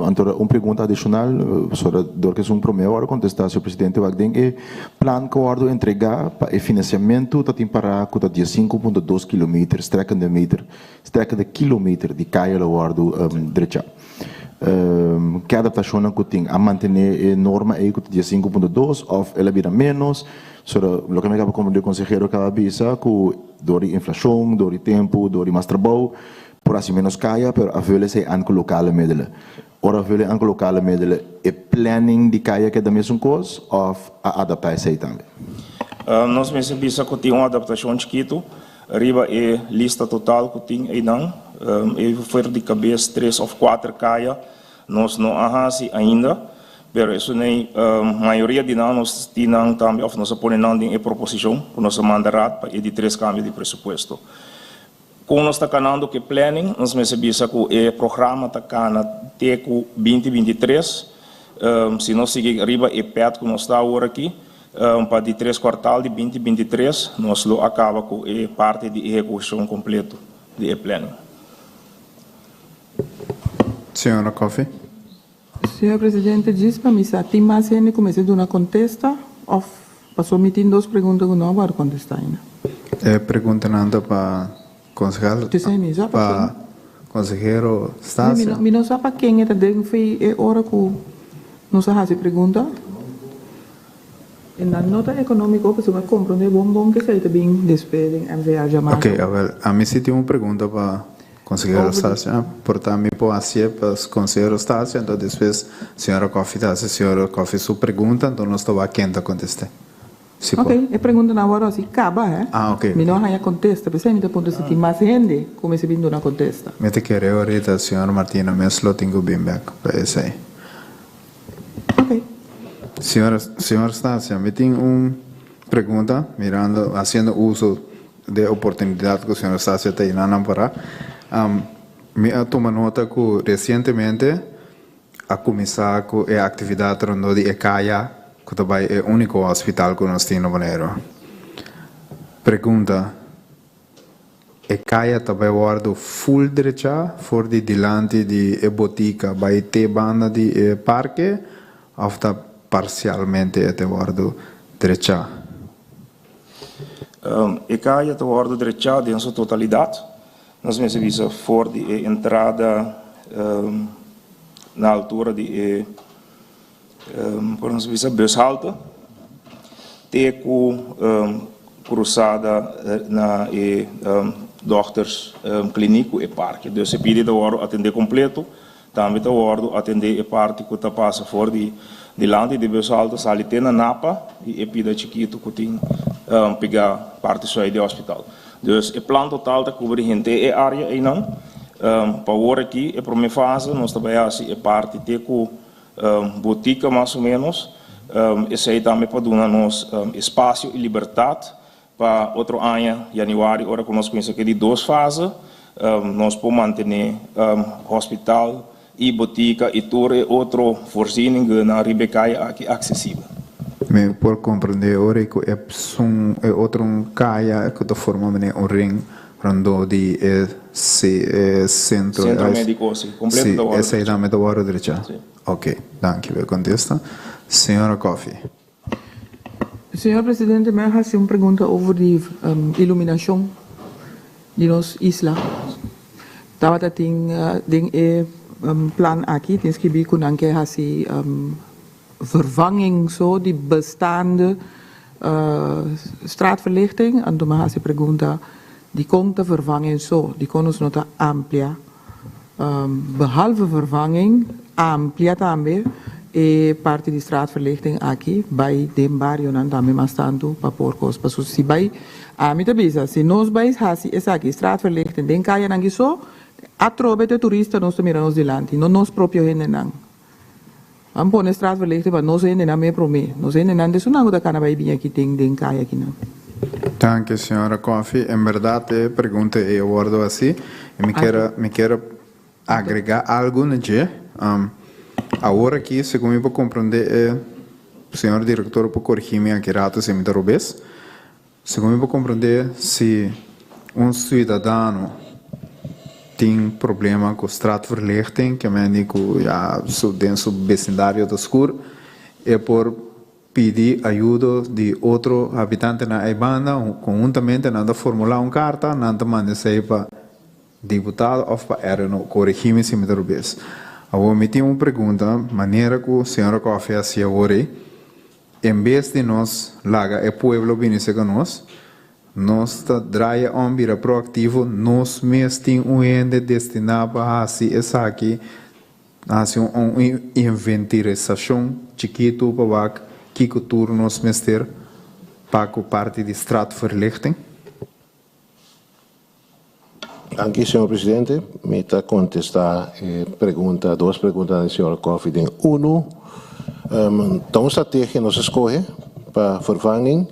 então uma pergunta adicional, sobre do que é primeiro contestar, senhor Presidente, eu acho que plan que o entregar para o financiamento está tem para custa 5,2 km, streca de quilômetro de caia o guardo direita. Que adaptação que tem a manter a norma aí que de 5,2 ou ela vira menos, sobre o que me acaba como de consejero cada vez que dori inflação, dori tempo, dori mais trabalho, por assim menos caia, pero a vezes é anco local medele. Ora vezes anco local medele é planning de caia que é da mesma coisa ou a adaptar isso aí também. Nós recebemos que tem uma adaptação chiquito, arriba é lista total que tem aí não, eu foi de cabeça 3 ou 4 caia, nós não arrasi ainda, pero isso nem maioria de nós tinham também, ou nós ponemos em proposição, que nós mandará para de 3 câmbios de presupuesto. Com nós está canando que planning, nós recebemos que o programa está canando até 2023, se nós seguir arriba é perto que nós está agora aqui, para de 3 quartal de 2023, nós lo acaba com a parte de execução completa de planning. Senhora Coffey. Senhor Presidente, diz para mim se tem mais gente que comece a dar uma contesta ou passou emitindo 2 perguntas que não vai contestar ainda? Pergunta nada para concejal, para consejero Stasio. Me não sabe para quem é que foi a hora que nos faz a pergunta. Na nota econômica, a pessoa compra um bom que sai também despedem enviar chamada. Ok, a mim se tem uma pergunta para consejero Stasio, portarme por así, pues consejero Stasio, entonces después señora Coffee hace señora Coffee su pregunta, entonces no estaba quente contestar. Sí, ok, e pergunta agora assim, acaba, é? Ah, ok. Me não haya contesta, porque me ponto se tem mais gente, como se vindo na contesta. Me te quero ahorita, señora Martina, me lo tengo bien back, para ese ahí. Ok. Señora Stasio, me tengo una pregunta, mirando, haciendo uso de oportunidad que o señor Stasio está llenando para. Me toma nota que recientemente ha comenzado con la actividad de ECAIA, que também é o único hospital que nós temos no Bonaire. Pergunta: ECAIA também guarda full direita, for de delante de botica, vai ter banda de parque, ou está parcialmente até guarda direita? ECAIA está guarda direita em sua totalidade. Nós mesmos visa for de entrada na altura de por nos visa bushalte, teco cruzada na dokters clínico e parque. Dus se pede de hora atender completo, também de hora atender e parte que está passa fora de lande de bushalte, salite na napa e pede chiquito que tem pegar parte só de hospital. Dus o plano total está cobrindo a área e não. Para agora aqui, a primeira fase, nós trabalhamos a parte teco botica mais ou menos, esse aí também para dar nos espaço e liberdade para outro ano, janeiro, hora que nós conhecemos de 2 fases, nós podemos manter hospital e botica e toda outra voorziening na Ribecaia aqui acessível. Me por compreender ora que é outro caia que está formando ring rando de centro médico, sim, completo da hora. Essa aí também da hora direita. Ok, danke, vai contesta. Senhora Coffee. Senhor Presidente, me ha uma pergunta sobre iluminação de nossa isla. Tava tem plan aqui, tens que vir com anke hasi vervanging zo die bestaande straatverlichting. En toen me pergunta die komt te vervangen zo, die kon ons nota amplia. Behalve vervanging, amplia também e parte di straatverlichting aqui bij den barrio nan também mas tanto para porcos para se bij a mim também se nós vais hasi essa aqui straatverlichting den caia nan so a trobe de turista nós também nos delante não nós próprio gente nan am pone straatverlichting para nós gente nan me prome nós gente nan de sunango da cana vai aqui tem den caia aqui nan. Danke, senhora Coffee. Em verdade, pergunta é eu guardo assim. Me quero agregar algo no dia. Agora aqui, segundo eu compreender, o senhor diretor por corrigir-me aqui rato se me interrompes. Segundo eu compreender, se cidadão tem problema com straatverlichting, que me digo já dentro do vecindário do escuro, é por pedir ajuda de outro habitante na banda, conjuntamente nada formular uma carta, nada manda sair para deputado ou para RNO, corrigir-me se me interrompes. Agora me tem uma pergunta, maneira que a senhora Coffee assim agora, em vez de nós largar o povo vir com nós trabalha vira proativo, nós mesmos temos um ente destinado para assim essa aqui, assim uma inventarização chiquito para que cultura nós mesmos para a parte de straatverlichting. Anche, senhor presidente, mi sta contestar duas perguntas da senhora Coffee. Uno, então estratégia nós escolhe para vervanging,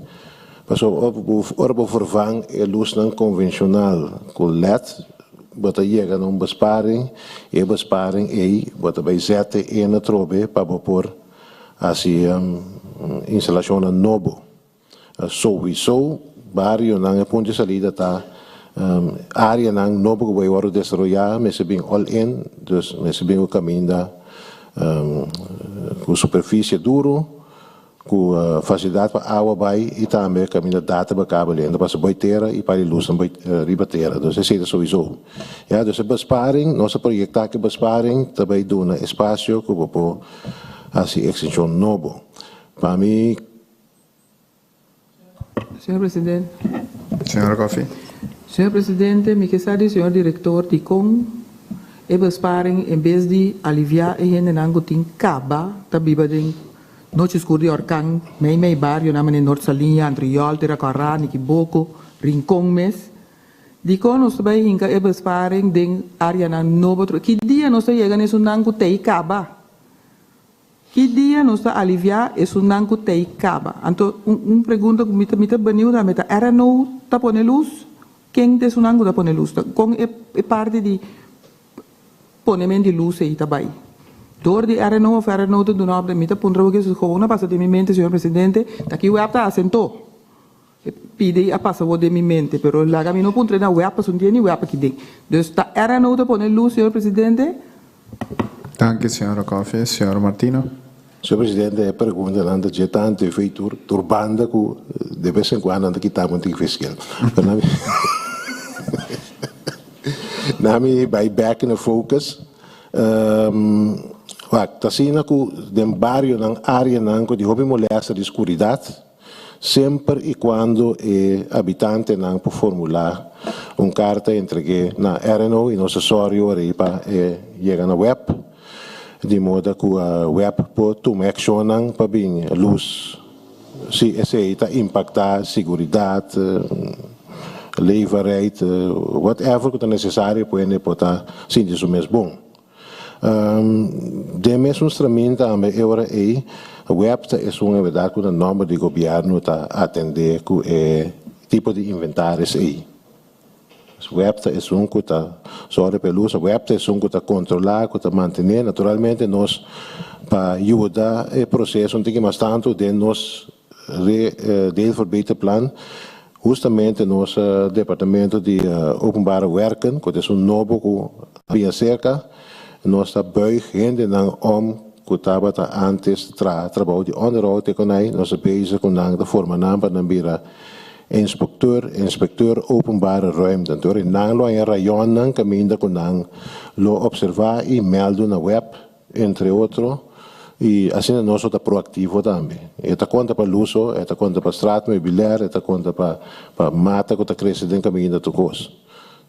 para o vervang é luz não convencional com LED, bota chega num besparing, e besparing bota bij zetten na trobe para pôr assim instalação novo. Sowieso, barrio não é ponto de salida tá área ng novo que vai agora desarrollar, mas bem all in, dus mas bem o caminho da com superfície duro, com facilidade para água vai e também caminho da data para cabo lendo para boiteira e para luz na ribateira, dus é isso sowieso. Ja, dus a besparing, nosso projeto aqui besparing também dona espaço que vou pôr assim extensão novo. Para mim, senhor presidente. Senhora Coffee. Senhor Presidente, me quesadi, senhor diretor, de com e besparing em vez de aliviar e gente nango tin caba, tabiba din noite escura de Orcang, mei barrio na mane Norte Salinha, Andriol, Tiracará, Niquiboco, Rincón mes. De com nós também inca e besparing din área na novo, que dia nós chega nesse nango tei caba. Que dia nós aliviar esse nango tei caba. Então, pergunta que me baniu da meta, era não tá pone luz? Quem te sunango da pone luz? Com é parte de ponemento de luz aí também. Door die RNO of RNO te doen op de mitte, pondra que is gewoon passa de mi mente, senhor presidente, daqui o apta assento. Pide a passa o de mi mente, pero la camino pondre na web pas undieni web aqui ding. Dus ta RNO te pone luz, senhor presidente. Danke, senhora Coffey. Senhor Martino. Senhor presidente, a pergunta nanda je tanto feitur turbanda ku de vez em quando anda kita monti fiscal. Nami by back in the focus. Tasina ku den barrio nang área nango di hobby molesta di escuridad, sempre e quando è abitante nang può formulare carta entregue na RNO in accessorio ripa e llega na web, di modo che web può tomare azione per bing luz, si essa impacta seguridad, leverheid, whatever que é necessário para ele poder sentir o mesmo bom. De mesmo instrumento a agora é a web é uma verdade que o nome do governo está atender com o tipo de inventários aí. A web é que está sobre pelus, a web é que está controlar, que está manter, naturalmente nós para ajudar o processo não tem mais tanto de nós deel verbeteren plan. Justamente nosso departamento de openbare werken, que é novo que via cerca, nós está buigende dan que estava antes trabalho de onderhoud te kunnen, nós está bezig com de forma namba dan bira inspecteur openbare ruimte. Door in nanglo en rayon nan caminda com lo observar e meldo na web, entre outros. E assim nós estamos proativos também. Está conta para luso, está conta para estrato mobiliar, está conta para mata que está crescendo em caminho da coisa.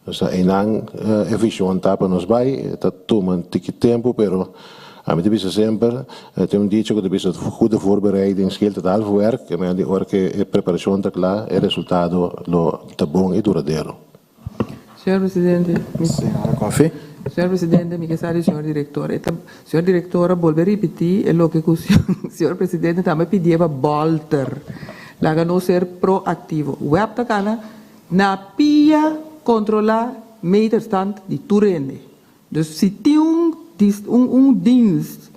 Então, é visão para nós vai, está tomando tempo, pero a mim deve sempre tem dicho que deve ser goede voorbereiding, scheelt het half werk, en aan die hora que a preparação está clara, o resultado está bom e duradouro. Senhor Presidente. Senhora Coffey. Senhor Presidente, mi chiede signor Direttore. Signor Direttore, vuole ripetere lo che il signor Presidente também pidieva volter. Laga no ser proactivo. Web takana na pia controlar meterstand di turende. Dus se tem dienst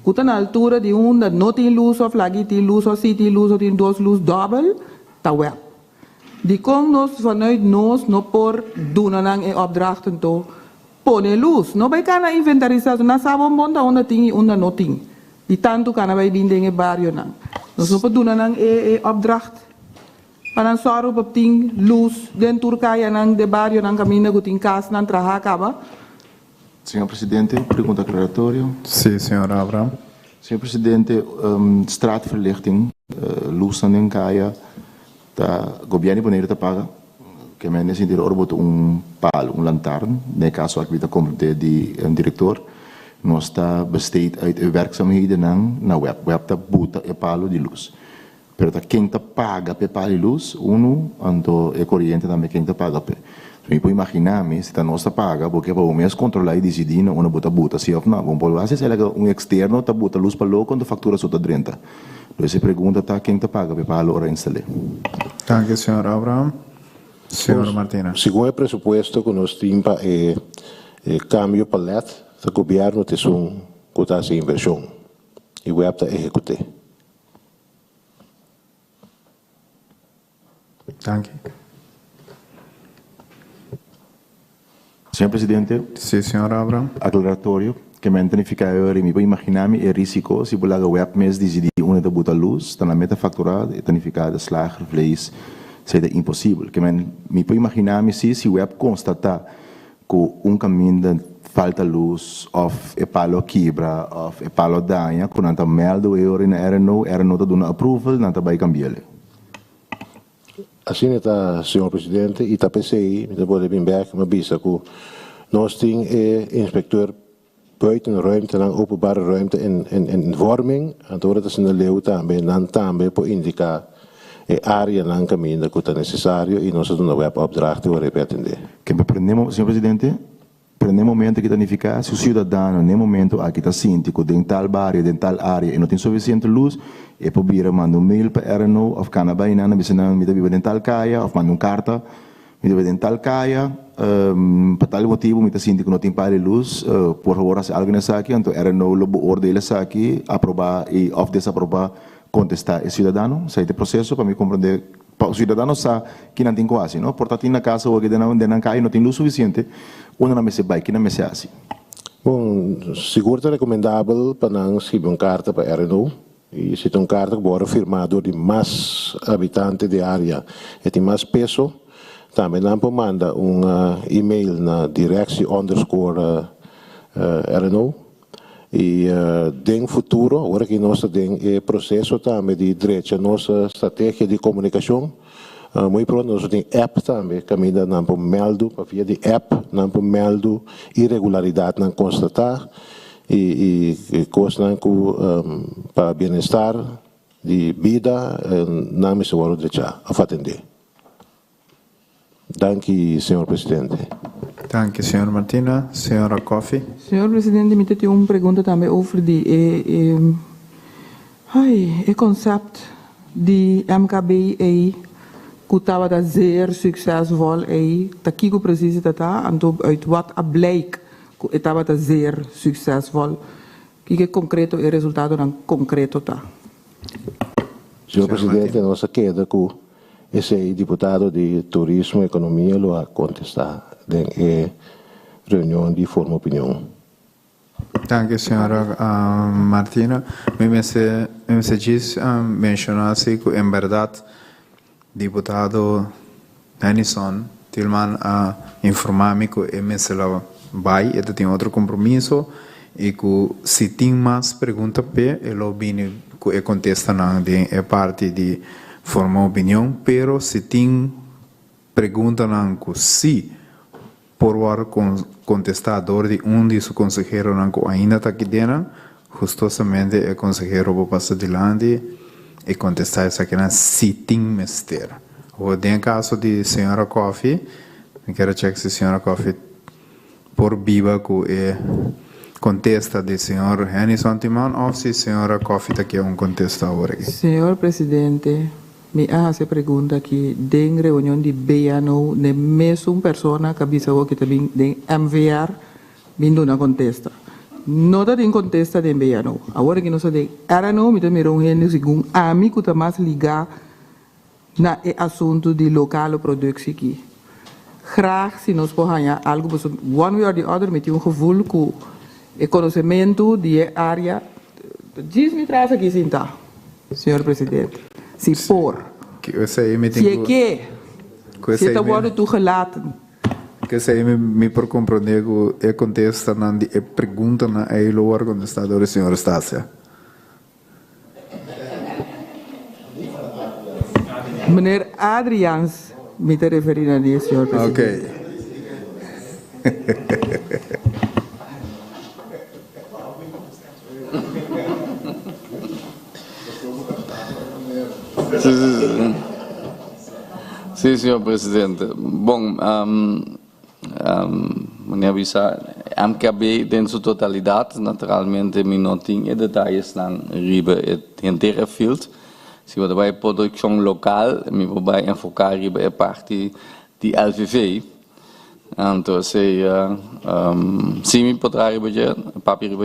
que está na altura de dat não tem luz, of lagi tem luz, of se tem luz, of tem duas luz double, tá web. Die kon nos vanuit nos no por doen e opdrachten to pone luz. No bij kana inventarizatie na sabon bonda onda tingi onda no ting. Die tanto kana bij bindingen barrio nang. No so po doen e opdracht. Panan soru op ting luz den Turkaya nang de barrio nang camina gutin kas nang traha kaba. Senhor Presidente, pergunta aclaratório. Sim, senhor Abraham. Senhor Presidente, straatverlichting, luz en kaya, o governo boneiro te paga, que men is interior bot palo, lantaarn, nee caso actività complete di diretor, nós está besteed uit werkzaamheden na web. Web ta buta e palo di luz. Pero ta quem ta paga pe palo di luz, anto e corriente também quem ta paga pe. Mi puoi immaginare se nós ta paga, porque para o mês controlar e decidir una buta se of não. Bom, por vezes é externo ta buta luz para lo quando factura sota 30. Então se pergunta ta quem ta paga pe palo ora instale. Danke, senhor Abraham. Senhor Martina. Segundo o pressuposto que nós temos é câmbio palete, o governo tem que inversão e o web está executar. Danke. Senhor Presidente. Sim, senhor Abraham. Aclaratório, que me identificare, mi puoi immaginare il rischio se bolaga web mes decidi una da buta luz, sta na meta facturada e tanificada slager, vlees, seria impossível. Que me puoi immaginare se web constata que caminho de falta luz, of e palo quebra, of e palo danha, quando anta meldo euro in RNO ta dona approval, nanta vai cambiare. assim está, senhor presidente, e está PCI, me pode vir back, mas bisa que nós temos inspecteur buiten ruimte, en openbare ruimte en vorming, en dat is een leeuw também, dan também por indicar área na caminho que está necessário e nós temos uma opdracht para repetir. Que prendemos, senhor presidente, prendemos momento que danificar, se o cidadão, no momento aqui está síntico, de tal área, e não tem suficiente luz, e probeer mandar mail para RNO, of canabay na bisanang me vive em tal caia, of mandar carta, me vive em tal caia, por tal motivo, me síntico não tem para luz, por favor, se alguém está aqui, então RNO lobo ordem está aqui, aprovar e of desaprovar, contestar o cidadão, sai do processo para me compreender. O cidadão sabe que não tem quase, não? Portanto, na casa ou aqui dentro não cai, não tem luz suficiente, onde não me se vai, que não me se assim. Bom, seguro é recomendável para não escrever uma carta para RNO, e se tem uma carta que bora firmado de mais habitantes de área e tem mais peso, também não pode mandar e-mail na directie_RNO. E no futuro, agora que nós temos o processo também de direito, nossa estratégia de comunicação, muito pronto nós temos app também, que ainda não podemos meldo, para via de app, não podemos meldo irregularidade, não constatar, e coisas para bem-estar de vida, não me seguro de já, a atender. Danke, senhor presidente. Danke, senhor Martina. Senhora Coffey. Senhor presidente, me tem uma pergunta também over o conceito de MKB que estava a zeer succesvol daqui que precisa estar, então uit wat blijkt que estava a zeer succesvol, que concreto o resultado não concreto tá. Senhor presidente, nossa queda com esse deputado de Turismo e Economia lo a contestar em reunião de forma opinião. Danke, senhora Martina. Me diz, mencionasse que, em verdade, deputado Henningson Tillman informar-me que ele vai, ele tem outro compromisso, e que se tem mais perguntas, ele vem que contesta é parte de formar opinião, pero se tem pergunta que se por o contestador de dos consejeros que ainda está aqui dentro, justamente o consejero vai passar adiante e contestar essa questão se tem mestre. Ou em caso de senhora Coffey, eu quero checar se a senhora Coffey por viva que contesta de senhor Henningson Tillman ou se a senhora Coffey está aqui contestador aqui. Senhor presidente, me hace pergunta que em reunião de BNO, de mesma pessoa que avisa que também de MVR, vindo na contesta. Não tem contesta de BNO. Agora que nós temos RNO, me também reunião segundo amigo que mais ligar na assunto de local produção aqui. Graag se nós podemos algo, one way or the other, met um gevoel que o conhecimento de área, diz-me traz aqui sim tá, senhor presidente. Se for, se é que se está agora toegelaten. Que se me por compreender que contesta na pergunta na lower contestador senhor Estácia. Meneer Adriaans me te referir a isso, senhor presidente. Ok. Sim, senhor presidente. Bom, meneer Bisa, MKB em sua totalidade, naturalmente, me não tem detalhes na riba inteira field. Se você vai produção local, me vai enfocar riba a parte de LVV. Então, se me poderá riba papi riba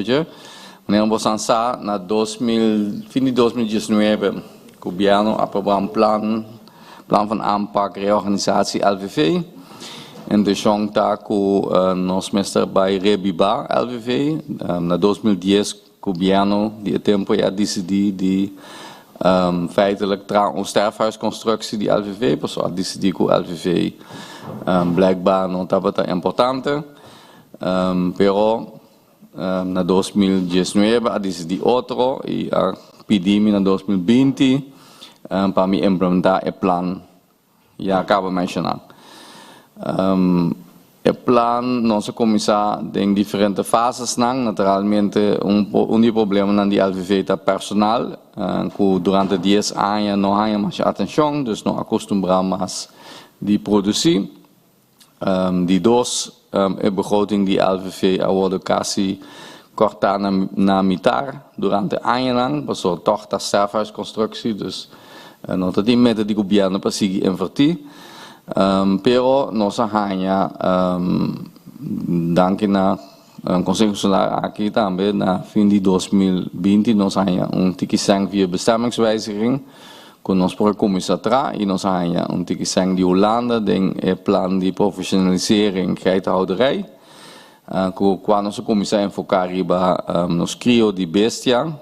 meneer Bosansa, na fim de 2019, o governo aprovou plan van aanpak, reorganisatie LVV. En de jonta que nós mestre bij Rebiba LVV, na 2010, o governo de tempo já decidiu de feitelijk een sterfhuisconstructie die LVV, pessoal decidiu que o LVV blijkbaar não estava tão importante, pero na 2019 a decidi outro e a pedimos na 2020 para me implementar o plano já acaba mencionando. O plano, nossa comissão tem diferentes fases, naturalmente, problema na LVV está personal, que durante 10 anos não há mais atenção, dus não acostumamos mais de produzir. Die dois, a begroting die LVV wordt quasi cortada na metade durante anos lang, passou toch da serverconstructie, dus não tem meta de governo para seguir invertir. Pero nossa rainha, danke na Conselho Solar aqui também, na fim de 2020, nossa rainha tikisang via bestemmingswijziging, com nós por comissão atrás, e nossa rainha tikisang de Holanda, tem plan de profissionalisering geitenhouderij, quando nossa comissão enfocar riba nos crio de bestia,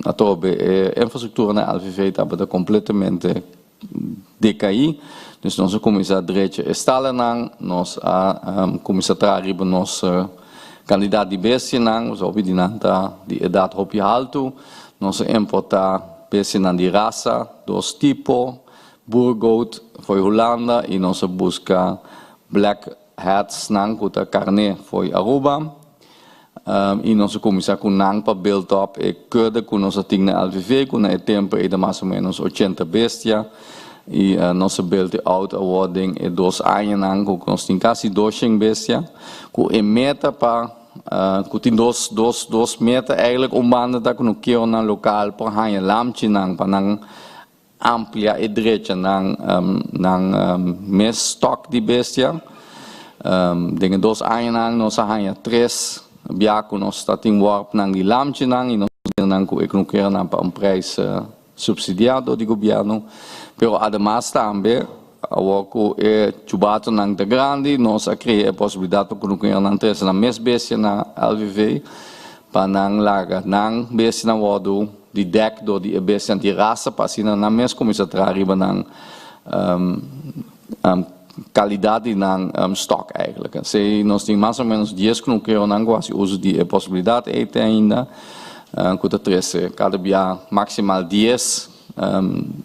a tobe infraestrutura na LVV está completamente DKI, dus nossa comissão direita está lá, nós comissão atrás nosso candidato de bestia, nós obedecemos de idade hopi alto, nós importar bestia de raça, dos tipos, burgoot foi Holanda e nós busca black hats nang kuta carne foi Aruba. E nossa comissão com nang para build up e kurde com nossa ting na LVV com na tempo é mais ou menos 80 bestia e nossa build out awarding é 2 anos nang com nós tem quase 200 bestia com é meta para com tem dos meta eigenlijk banda da com que na local para hanha lamchi nang para nang amplia e direita nang mes stock de bestia dengan 2 anos nang nossa hanha 3 biaco nós está em warp nang di lamche nang e nós nang ku economia nang para preço subsidiado do governo, pero además também o chubato nang de grande nós cria a possibilidade para economia nang tres na mes base na LVV para nang laga nang base na wado di deck do di base di raça para sina na mes comissão riba nang qualidade ng stock eigenlijk. Se nós temos mais ou menos 10 km nang quase uso de possibilidade ainda kuta 13 cada dia maximal 10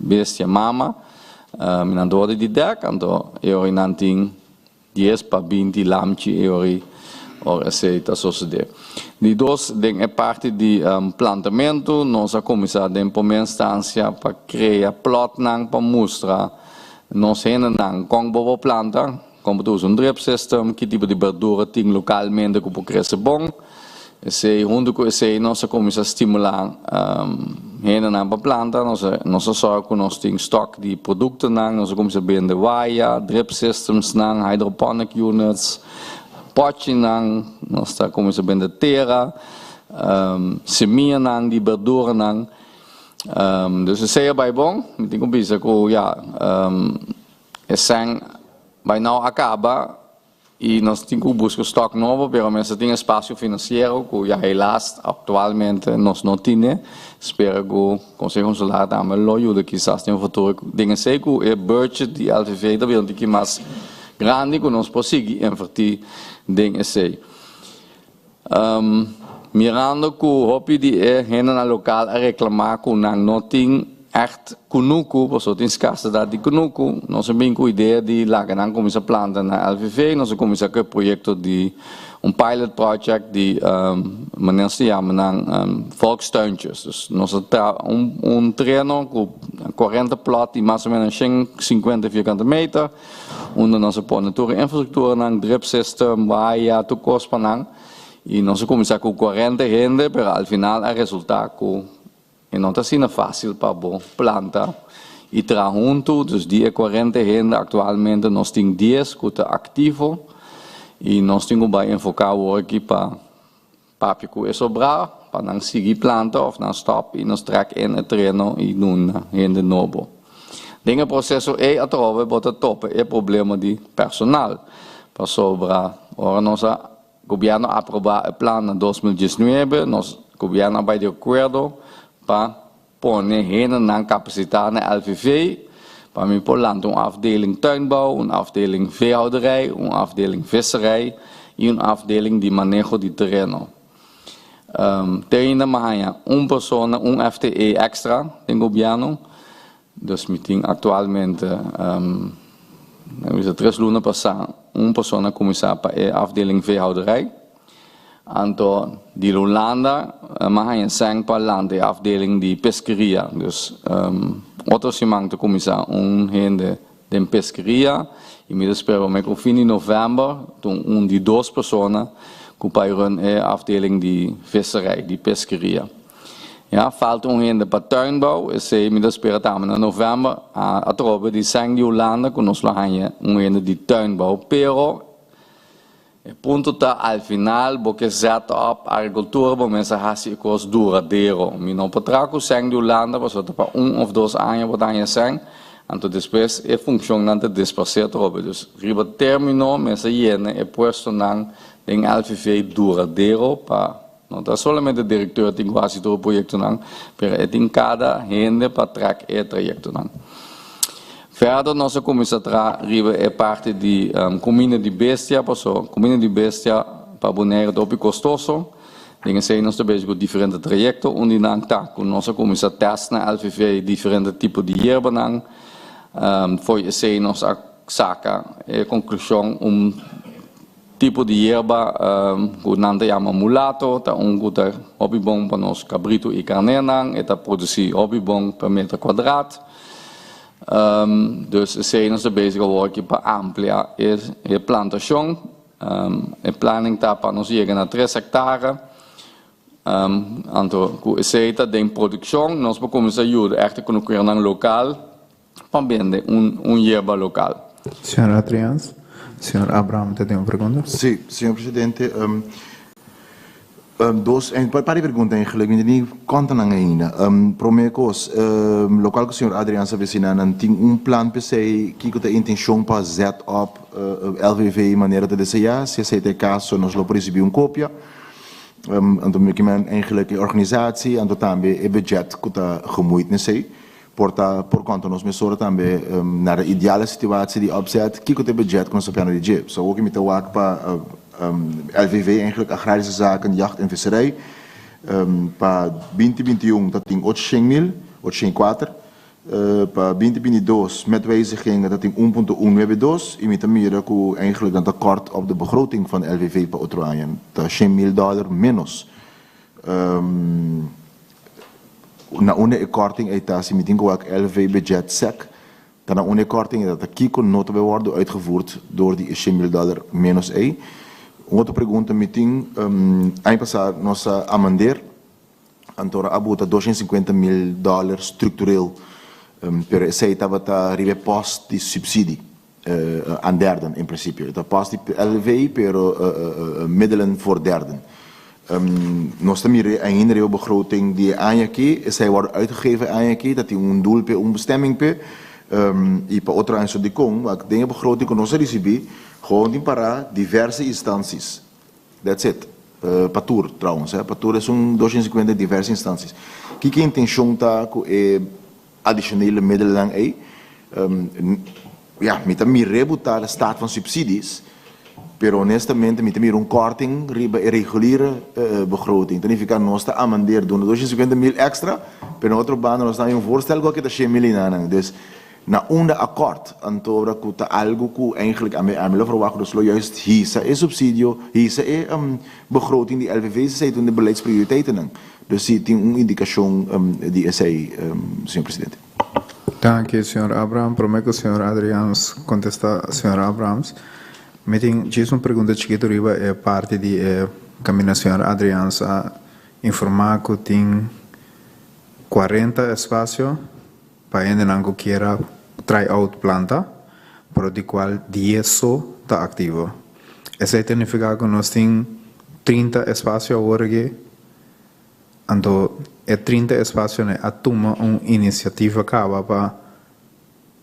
bestia mama minandore di deck ando eori nanting 10 para 20 lamchi eori ora se ta suceder. Di dos den é parte de plantamento, nossa comissão tem por instância para criar plot nang para mostrar nós temos com boa planta, como um drip system, que tipo de verdura tem localmente que pode crescer bom. Se junto com esse nossa comissão estimular para planta, nós só que nós temos estoque de produtos, nós começamos a vender wire, drip systems, hydroponic units, pote, nós começamos a vender terra, semente de verdura, dus se sei bij bom, met die compisa ko ja, bij nou acaba e nós temos que buscar estoque novo, pero mas tem espaço financeiro que já helaas atualmente nós não temos. Espero que o Conselho Consular também lo ajude quizás no futuro. Dingen sei que o budget de LVV da bem que mais grande que nós possamos investir dingen sei. Mirando que o hopi de na local a reclamar que não tem echt kunuku, porque tem escassez de kunuku. Nós temos a ideia de lá que como essa planta na LVV, nós temos a projeto de pilot project de maneira se chama volkstuintjes. Nós temos treino com 40 plot de mais ou menos 50 meter, onde nós põe toda a infraestrutura, drip system, wire, toekomst para e nós começamos com 40 gente, mas ao final o resultado não está sendo fácil para a planta e tra junto dos 40 gente atualmente nós temos 10 que estão ativos e nós temos que enfocar aqui para papi que é sobrar para não seguir planta ou não stop e nós track in o treino e não gente novo. O processo é a trova bota top é problema de personal para sobrar ora nossa governo aprovar o plano em 2019, nós governo vai de acordo para pôr na capacidade na LVV, para mim por land uma afdeling tuinbouw, uma afdeling veehouderij, uma afdeling visserij e uma afdeling de manejo de terreno. Tem ainda mais uma pessoa, FTE extra, tem governo, Dus meeting actualmente, tres lunas passadas, uma pessoa começar para a afdeling veehouderij. Anto di Holanda, maar hij zijn para land de afdeling die pesqueria. Dus outro simang te começar gente de pesqueria. E me espero me que fim de novembro, toen die 2 personas que pairam a afdeling die visserij, die pesqueria. Ja, falta gente para tuinbouw, e se me espero também in novembro, a tropa die zijn die Holanda, que nós lá gente die tuinbouw, pero o ponto está al final, porque zet op agricultura, para mensen hasi coisa duradeiro. Me não patraco sang de Holanda, para para 1 of 2 anos para dar sang, então depois é funcionante despacer tropa. Dus riba terminou, mensen jene é puesto nan den LVV duradeiro para não tá somente o diretor tem quase todo o projeto nan, pero é tem cada gente para track é trajecto nan. Verder, nossa comissão é parte da comuna de Bestia, comuna de Bestia para Bonaire do Picostoso. Dingen zijn nós também com diferentes trajectos, onde nós tá com nossa comissão testa na LVV diferentes tipos de hierbanang. Foi esse nossa saca a conclusão tipo de hierba que nós chamamos mulato, tá que hobby bom para nós cabrito e carnenang, eta produzir hobby bom per metro quadrado. Dus zijn we bezig geworden para ampliar a plantação. A planning está para nós chegar a 3 hectares. Então, com essa de produção, nós podemos ajudar echt com o local para vender hierba local. Senhor Adrians, senhor Abraham, tem uma pergunta? Sim, senhor presidente. Een paar perguntas eigenlijk, ik niet conten ainda. Promecos, local que o senhor Adriano Savicina tem plan para se que tem intenção para set op LVV maneira de desejar, se esse é o caso, nós lo recebemos cópia. Então, que men eigenlijk a organisatie, en também o budget que está gemoeid nesse. Por conta nós mesora também na ideale situatie die opzet, que o budget que nós apenas de jeep. Zo ook met de wak para LVV eigenlijk agrarische zaken, jacht en visserij. Para 2021 dat tem 804. Para 2022 met wijzigingen dat tem 1.192. En met de mira que eigenlijk dat tekort op de begroting van LVV para outro ano. Dat $100.000 menos. Na une korting uit dat ze meteen ook LV budget sec. Dan na une korting dat de kiko nota worden uitgevoerd door die $100.000 menos e. Outra pergunta meeting ano passado nossa amander antora abuta $250.000 structureel per essa estava a rive post di subsidie aan derden in principe. Dat past die LV pero middelen voor derden. Nós também ainda a begroting die aan je zij worden uitgegeven aan je dat die een doel per een bestemming per e para outra ano de com wat dingen begroting que nós recebi gewoon die para diverse instanties. That's it. Patur trouwens, patur is 250 diverse instanties. Que intenção tá com additionele middelen aí? Ja, met een meer rebutar de staat van subsidies. Pero honestamente, met een korting, reguliere begroting. Dan fica nós está amender doen $250.000 extra, pero outro bando nós está voorstel que dat $100.000 Dus na akkoord, antwoord que tá algo que eigenlijk aan mij verwacht dus juist hier is subsidio, hier is begroting die LVV zei toen de beleidsprioriteiten. Dus die tem indicação die essay, senhor presidente. Dank u, senhor Abraham. Prometo, senhor Adrians, contesta, senhor Abrahams. Meeting, c'è una pergunta chiquita riba è parte di cammina senhor Adrians a informar que tem 40 spazio para ainda não quiera try out planta, pero de qual 10 só está ativo. Isso significa que nós temos 30 spazio agora que então é 30 spazio né a tomar uma iniciativa acaba para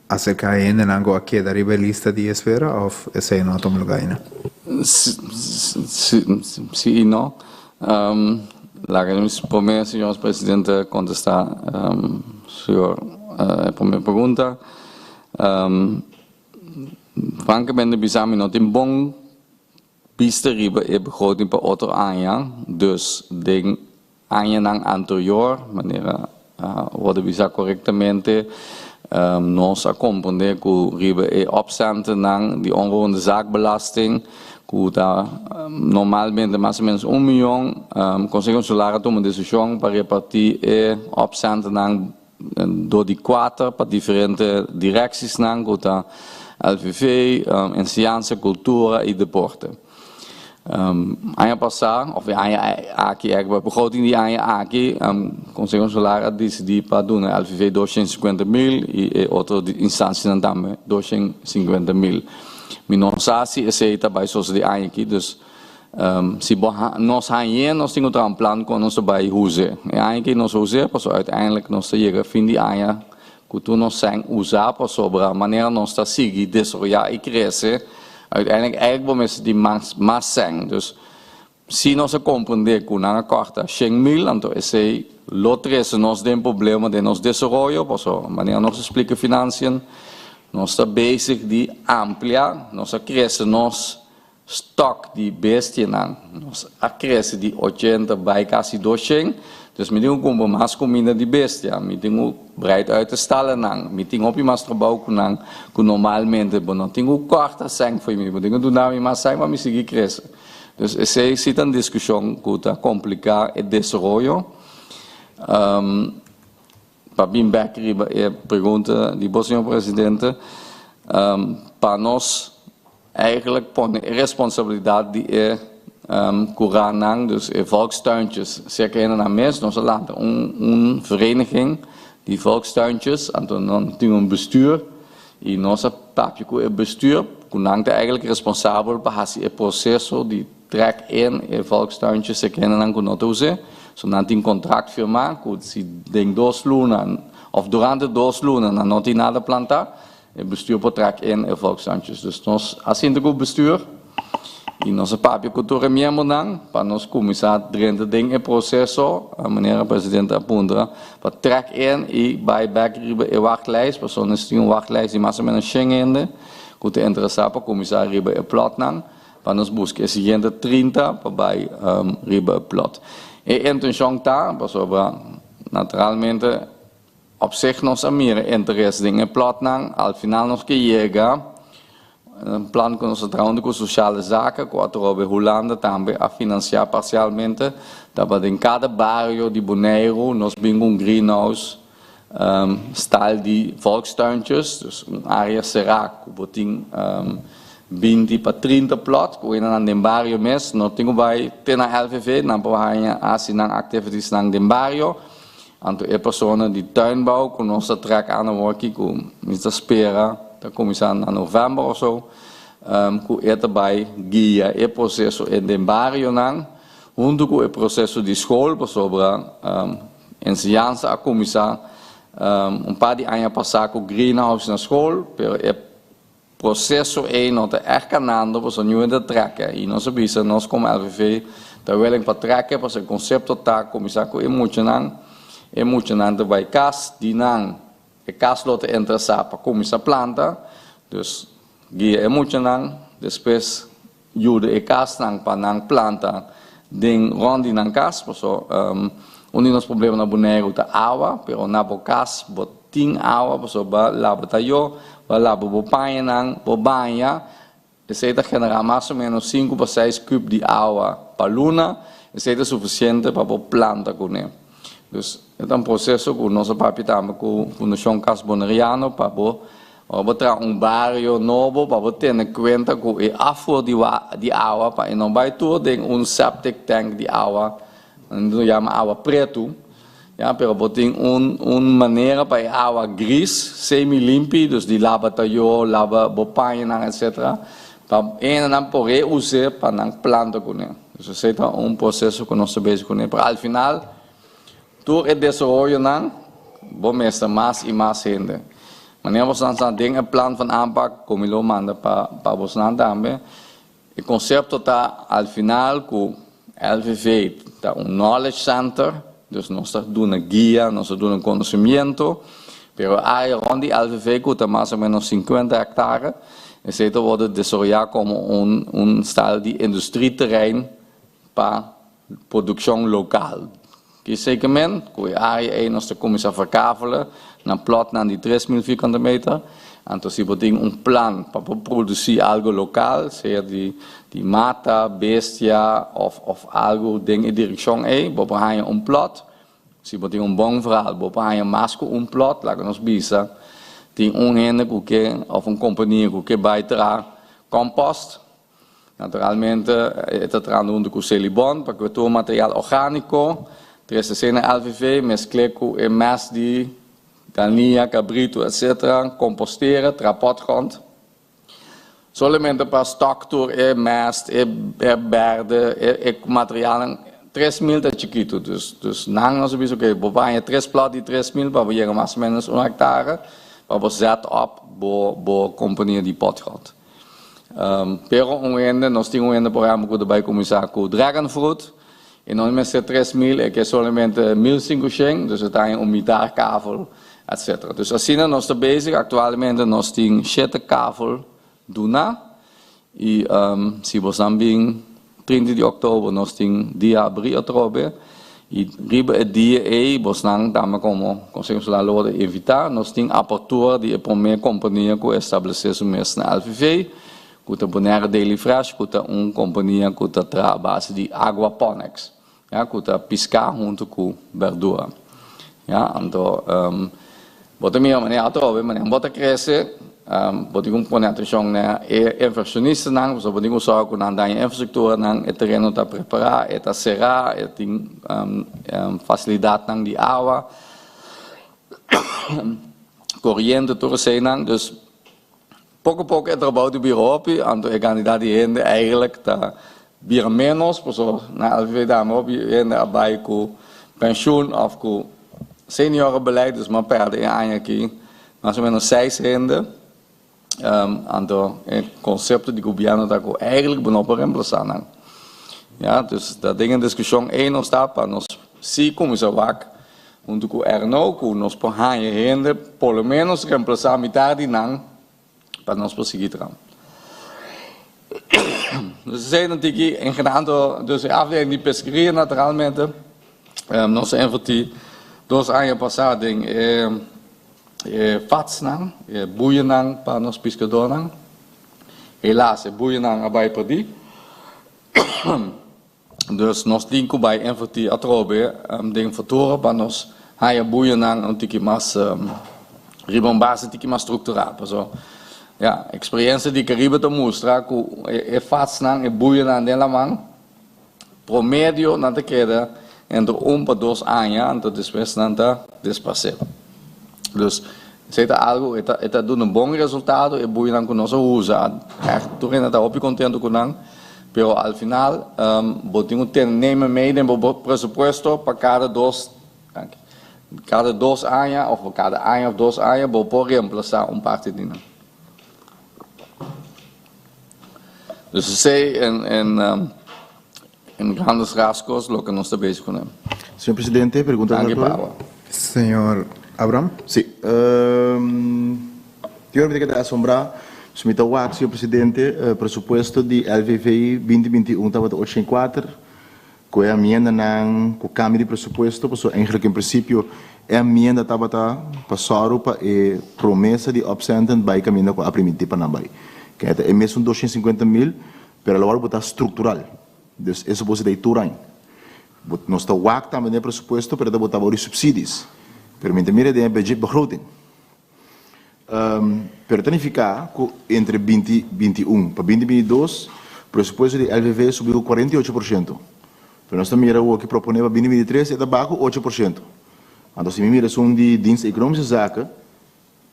acerca ainda não aqui da lista de espera ou esse não toma lugar ainda. Sim, não. La primeira, senhor presidente, contestar a primeira pergunta. Francamente, bisami não tem bom pista riba e begroting para outro ano, dus den ano anterior, maneira worden bisa correctamente nós a compreender que riba é opcente nang die onroerende zaakbelasting, que tá normalmente mais ou menos 1 milhão, Conselho Consular toma uma decisão para repartir é opcente nang door die 4 para diferentes direções nang, que tá LVV, Ciência, Cultura e Deporte. Ano passado, of aqui é a begroting die aqui, Conselho Consular decidiu para doen LVV 250 mil e outra instância também 250 mil. Minonsasi aceita bij zoals die aqui, dus se nós gaan nós temos um plano com nós bij huizen. Aqui nós huizen, pas uiteindelijk nós chega fim de ano, que tu nós sem usar para sobre a maneira nós está seguir desarrollar e crescer. Uiteindelijk eigenlijk vamos die mais sem. Dus se nós compreender que na corta 100 mil, então esse lotrese nós tem problema de nós desenvolver, pas a maneira nós explica financiën. Nós está basic de ampliar, nós cresce nós stock de bestia nang, nós cresce de 80 bij quase 200, dus me tem comprar mais comida de bestia, me tem breed uit te stallen nang, me tem op mais trabalho nang, que normalmente não tem corta sang foi me, tem do nome mais sang, mas me seguir cresce. Dus essa é uma discussão que está complicada e desenvolvimento. Para bem back a pergunta de senhor presidente, para nós eigenlijk põe a responsabilidade de curar nang, dus volkstuintjes. Zeker in mes, nós laten vereniging die volkstuintjes, en dan een bestuur, e nossa papje com o bestuur, kunang eigenlijk responsabel para esse processo de trek in volkstuintjes, zeker in kunotuse. So dan een contract firmar, que se tem 2 lunas, of durante 2 lunas, não tem nada plantar, o bestuur betrekt in volkstuintjes. Dus nós, assim do bestuur, e nossa papel cultura mesmo não, para nós começar dentro do processo, a maneira presidente aponta, para trek in e bij back a wachtlijst, para nós temos wachtlijst de mais ou menos 100 ainda, que te interessar para começar riba a plot não, para nós buscar esse seguinte 30 para bij riba a plot. E intenção está, sobre naturalmente, op zich nós a meer interesse em plot não, al final nós que chega, plan com nosso trabalho com sociale zaken, com a trobe Holanda também a financiar parcialmente, daarbij in cada barrio de Bonaire, nós bem greenhouse, style de volkstuintjes, dus área será, que botin 20 para 30 plot, que ainda não tem barrio mes, nós temos vai ter na LVV, não pode assim não activities não tem barrio, então é pessoa de tuinbouw, com nossa trek aan de work, com Mr. Spera, da começar em novembro ou so, que é também guia o processo em den barrio não, junto com o processo de escola, sobre ensinança a começar par de anos passar com greenhouse na escola, pero processo é não está ercanando para o new de trekken e nós sabemos nós como LVV está willing para trekken para o conceito tá começar com emocionante vai cas de não e cas lot interessar para começar planta dus guia emocionante depois ajuda e cas não para não planta den rondi não cas para um dos problemas na Bonaire tá água pero na bocas botin água para so ba laboratório lá por banha não por banha esse está generar mais ou menos 5 para 6 cubos de água para luna esse é suficiente para planta com ele dus é processo que nosso papi também com a Fundação Cas Bonaireano para botar barrio novo para ter em conta que é aforo de água para não vai tudo tem septic tank de água não chama água preto. Ja, pero boting maneira para água gris, semi-limpa, dus die lava tayo, lava bopanha, etc. Para não poder usar para não planta com ele. Dus esse é processo que nós sabemos com ele. Para al final, todo o desenvolvimento não, vamos estar mais e mais gente. Wanneer we dan denken een plan van aanpak, como eu manda para você também. O conceito está al final com LVV, tá knowledge center. Dus nós estamos dando guia, nós estamos dando conhecimento, pero a área onde a LVV custa mais ou menos 50 hectares, esse pode desenvolver como style de industrieterrein para produção local. Que segment, que a área é nós começamos a verkavelen, na plot na die 3.000 vierkante meter. Então, se você tem plan para produzir algo local, seja de mata, bestia, ou algo em direção aí, você tem plot. Se você tem bom verhaal, você tem mais que plot, lá que nós bisa, tem gente que, ou companhia que vai trazer compost. Naturalmente, é tratando com celibon, para que todo material orgânico, 360 LVV, mesclar com mais de galinha, cabrito, etc., composteren, trapotgrond. Somente para stocktour, mest, berde, materialen, 3.000 é chiquito. Dus nang nós vimos que você 3 plot de 3.000, para você mais ou menos 1 hectare, para você set up, boa companhia de potgrond. Pero nós temos programa que vai começar com dragon fruit. E não é 3.000, é que é somente 1.500, dus het is militar kavel, etc. Dus assim nós estamos bezig, atualmente nós temos 7 kavel duna, e se você também 30 de outubro nós temos dia abrir outubro, e riba é dia aí, você não dá como conseguimos lá logo evitar, nós temos a abertura de a primeira companhia que estabeleceu o mês na LVV, que Bonaire Daily Fresh, que é companhia que trabalha a base de aquaponics, que pescar junto com verdura. Então, bota minha maneira outra, maneira bota crescer, bota pôr atenção na inversionista, bota usar com a infraestrutura, o terreno está preparado, está serrar, tem facilidade de água, corrente, tudo isso, dus pouco a pouco é trabalho do bureau, então a quantidade de gente eigenlijk está bem menos, porque na alfabetização gente abai com pensioen ou com seniorenbeleid, dus maar perde een ano aqui, mais ou menos 6 gente. Então, o conceito de governo está eigenlijk não para reemplaçar. Dus dat ding in discussão é não está para nós se começar a junto com o RNO, com nós por gente, pelo menos reemplaçar metade não. Para nós prosseguir. Dus zijn natuurlijk in genaamd, dus de afdeling die pescaria naturalmente, nós investi dos anos passados vatsnang, boeienang para nós pescadores. Helaas, boeienang abai perdi. Dus nós temos bij investi atrobe, ding fatoren para nós haya boeienang um tiki mais ribombase tiki mais estrutural, so. Ja, a experiência de Caribe te mostra que é fácil, é boia na dela mão, promédio na queda entre 1 para 2 anos, então depois não está despassado. Dus, se é algo, está dando bom resultado, é boia na que nós usa, tu ainda está muito contente com não, mas ao final, botinho tem nem meio no presupuesto para cada 2 anos, ou cada ano ou 2 anos, vou por reemplaçar parte de não. Dus ze zei in grandes rasgos lo que nos está bezig con él. Señor Presidente, pregunta. Señor Abraham. Sí. Quiero pedir que te asombra, sumita WAC, señor Presidente, presupuesto de LVVI 2021 estava 84, com a emenda com o câmbio de presupuesto, porque eigenlijk em princípio a emenda estava passando para a promessa de absenten by caminho com a primitiva na bai. Que é mesmo 250.000, pero agora está estrutural. Dus isso pode ser turang. Nós está WAC também no presupuesto, pero está botando subsídios. Permite mira de budget begroting. Pero significa que entre 2021 para 2022, o presupuesto de LVV subiu 48%. Pero nós também o que proponemos para 2023 é baixo 8%. Então se mira são de dienst economische zaken,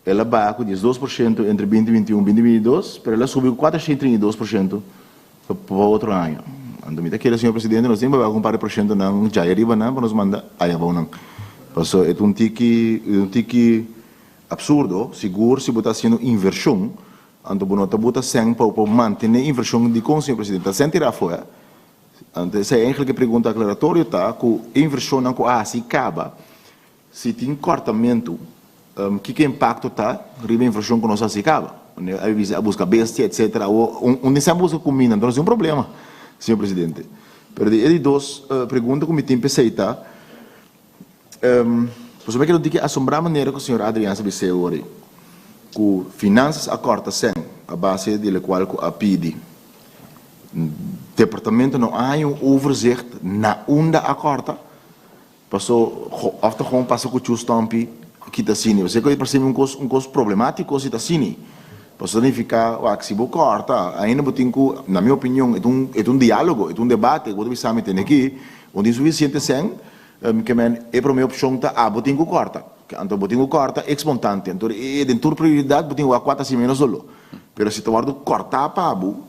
ela baixou 12% entre 2021 e 2022, mas ela subiu 432% para outro ano. Então, me daquele senhor presidente, nós temos que comparar por cento não já arriba não, para nos mandar aí vão não. Então, é um tique absurdo, seguro se botar sendo inversão, então bonota botar sem para manter a inversão de com senhor presidente, sem tirar fora. Então, essa é eigenlijk pergunta aclaratória tá, com inversão não com se acaba, se tem cortamento que impacto está riba inflação que nós acaba a busca bestia etc onde se busca comida então é um problema senhor presidente pero de duas perguntas que me tem pensado Posso ver que não tem que assombrar a maneira que o senhor Adriano sabe ser hoje. Que finanças acorda sem a base de qual a pede. Departamento não há overzicht na onda acorda. Passou, ofta gewoon passa com o stampi que está assim. Você que percebe coisa problemático se está assim. Posso significar que se você corta, ainda botem na minha opinião é diálogo, é debate, que você sabe tem aqui, onde é suficiente sem que é para minha opção tá botem corta. Então botem corta espontâneo. Então é dentro prioridade botem a 4 assim menos solo. Pero se tu guardo cortar para abu,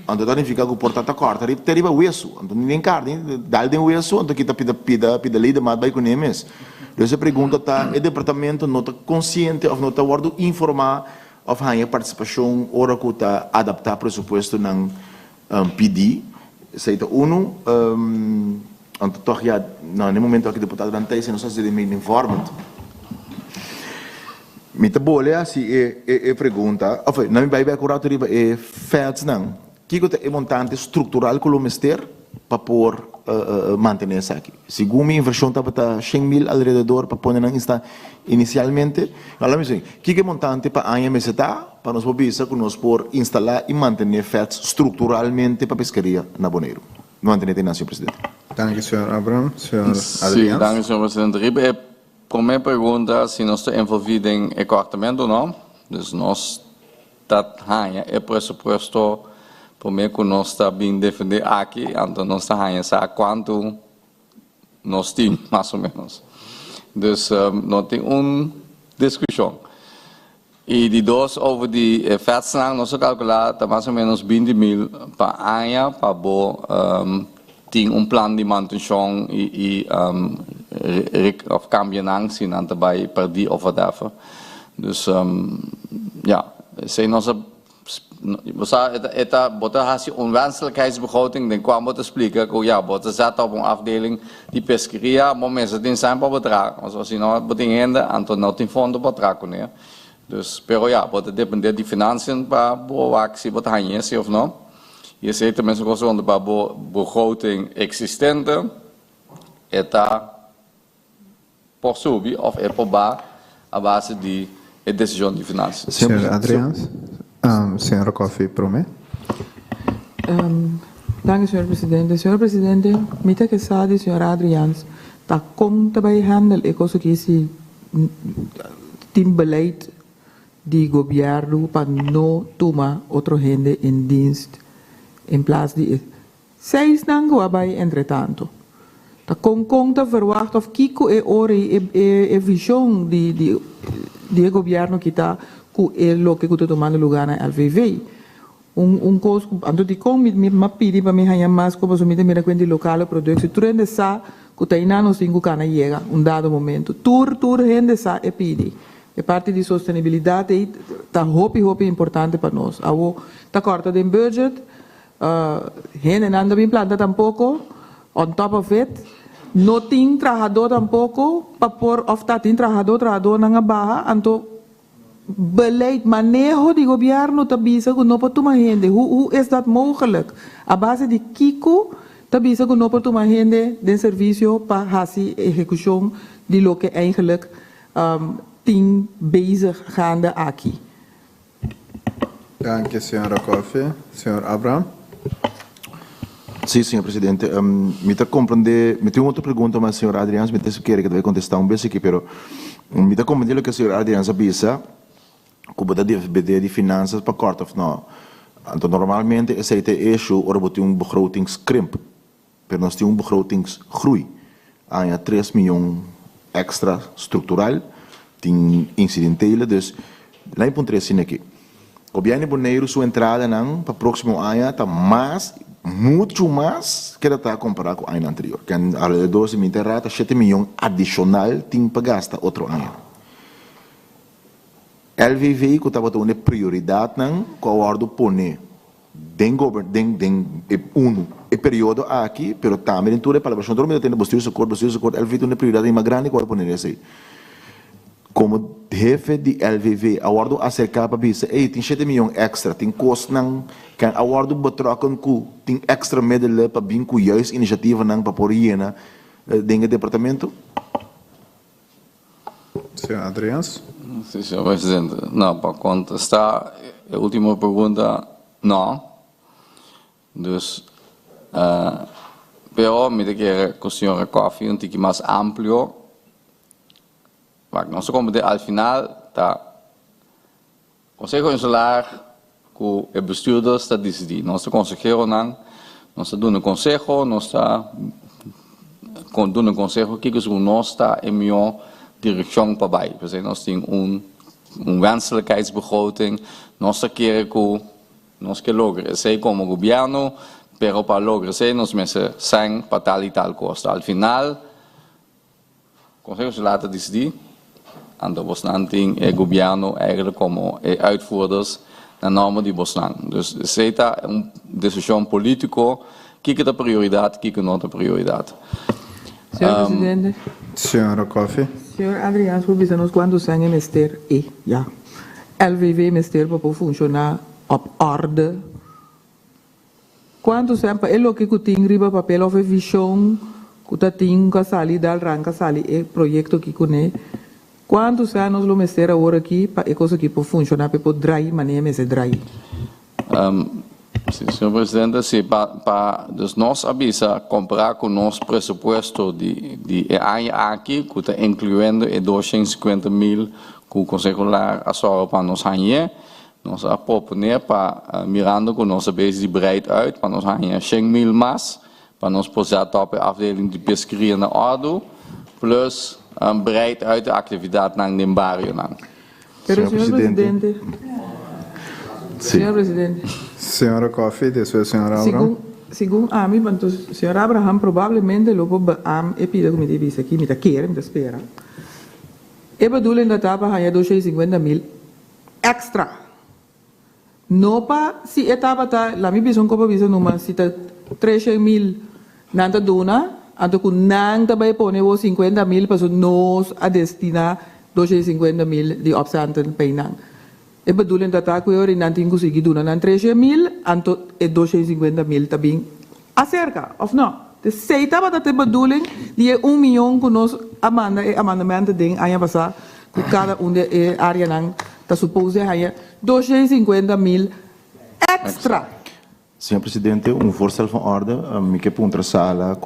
então significa que o porta corta, teriba hueso. Então nem carne, dá de hueso, então kita pida lei de mais vai com eles. Então essa pergunta tá, o departamento não está consciente ou não está guardo informar of a participação ora que está adaptar presupuesto ng PD. Sa ito uno, ang totoo ya, no momento que deputado Rantay se não se de me informant. Me tabole assim pergunta, of na me vai acurato riba facts nang. Kiko te montante estrutural que o mister para por manter isso aqui. Segundo minha inversão estava a 100.000 alrededor para pôr na insta inicialmente. Agora me diz, que montante para a IMS para nós pobisa que nós por instalar e manter FETs estruturalmente para pescaria na Bonaire. Não entende nada, senhor presidente. Danke, senhor Abraham. Senhor Sim, danke, senhor presidente. Ribe, primeira pergunta, se nós estamos envolvidos em equipamento ou não. Então, nós estamos pressuposto primeiro que nós estamos bem defender aqui, então nós estamos a quanto nós temos, mais ou menos. Então, não tem uma discussão. E de dois, over de vetslag, nós calculamos mais ou menos 20.000 para ano, para ter plano de manutenção e of cambianang, se não também perder ou whatever. Então, ja, sei nós Bota has onwenselijkheidsbegroting, dan kwam te explicar que ja, bota zat op een afdeling die pesqueria, maar mensen die zijn para bedrag. Als je nou boting hende, Anton nou ten fondo bedrag kunnen. Dus, pero ja, bota depende de financiën para boa actie bota hanjes of no. Je ziet de mensen gewoon de begroting existente, eta por subi of epoba a base de decisão de financiën. Senhor Adrians. Senhora Coffey, prome. Dank senhor presidente. Senhor presidente, mita que sabe, senhor Adrians, tá conta bij handel, ik also kiesi team beleid die governo para no tomar outro gente em dienst em plaats de 6 nango waarbij entretanto. Tá com conta verwacht of kiko e ori e visão de governo que tá é o que está tomando lugar na LVV. Coisa, ando de como me pedi para me ganhar mais como se me mira quando local produto, tu rende sa que está indo nos 5 cana chega dado momento. Tu rende sa e pedi. É parte de sustentabilidade e tá hopi importante para nós. Awo tá corta de budget, gente não anda bem planta tampouco, on top of it, não tem trabalhador tampouco, para por of tá tem trabalhador na barra, anto beleid, manejo de governo tabisa que não pode tomar gente. Hoe is dat mogelijk? A base de Kiko tabisa que não pode tomar gente de serviço para fazer execução de lo que eigenlijk tem bezig gaande aqui. Danke, senhora Coffey. Senhor Abraham. Sim, senhor presidente. Me está compreender. Me tem outra pergunta, mas senhor Adriano, me tem que deve contestar vez aqui, pero me está compreendendo que o senhor Adriano avisa como da BD de finanças para corta of não. Então normalmente esse é issue ora botar begrotingskrimp. Pero nós temos begrotingsgroei. Há 3 miljoen extra estrutural, tem incidentele, dus lá em ponto 3 aqui. O governo Bonaire sua entrada não para próximo ano está mais muito mais que está comparado com o ano anterior. Que alrededor de 7 milhões adicional tem para gastar outro ano. LVV que estava tendo prioridade não com a ordem pone e período aqui, pero também em tudo para a pessoa dormir tem bastante socorro, LVV tem prioridade mais grande qual poner esse. Como jefe de LVV, a ordem acerca para bisa, tem 7 milhões extra, tem custo não, que a ordem betrokken com tem extra middelen para vir com juist iniciativa não para por hiena dentro do departamento. Senhor Adrians. Sim, senhor presidente. Não, para contestar a última pergunta, não. Dus, pero me querer com a senhora Coffey um tique mais amplo. Mas nós como al final tá Conselho Insular com o bestuurder está decidir. Nós consejero não, nós dando conselho, nós está dando conselho que nós está em melhor direção para baixo. Por exemplo, nós temos wenselijkheidsbegroting, nós queremos que nós que lograr sei como governo, pero para lograr sei nós mesmo sem para tal e tal costa. Al final, o Conselho Insular está decidir. Ando Bosnan tem o governo eigenlijk como uitvoerders na norma de Bosnan. Dus CETA é decisão política, que é a prioridade, que não é a prioridade. Senhor Presidente. Senhora Coffey. Senhor Adriano, avisamos quando o ministério ja. LVV ministério para funcionar op orde. Quando sempre é o que tem riba papel of visão, que tem que sair dal ranca sair é projeto que conhe. Quantos anos o ministério agora aqui para a coisa que pode funcionar para poder drair maneira de drair? Senhor Presidente, se dus nós avisa comparar com nosso presupuesto de ano aqui, que está incluindo 250 mil que o Conselho lá assora para nós ano, nós a proponer para mirando com nossa base de breed uit, para nós ano 100 mil mais, para nós poder top a afdeling de pesqueria na ordem, plus breed uit de activiteit naar de barrio. Pero, senhor Presidente. Senhor Presidente. Senhora Coffey, depois senhora Abraham. Segundo a mim, o senhor Abraham provavelmente logo e pide como me disse aqui, me quer, me espera. E bedoeling dat daar ganha 250 mil extra. No pa si etapa ta la mi bisong ko pa bisa numa si ta 300 mil nanta dona. Anto kung nang tabay po newo 50 mil paso nos a destina 250 mil di opsanten painang. E bedoeling dat ako yun nantin ko sige doon ng 300 mil anto e 250 mil tabing acerca of no. De seita ba dati bedoeling di 1 milyon kunos amendamento ding aya basa ku cada unde area nang ta suppose haya 250 mil extra. Senhor Presidente, voorstel van orde. Ik heb een sala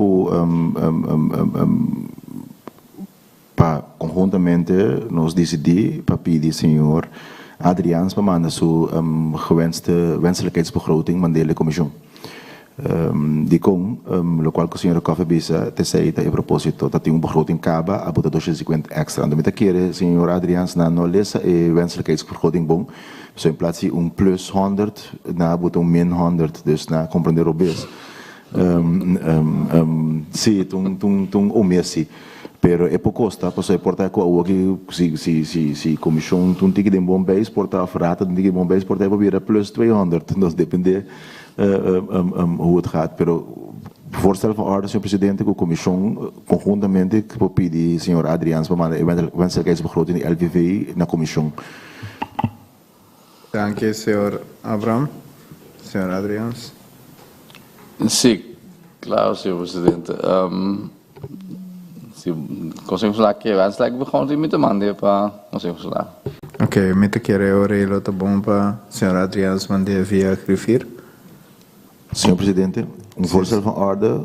conjuntamente nos decidir para pedir senhor Adrians para mandar sua gewenste wenselijkheidsbegroting mandele de comissão. Die kon, lo qual que o senhor Coffey bisa te sei a propósito dat tem begroting caba a botar 250 extra. Então me querer senhor Adrians na no lesa e wenselijkheidsbegroting bom. So in plaats van plus 100 na botar min 100 dus na compreender o bes. Sim, tum messi. Pero é por costa, posso importar com o que se comissão tum tique de bom base portar frata, tum tique de bom base portar para vir plus 200. Nós depende hoe het gaat. Pero voorstel van orde, senhor presidente, que a comissão conjuntamente que pedir senhor Adrians para mandar wenselijkheidsbegroting de LVV na comissão. Danke, senhor Abraham. Senhor Adrians. Sim, claro, senhor presidente. Se conseguimos lá que wenselijkheidsbegroting met de mandar para conseguimos lá. Ok, me te querer orelha tá bom para senhor Adrians mandar via grifir. Senhor Presidente, voorstel van orde,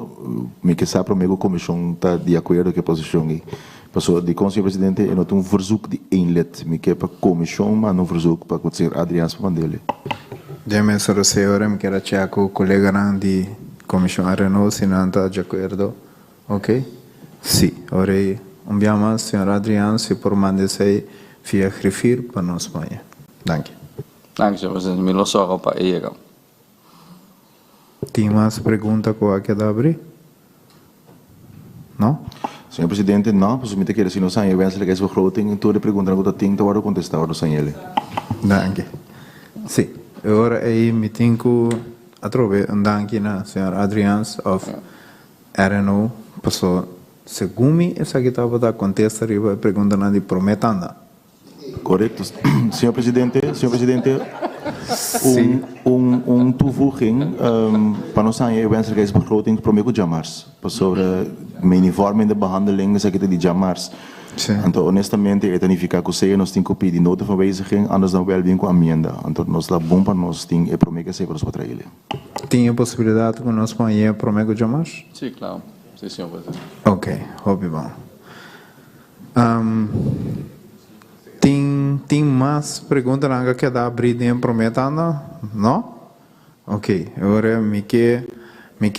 ik sabe para a comissão está de acordo com a posição aí. Passou de Conselho Presidente e não verzoek die inlet, me quer para a comissão, mas não verzoek para o senhor Adrians Mandele. Deme soro senhora, me quer achar com o colega de comissão Renault, se não está de acordo. Ok? Sim, ora enviamos senhor Adrians se por mandar sei via grifir para nós amanhã. Danke. Danke, senhor Presidente. Me lo soro para ele. Tem mais pergunta que eu quero abrir? Não? Senhor Presidente, não, posso me ter que se não sai wenselijkheidsbegroting, toda pergunta que eu tenho, eu vou contestar sem ele. Danke. Sim, agora aí me tenho que atrove danke na senhor Adrians of RNO, passou segundo essa que estava da contesta riba a pergunta na de prometanda. Correto. Senhor Presidente, toevoeging van ons aan je wenselijkheidsbegroting promeco jamars. Sobre mijn uniform in de behandeling, zeg ik die jamars. Então, honestamente, é tanificar que você nós temos que pedir nota van wijziging, anders dan wel bem com amenda. Então, nós lá bom para nós tem é promessa que para para ele. Tem a possibilidade que nós ponha promessa de mais? Sim, claro. Sim, senhor presidente. Ok, hobby bom. Tem mais perguntas que quer dar abrir em prometando? Não? Ok, agora me quer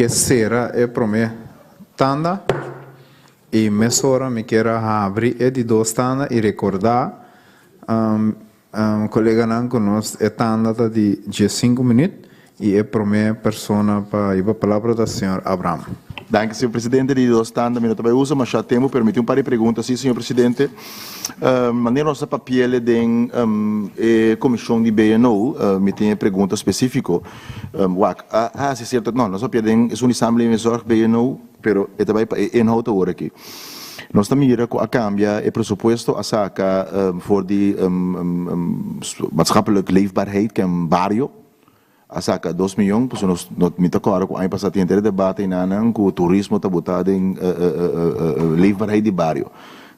será é prometanda e mesora me quer abrir é de dois tanda e recordar colega não conosco é tanda de 5 minutos e é promessa persona para a palavra do senhor Abraham. Danke, senhor presidente. De dos tanda minuto vai usar, mas já temos permitir par de perguntas, sim, senhor presidente. Maneira nossa papel de comissão de BNO, me tem pergunta específica. Se certo, não, nós pedimos uma assembleia emissora BNO, pero é também em outra hora aqui. Nós também mira a cambia o pressuposto a saca voor die maatschappelijke leefbaarheid que é barrio. A saca 2 milhões, porque nós me tocaram com a passada inteira debate em que o turismo está botado em leefbaarheid de barrio.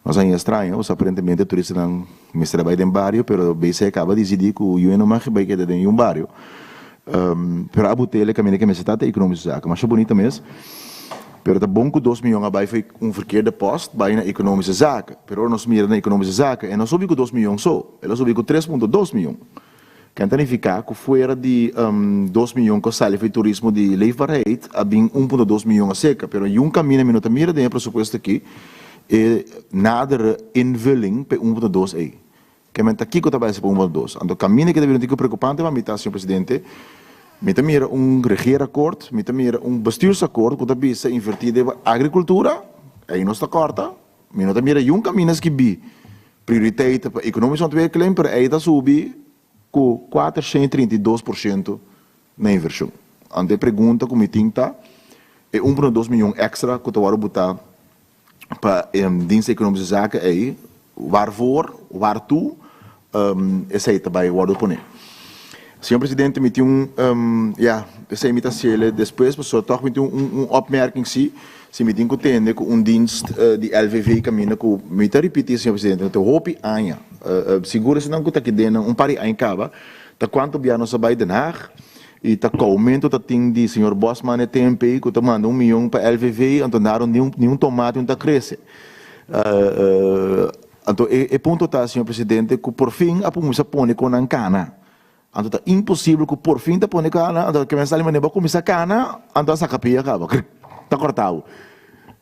Nós é estranho, aparentemente o turista não me trabalha em barrio, mas o BC acaba de decidir que o UN não vai quedar em barrio. Mas a botella caminha que me está econômica, mas é bonita mesmo. Pero tá bom que 2 milhões abai foi verkeerde post bij na economische zaken. Pero nós mira na economische zaken en nós soube que 2 milhões só. Ela soube que 3,2 milhões. Kan significa que fora de 2 milhões que sale foi turismo de leefbaarheid, a bem 1,2 milhões a seca. Pero um caminho minuto mira de pressuposto aqui é nader invulling para 1,2 aí. Que men aqui que trabalha para 1,2. Então caminho que deve ter preocupante para mim, senhor presidente. Met meer regeerakkoord, met meer bestuursakkoord, que também se invertir de agricultura, aí nós está corta, met meer caminhos que bi prioriteit para economische ontwikkeling, maar aí está subir com 432% na inversão. Ante pergunta como tinta é 1,2 milhões extra que eu vou botar para diensten economische zaken aí, waarvoor, waartoe, esse aí também vou poner. Senhor presidente, me tem essa imitação depois, mas só toch me tem opmerking se me tem que entender que dienst de LVV caminha com me tá repetir, senhor presidente, então hope aia, seguro se não que tá aqui dentro pari aia cava, tá quanto bia nossa vai Den Haag e tá com aumento tá tem de senhor Bosman TMP que tá manda 1 milhão para LVV, então daram nenhum tomate tá cresce. Então ponto tá, senhor presidente, que por fim a pomisa pone com cana. Então é impossível que por fim da pone cana, então que mensagem me neba começar cana, então essa capia acaba, tá cortado.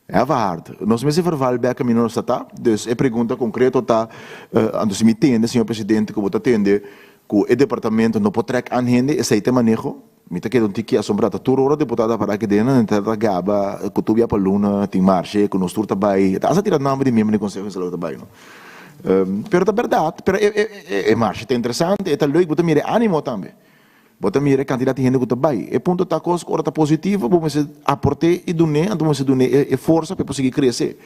É verdade. Nós me se verval bem caminho nossa tá, dus é pergunta concreta tá, então se me entende, senhor presidente, que vou atender que o departamento não pode trazer anhende esse tema manejo, me tá querendo que assombrada toda hora deputada para que dena entrada gaba, que tu via para luna, tem marche, que nós turta vai, tá essa tira nome de membro do conselho de saúde vai, não. Pero é verdade, pero é marcha, é interessante, é leuk, bota mire ânimo também. Bota mire candidato de gente que está bem. É ponto tá coisa que está positiva, vamos aportar e donar, então vamos donar é força para conseguir crescer.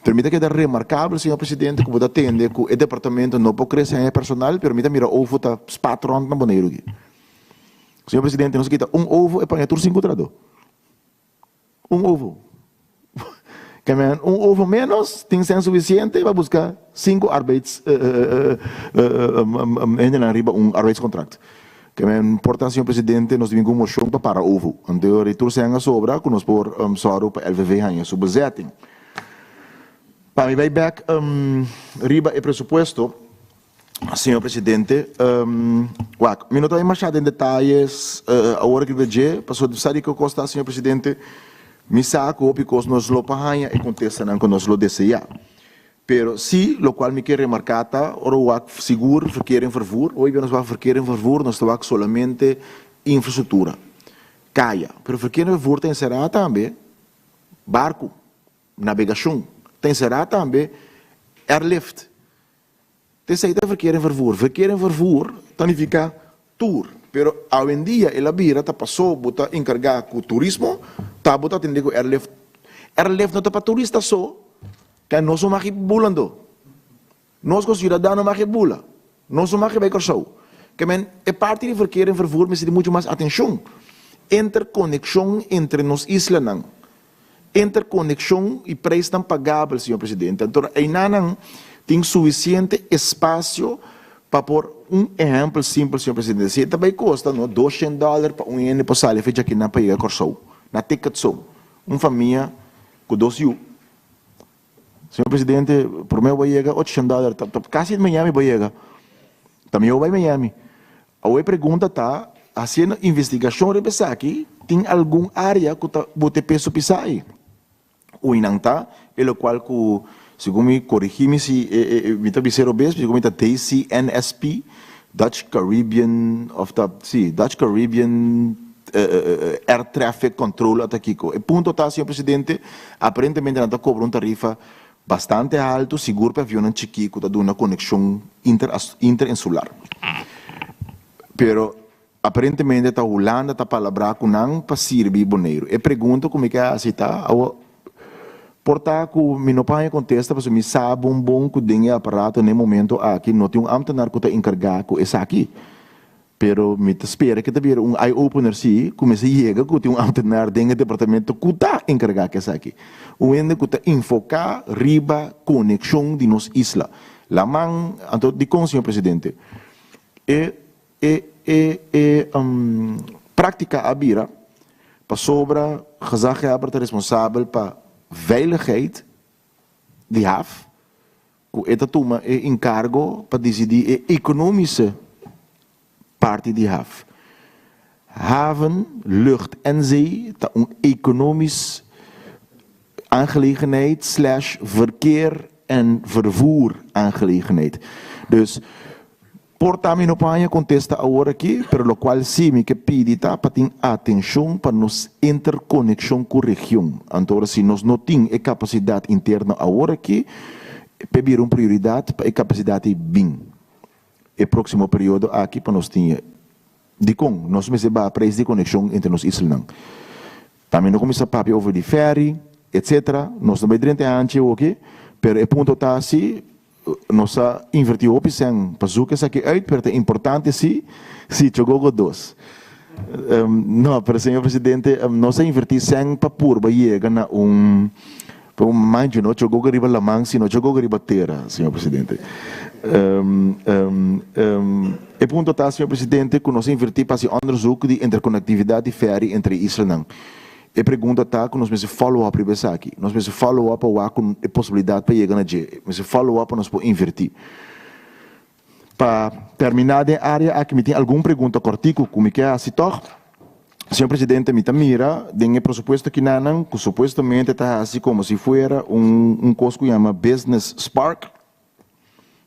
Permita que é remarcável, senhor presidente, que você atende que o departamento não pode crescer em personal, permita mira ovo tá patrão na boneiro aqui. Senhor presidente, nós quita ovo é para 5 trado. Ovo. Ovo menos tem ser suficiente para buscar 5 arbeids en arriba arbeidscontract. Que é importante, senhor presidente, nós devemos moção para ovo. Então, retorno se a sobra, que nós por soro para LVV hanha subbezetting. Para mim vai back riba e pressuposto, senhor presidente, me não estou machado em detalhes a hora que vejo, passou de sair que eu costa, senhor presidente. Me saco porque nós lo pahanha e contesta não que nós lo deseja. Pero si lo qual me quer remarcar ora o seguro verkeer en vervoer, hoje nós vamos verkeer en vervoer, nós estamos solamente infraestrutura. Caia, pero verkeer en vervoer tem será também barco, navegação, tem será também airlift. Tem saída verkeer en vervoer, significa tour. Pero hoje em dia ela vira tá passou bota encargar com turismo, tá bota atender com airlift. Airlift não tá para turista só, que nós somos aqui bulando. Nós como cidadãos aqui bula. Nós somos aqui vai show. Que men é parte de verkeer en vervoer, mas de muito mais atenção. Interconexão entre nós islas. interconexão e preço não pagável, senhor presidente. Então, aí não tem suficiente espaço para pôr exemplo simples, senhor presidente. Se também custa $200 para ano para sair, fecha aqui na paia corso, na ticket sou. Família com 2 U. Senhor presidente, por meu vai chegar $800, quase em Miami vai chegar. Também eu vai Miami. A pergunta está, fazendo investigação de pensar aqui, tem alguma área que você pensa pisar aí? Ou não está, o qual, segundo me corrigir-me se me está dizendo bem, segundo me está DCNSP, Dutch Caribbean Air Traffic Control até aqui. O ponto está, senhor presidente, aparentemente não está cobrando tarifa bastante alto, seguro para avião chiquito, está dando uma conexão interinsular. Pero aparentemente a Holanda está falando com não para servir boneiro. E pergunto como é que assim está. Portanto, que me não pode contestar, porque me sabe bom que tem aparato no momento aqui, não tem ambtenaar que está encarregado com isso aqui. Pero me espera que tenha eye-opener se comece a chegar que tem ambtenaar dentro do departamento que está encarregado com isso aqui. O ende que está enfocar riba conexão de nossa isla. La man, então, de com senhor presidente, prática abira para sobra gezag hebben responsável para veiligheid die have que eta toma encargo para decidir a economische parte die have. Haven, lucht en zee is een economisch aangelegenheid / verkeer en vervoer aangelegenheid. Dus porta-me no panha contesta agora aqui, pero lo qual sim me que pede para ter atenção para nos interconexão com a região. Então, se nós não temos a capacidade interna agora aqui, pedir uma prioridade para a capacidade bem. E próximo período aqui para nós ter de com nós me a preço de conexão entre nós islas. Também não começa a papo over de ferry, etc. Nós também durante a antes aqui, pero o ponto está assim. Nós invertimos a opção para zoeken isso aqui uit, mas é importante se jogou dois. Não, mas senhor presidente, nós invertimos 100 para pôr para chegar na para manjo não jogou riba la mão, se não jogou riba terra, senhor presidente. O ponto está, senhor presidente, que nós invertimos para se onderzoek de interconectividade ferry entre Israel. E pergunta está que nós precisamos follow-up para isso aqui. Nós precisamos follow-up com a possibilidade para chegar na G. Nós precisamos follow-up para nós invertir. Para terminar a área, aqui me tem alguma pergunta cortico, como que é assim, toch? Senhor presidente, me mira, tem presupuesto que não, que supostamente está assim como se fosse coisa que chama Business Spark.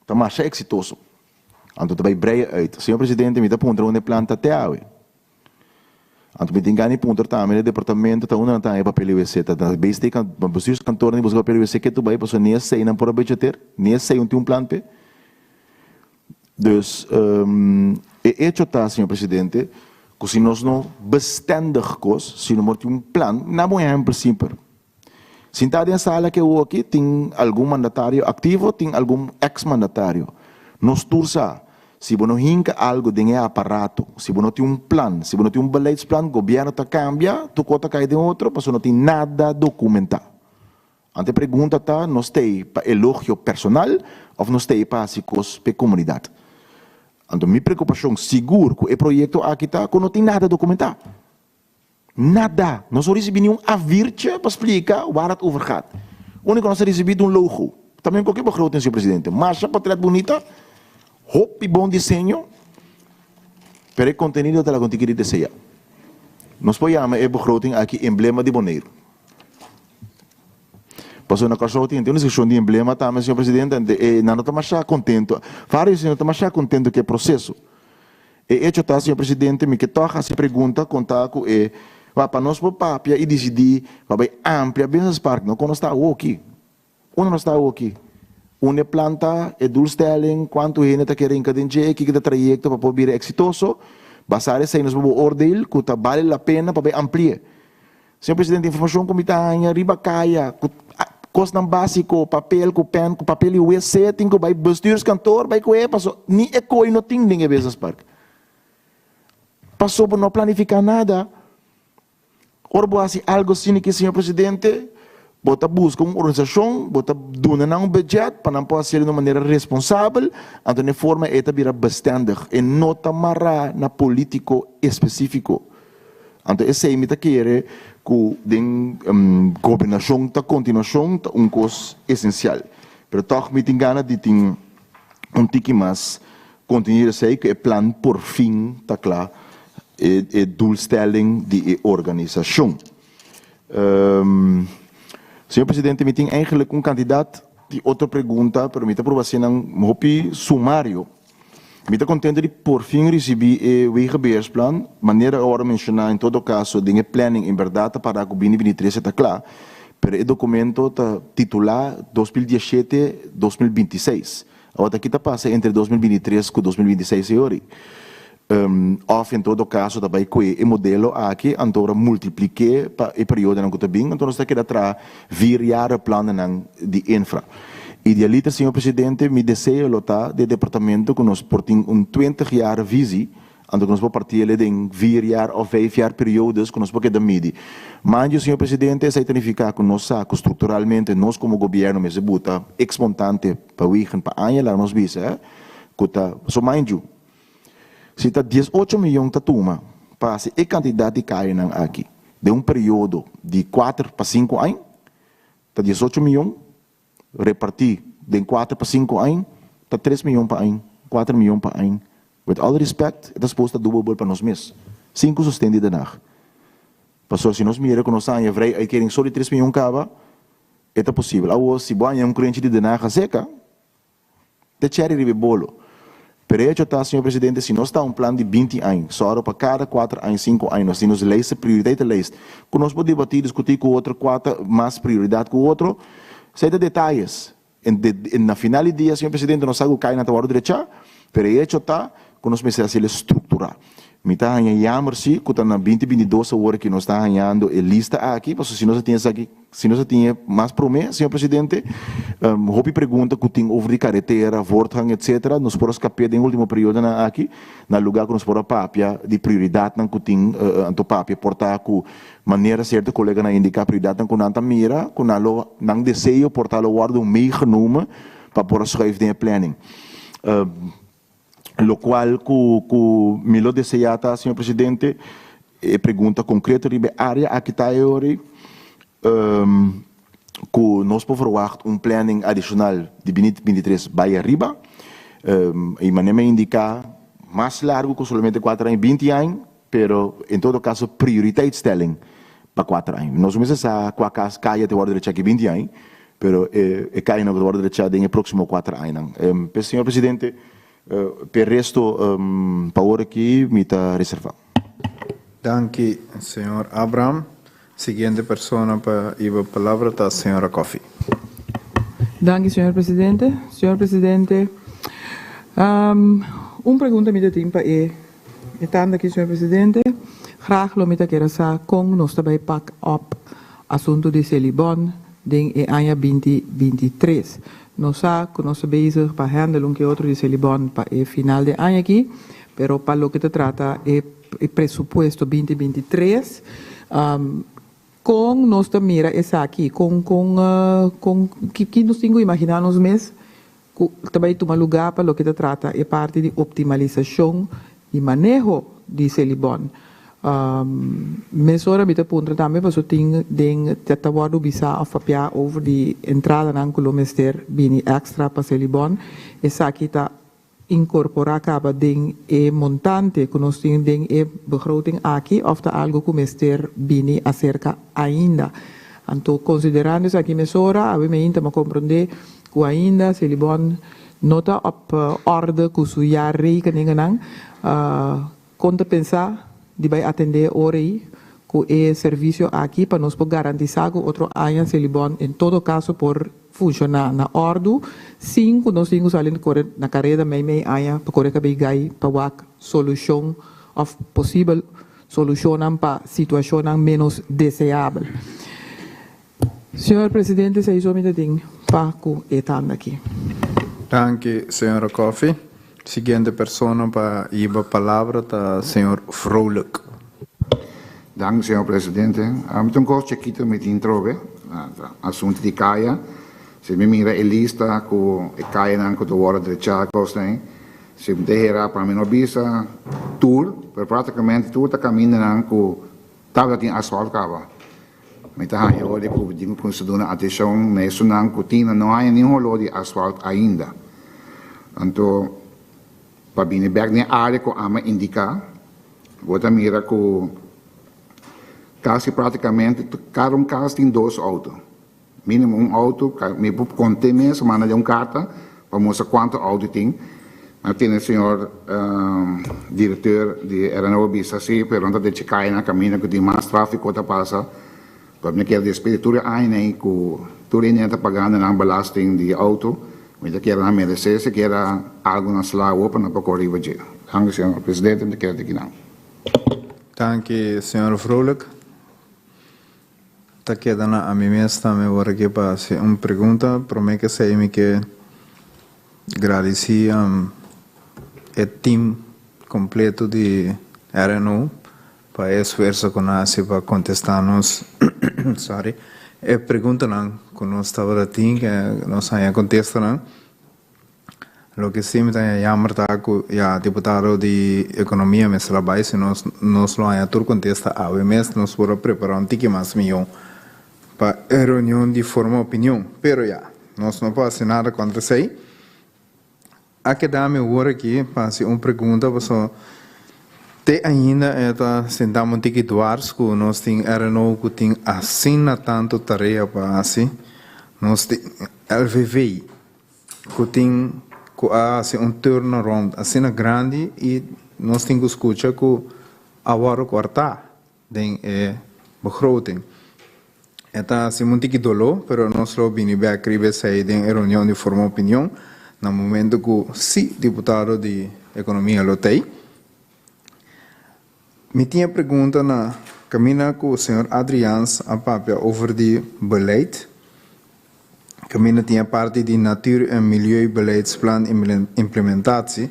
Está mais exitoso. Então, está bem breve. Senhor presidente, me está pondo uma planta até a anto me tingani punter também no departamento tá uma tá papel UC tá bem tem kan bestuurs kantoor nem buscar papel UC que tu vai para nem sei não por budgeter nem sei um plan p. Dus hecho tá senhor presidente que se nós não bestendig cos se não tem plan na bom exemplo simples. Sentado em sala que eu aqui tem algum mandatário ativo tem algum ex-mandatário nos tursa. Se você não hinca algo de aparato, se você não tem plano, se você não tem beleidsplan, o governo está cambia, tu cota cai de outro, mas não tem nada documentado. Ante pergunta está, nós tem para elogio personal ou nós tem para assicos para a comunidade. Então, minha preocupação seguro que o projeto aqui está, que não tem nada documentado. Nada. Nós não recebemos nenhum avirte para explicar o barato overgaat. O único que nós recebemos um logo. Também qualquer begroting, senhor presidente. Marcha, portrait bonita. Hope bom desenho, pero o conteúdo da contigo deseja. Nós podemos a begroting aqui emblema de boneiro. Passou na casa tem uma discussão de emblema também, senhor presidente, e não estamos contento. Vários não estamos contento que é processo. E hecho está, senhor presidente, me que toca se pergunta contar com para nós por papia e decidir para amplia business park, não quando está aqui. Onde nós está aqui? Uma planta, doelstelling, quanto gente está querendo encadear, que é o trajecto para poder ser exitoso, basar esse nos oordeel, que vale a pena para ampliar. Senhor presidente, informação como está em riba caia, custo básico, papel, com pen, com papel e UEC, tem que vai bestuurs kantoor, vai que passou, nem é coi não tem ninguém business park. Passou por não planificar nada. Orbo assim algo assim que senhor presidente bota busca uma organização, bota dona um budget para não poder ser de uma maneira responsável, então de forma esta vira bestendig e não tamará na político específico. Então esse é o que quer que a governação, a continuação, é coisa essencial. Mas toch me engana de ter tique mais continuar a ser que o plano por fim está claro, é doelstelling de organização. Senhor Presidente, me tem eigenlijk candidato de outra pergunta, para me aprovação um hopi sumário. Me está contente de por fim receber o Wegebeersplan, maneira agora mencionar em todo caso, de planning em verdade para que o 2023 está claro, mas o documento está titular 2017-2026. Agora aqui está passando entre 2023 e 2026 e hoje. Of em todo caso também com o modelo aqui então multiplique para o período não que está bem então nós está atrás virar plano de infra. Idealista, senhor presidente, me desejo lotar de departamento que nós portem 20 anos visi, então nós vamos partir de 4 ou 5 períodos que nós podemos dar midi. Mas, senhor presidente, isso significa que nós sabemos estruturalmente, nós como governo, me se buta ex-montante para o para anos lá nós visa, que está, so mind you, se está 18 milhões de tuma, passa e quantidade de caem aqui, de período de 4 para 5 anos, está 18 milhões, repartir de 4 para 5 anos, está 3 milhões para ano, 4 milhões para ano. With all respect, é suposto a double para nós mesmos. 5 sustende de nada. Pastor, se nós miramos que nós estamos vrei, aí querem só de 3 milhões cava, é possível. Agora, se banha cliente de nada seca, te cherry ribe bolo. Pero hecho está, senhor presidente, se nós estamos plano de 20 anos, só para cada 4 anos, 5 anos, nós temos leis, prioridade leis, que nós podemos debater, discutir com o outro, 4 mais prioridade com o outro, sei de detalhes. Na final do dia, senhor presidente, nós sabemos que cai na tua direita, pero hecho está, que nós precisamos estruturar. Me está ganhando, sim, que está na 2022 agora que nós está ganhando a lista aqui, mas se nós temos aqui, se nós temos mais promessa, senhor presidente, houve pergunta que tem over de carretera, Vorthang, etc. Nós podemos escapar em último período aqui, no lugar que nós podemos papia de prioridade que tem, anto papia portar com maneira certa, colega na indicar prioridade que não mira, que não desejo portar o guarda meio genomen para poder escrever em planning. Lo qual que me lo desejata, senhor presidente, pergunta concreta sobre a área aqui está hoje, que nós podemos ver planning adicional de 2023 vai arriba, e maneira indicar mais largo que somente 4 anos, 20 anos, pero em todo caso prioriteit-stelling para 4 anos. Nós vamos a com a casa caia de ordem de 20 anos, pero cai na ordem de no próximo 4 anos. Senhor presidente, per resto, para aqui, me está reservado. Danke, senhor Abraham. Siguiente persona para ir a palavra está a senhora Coffey. Danke, senhor presidente. Senhor presidente, pergunta me tem para estando aqui, senhor presidente, graag lo met quero sa com nós também pack up assunto de Celibon den ano 2023. Nós sabemos que nós estamos bezig para handlar que outro de Celibon para o final de ano aqui, pero para lo que se trata é o presupuesto 2023, com nós mira essa aqui, com que nós temos que imaginar nos meses, também tomar lugar para lo que se trata é parte de optimalização e manejo de Celibon. Mesora bita punto também para tem den tatawardo bisa of papia over de entrada na kilomester bini extra para Celibon essa aqui está incorporar acaba den montante que nós tem den begroting aqui of ta algo que mester bini acerca ainda então considerando isso aqui mesora ave me inta ma compreender que ainda Celibon nota op orde que su jaar rekeningen nang conta pensar de vai atender ore com o serviço aqui para nós poder garantizar que outro ano Celibon em todo caso por funcionar na ordem 5 nós temos ali na carreira meio ano para correr que gai para a solução of possível solucionam para situação menos desejável. Senhor presidente, se isso me tem para que estando aqui. Danke, senhora Coffey. Siguiente persona para ir a palavra está senhor Vrolijk. Dank, senhor presidente. Met een kort checkito met intro, assunto di Kaya. Se mi mira a lista con e Kaya nan con ora de Chacos, se mi dera para mim bisa tour, per praticamente tutta cammina nan con tava in asfalto cava. Metà io di cu di considera atenção nesse nan cutina não há nenhum lado de asfalto ainda. Então para bine berg ne área com ama indicar, vou mira com quase praticamente cada casa tem 2 autos. Mínimo auto, me può contare mesmo, mas não carta para mostrar quanto auto tem. Mas tem o senhor diretor de RNO Bisa, sim, pergunta de Chicai na caminho que tem mais tráfego que passa. Para mim, quer dizer, tudo aí, que tudo aí está pagando na belasting de auto, mas eu quero merecer, se quer algo na sala open para correr o dia. Dank, senhor presidente, eu quero aqui não. Dank, senhor Vrolijk. Está quedando a mim mesmo também agora aqui para fazer uma pergunta. Prometo que sei que agradecer o time completo de RNO para o esforço que nós para contestar-nos. Sorry. A pergunta não, que nós estava aqui, que nós aí contestando. Lo que sim me tem chamar tá com o deputado de economia, mas lá vai se nós lo aí tur contesta a mês nós vamos preparar tique mais milhão para a reunião de forma opinião, pero nós não pode nada contra isso. Aqui dá-me agora aqui para fazer uma pergunta, você tem ainda sentamos um tique duars que nós tem RNO que tem assina tanto tarefa para fazer, nós tem LVV que tem um turnaround assina grande e nós tem que escutar que agora cortar den begroting. Está assim muito que dolor, pero nós lo vini bem escrever sair em reunião de forma opinião, no momento que sim deputado de economia lo tem. Me tinha pergunta na caminha com o senhor Adrians a papel over de beleid. Caminha tinha parte de natuur- en milieubeleidsplan implementatie.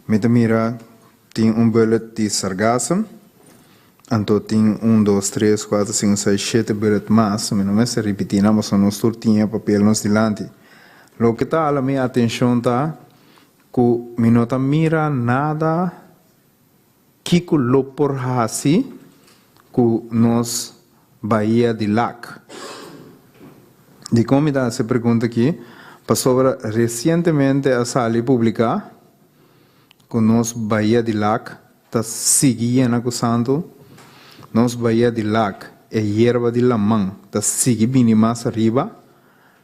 Met de mira tinha bullet de sargassum. Então tem 1, 2, 3, 4, 5, 6, 7 bullet mais. Mas não é se repetir, mas nós tinha papel nos dilante. Lo que está a minha atenção tá que me não tá mira nada que lo por hasi que nós Bahia de Lac. De como dá essa pergunta aqui, passou recentemente a sala pública que nós Bahia de Lac está seguindo acusando. Nós Bahia de Lac é erva de lamang, está seguindo mais arriba.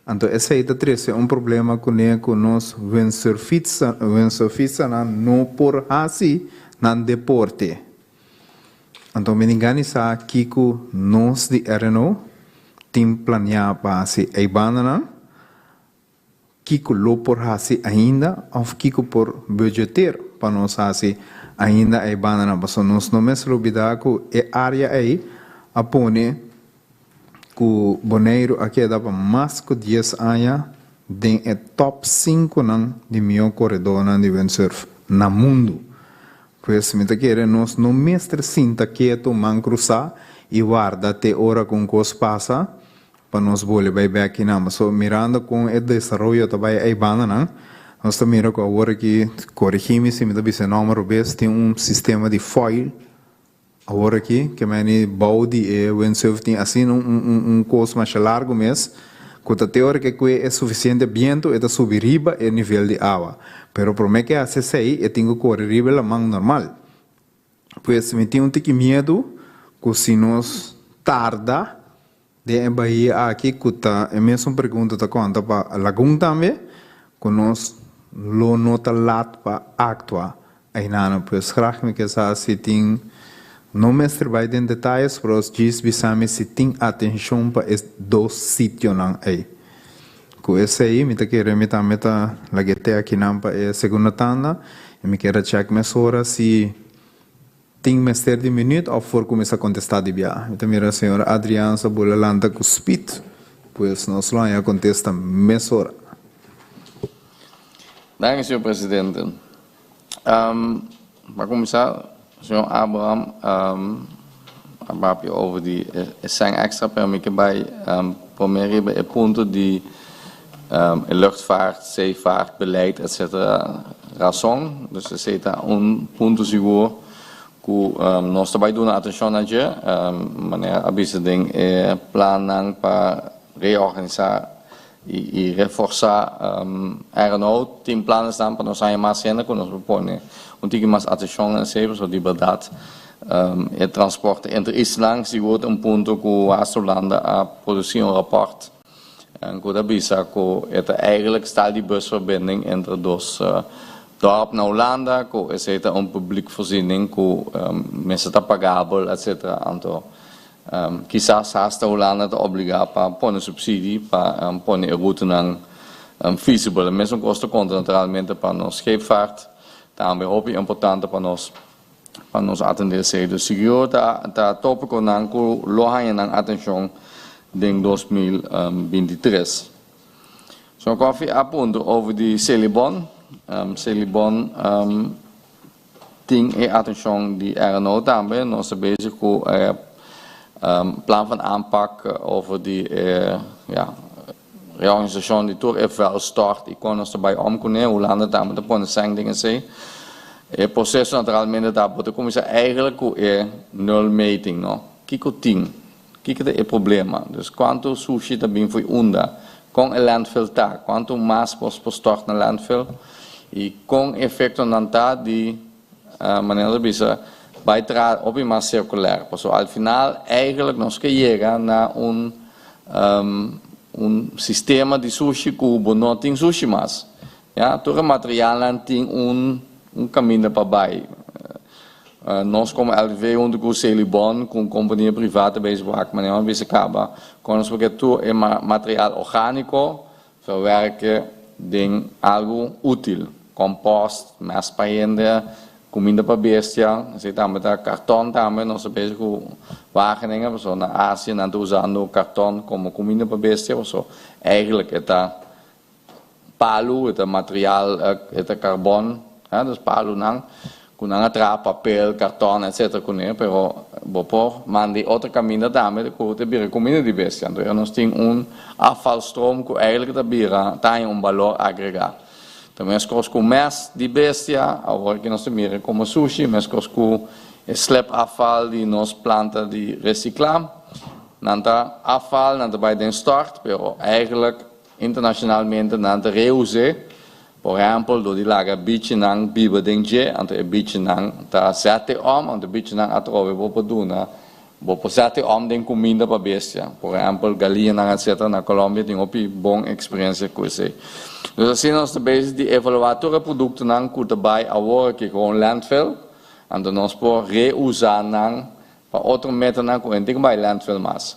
Então, esse aí é um problema com nós windsurfista não por assim, não deporte. Então, me engano, que nós de RNO tem planeado para se a banana, que lo por assim ainda, ou que por budgeter para nós assim ainda a banana, mas nós não me olvidar que a área aí apone que o boneiro aqui dá para mais que 10 anos de top 5 de meu corredor de windsurf no mundo. Pois me quer nós não mestre sinta quieto man cruzar e guarda até hora com cos passa para nós voltar bem aqui na mas mirando com o desenvolvimento também aí banana nós também mira com agora que corrigimos se me dá bem número vez tem um sistema de foil agora aqui que me bau de windsurf tem assim um curso mais largo mês que até hora que é suficiente vento é subir riba o nível de água pero por mim que a CCI eu tenho que correr riba la mão normal pois me tem um tique medo que se nós tarda de Bahia aqui que tá é mesmo pergunta tá conta para Laguna também que nós lo nota lat para actuar aí não pois graag me que se tem não me trabalho em detalhes para os dias bisame se tem atenção para esses 2 sítios não aí com esse aí me tá querendo me tá lagete aqui não para a segunda tanda e me quero check mais hora se tem mais de minuto ou for começar a contestar de bia então mira a senhora Adriana Sabula landa com speed pois nós lá já contesta mais hora. Danke, senhor presidente. Para começar, senhor Abraham, over die zijn extra permikken bij promeren bij punten die luchtvaart, zeevaart, beleid, etc. razão. Dus er zit een punto seguro que nós também damos atenção a dia, maneira abisa ding plan para reorganizar e reforçar aeronauta, tem planos dan para nós sair mais cena que nós propõe tige mais atenção a sempre so liberdade e transporte entre Island seguro ponto que a Holanda a produzir rapport que abisa que eigenlijk staat die busverbinding entre dos dorp na Holanda, que é uma publiek voorziening, que mensen está pagável, etc. Então, quizás hasta Holanda te obrigar para pôr subsídio para pôr a route não feasible. Mesmo custa conta naturalmente para nós scheepvaart, também é importante para nós atender isso. Dus seguro tá tópico não que lohanha não atenção em 2023. So koffie apunto over die Celibon. Celibon ting atenção die aeronaut também nós bezig com plan van aanpak over die reorganisatie die toch even wel start e kon ons erbij omkomen hoe landen daar de ponden zijn dingen zijn het proces naturalmente daar wordt de commissie eigenlijk hoe nul meting no kiko ting kiko de problema dus quanto sushi dat bin voor unda com el landfill tá quanto mais pos stort na landfill e com efeito nanta de maneira bisa bijdragen op een circulair. So al final eigenlijk nós que chega na sistema de sushi cubo não tem sushi mais. Ja, todo o material não tem caminho para baixo. Nós como LV onde com Celibon com companhia privada bezig werken, maar não bisa acaba. Quando porque tu é material orgânico verwerken ding algo útil, compost, mais paende comida para bestia, se também tá cartão também nós bezig com Wageningen, so na Ásia não usando cartão como comida para bestia, so eigenlijk eta palo, eta material, eta carbono, dus palo não, com não atra papel, cartão, etc. com ele, pero bopo mandi outra caminho também com te bira comida de bestia, então nós tem afvalstroom que eigenlijk da bira tem valor agregado. Também as coisas com mais de bestia, agora que nós temos como sushi, mas coisas com slepafval de nós planta de reciclar, não tá afval, não tá bij den start, pero eigenlijk internacionalmente não tá reuse, por exemplo, do de laga beach nang biba dengje, ante beach nang tá sete ante beach nang atrove bopo duna, bopo sete den comida para bestia, por exemplo, galinha nang etc. na Colômbia tem opi bom experiência com isso. Dus assim nós bezig de evaluar todo o produto não que daarbij agora que com landfill, en dan nós por reusar não para outro método não que tem bij landfill mas.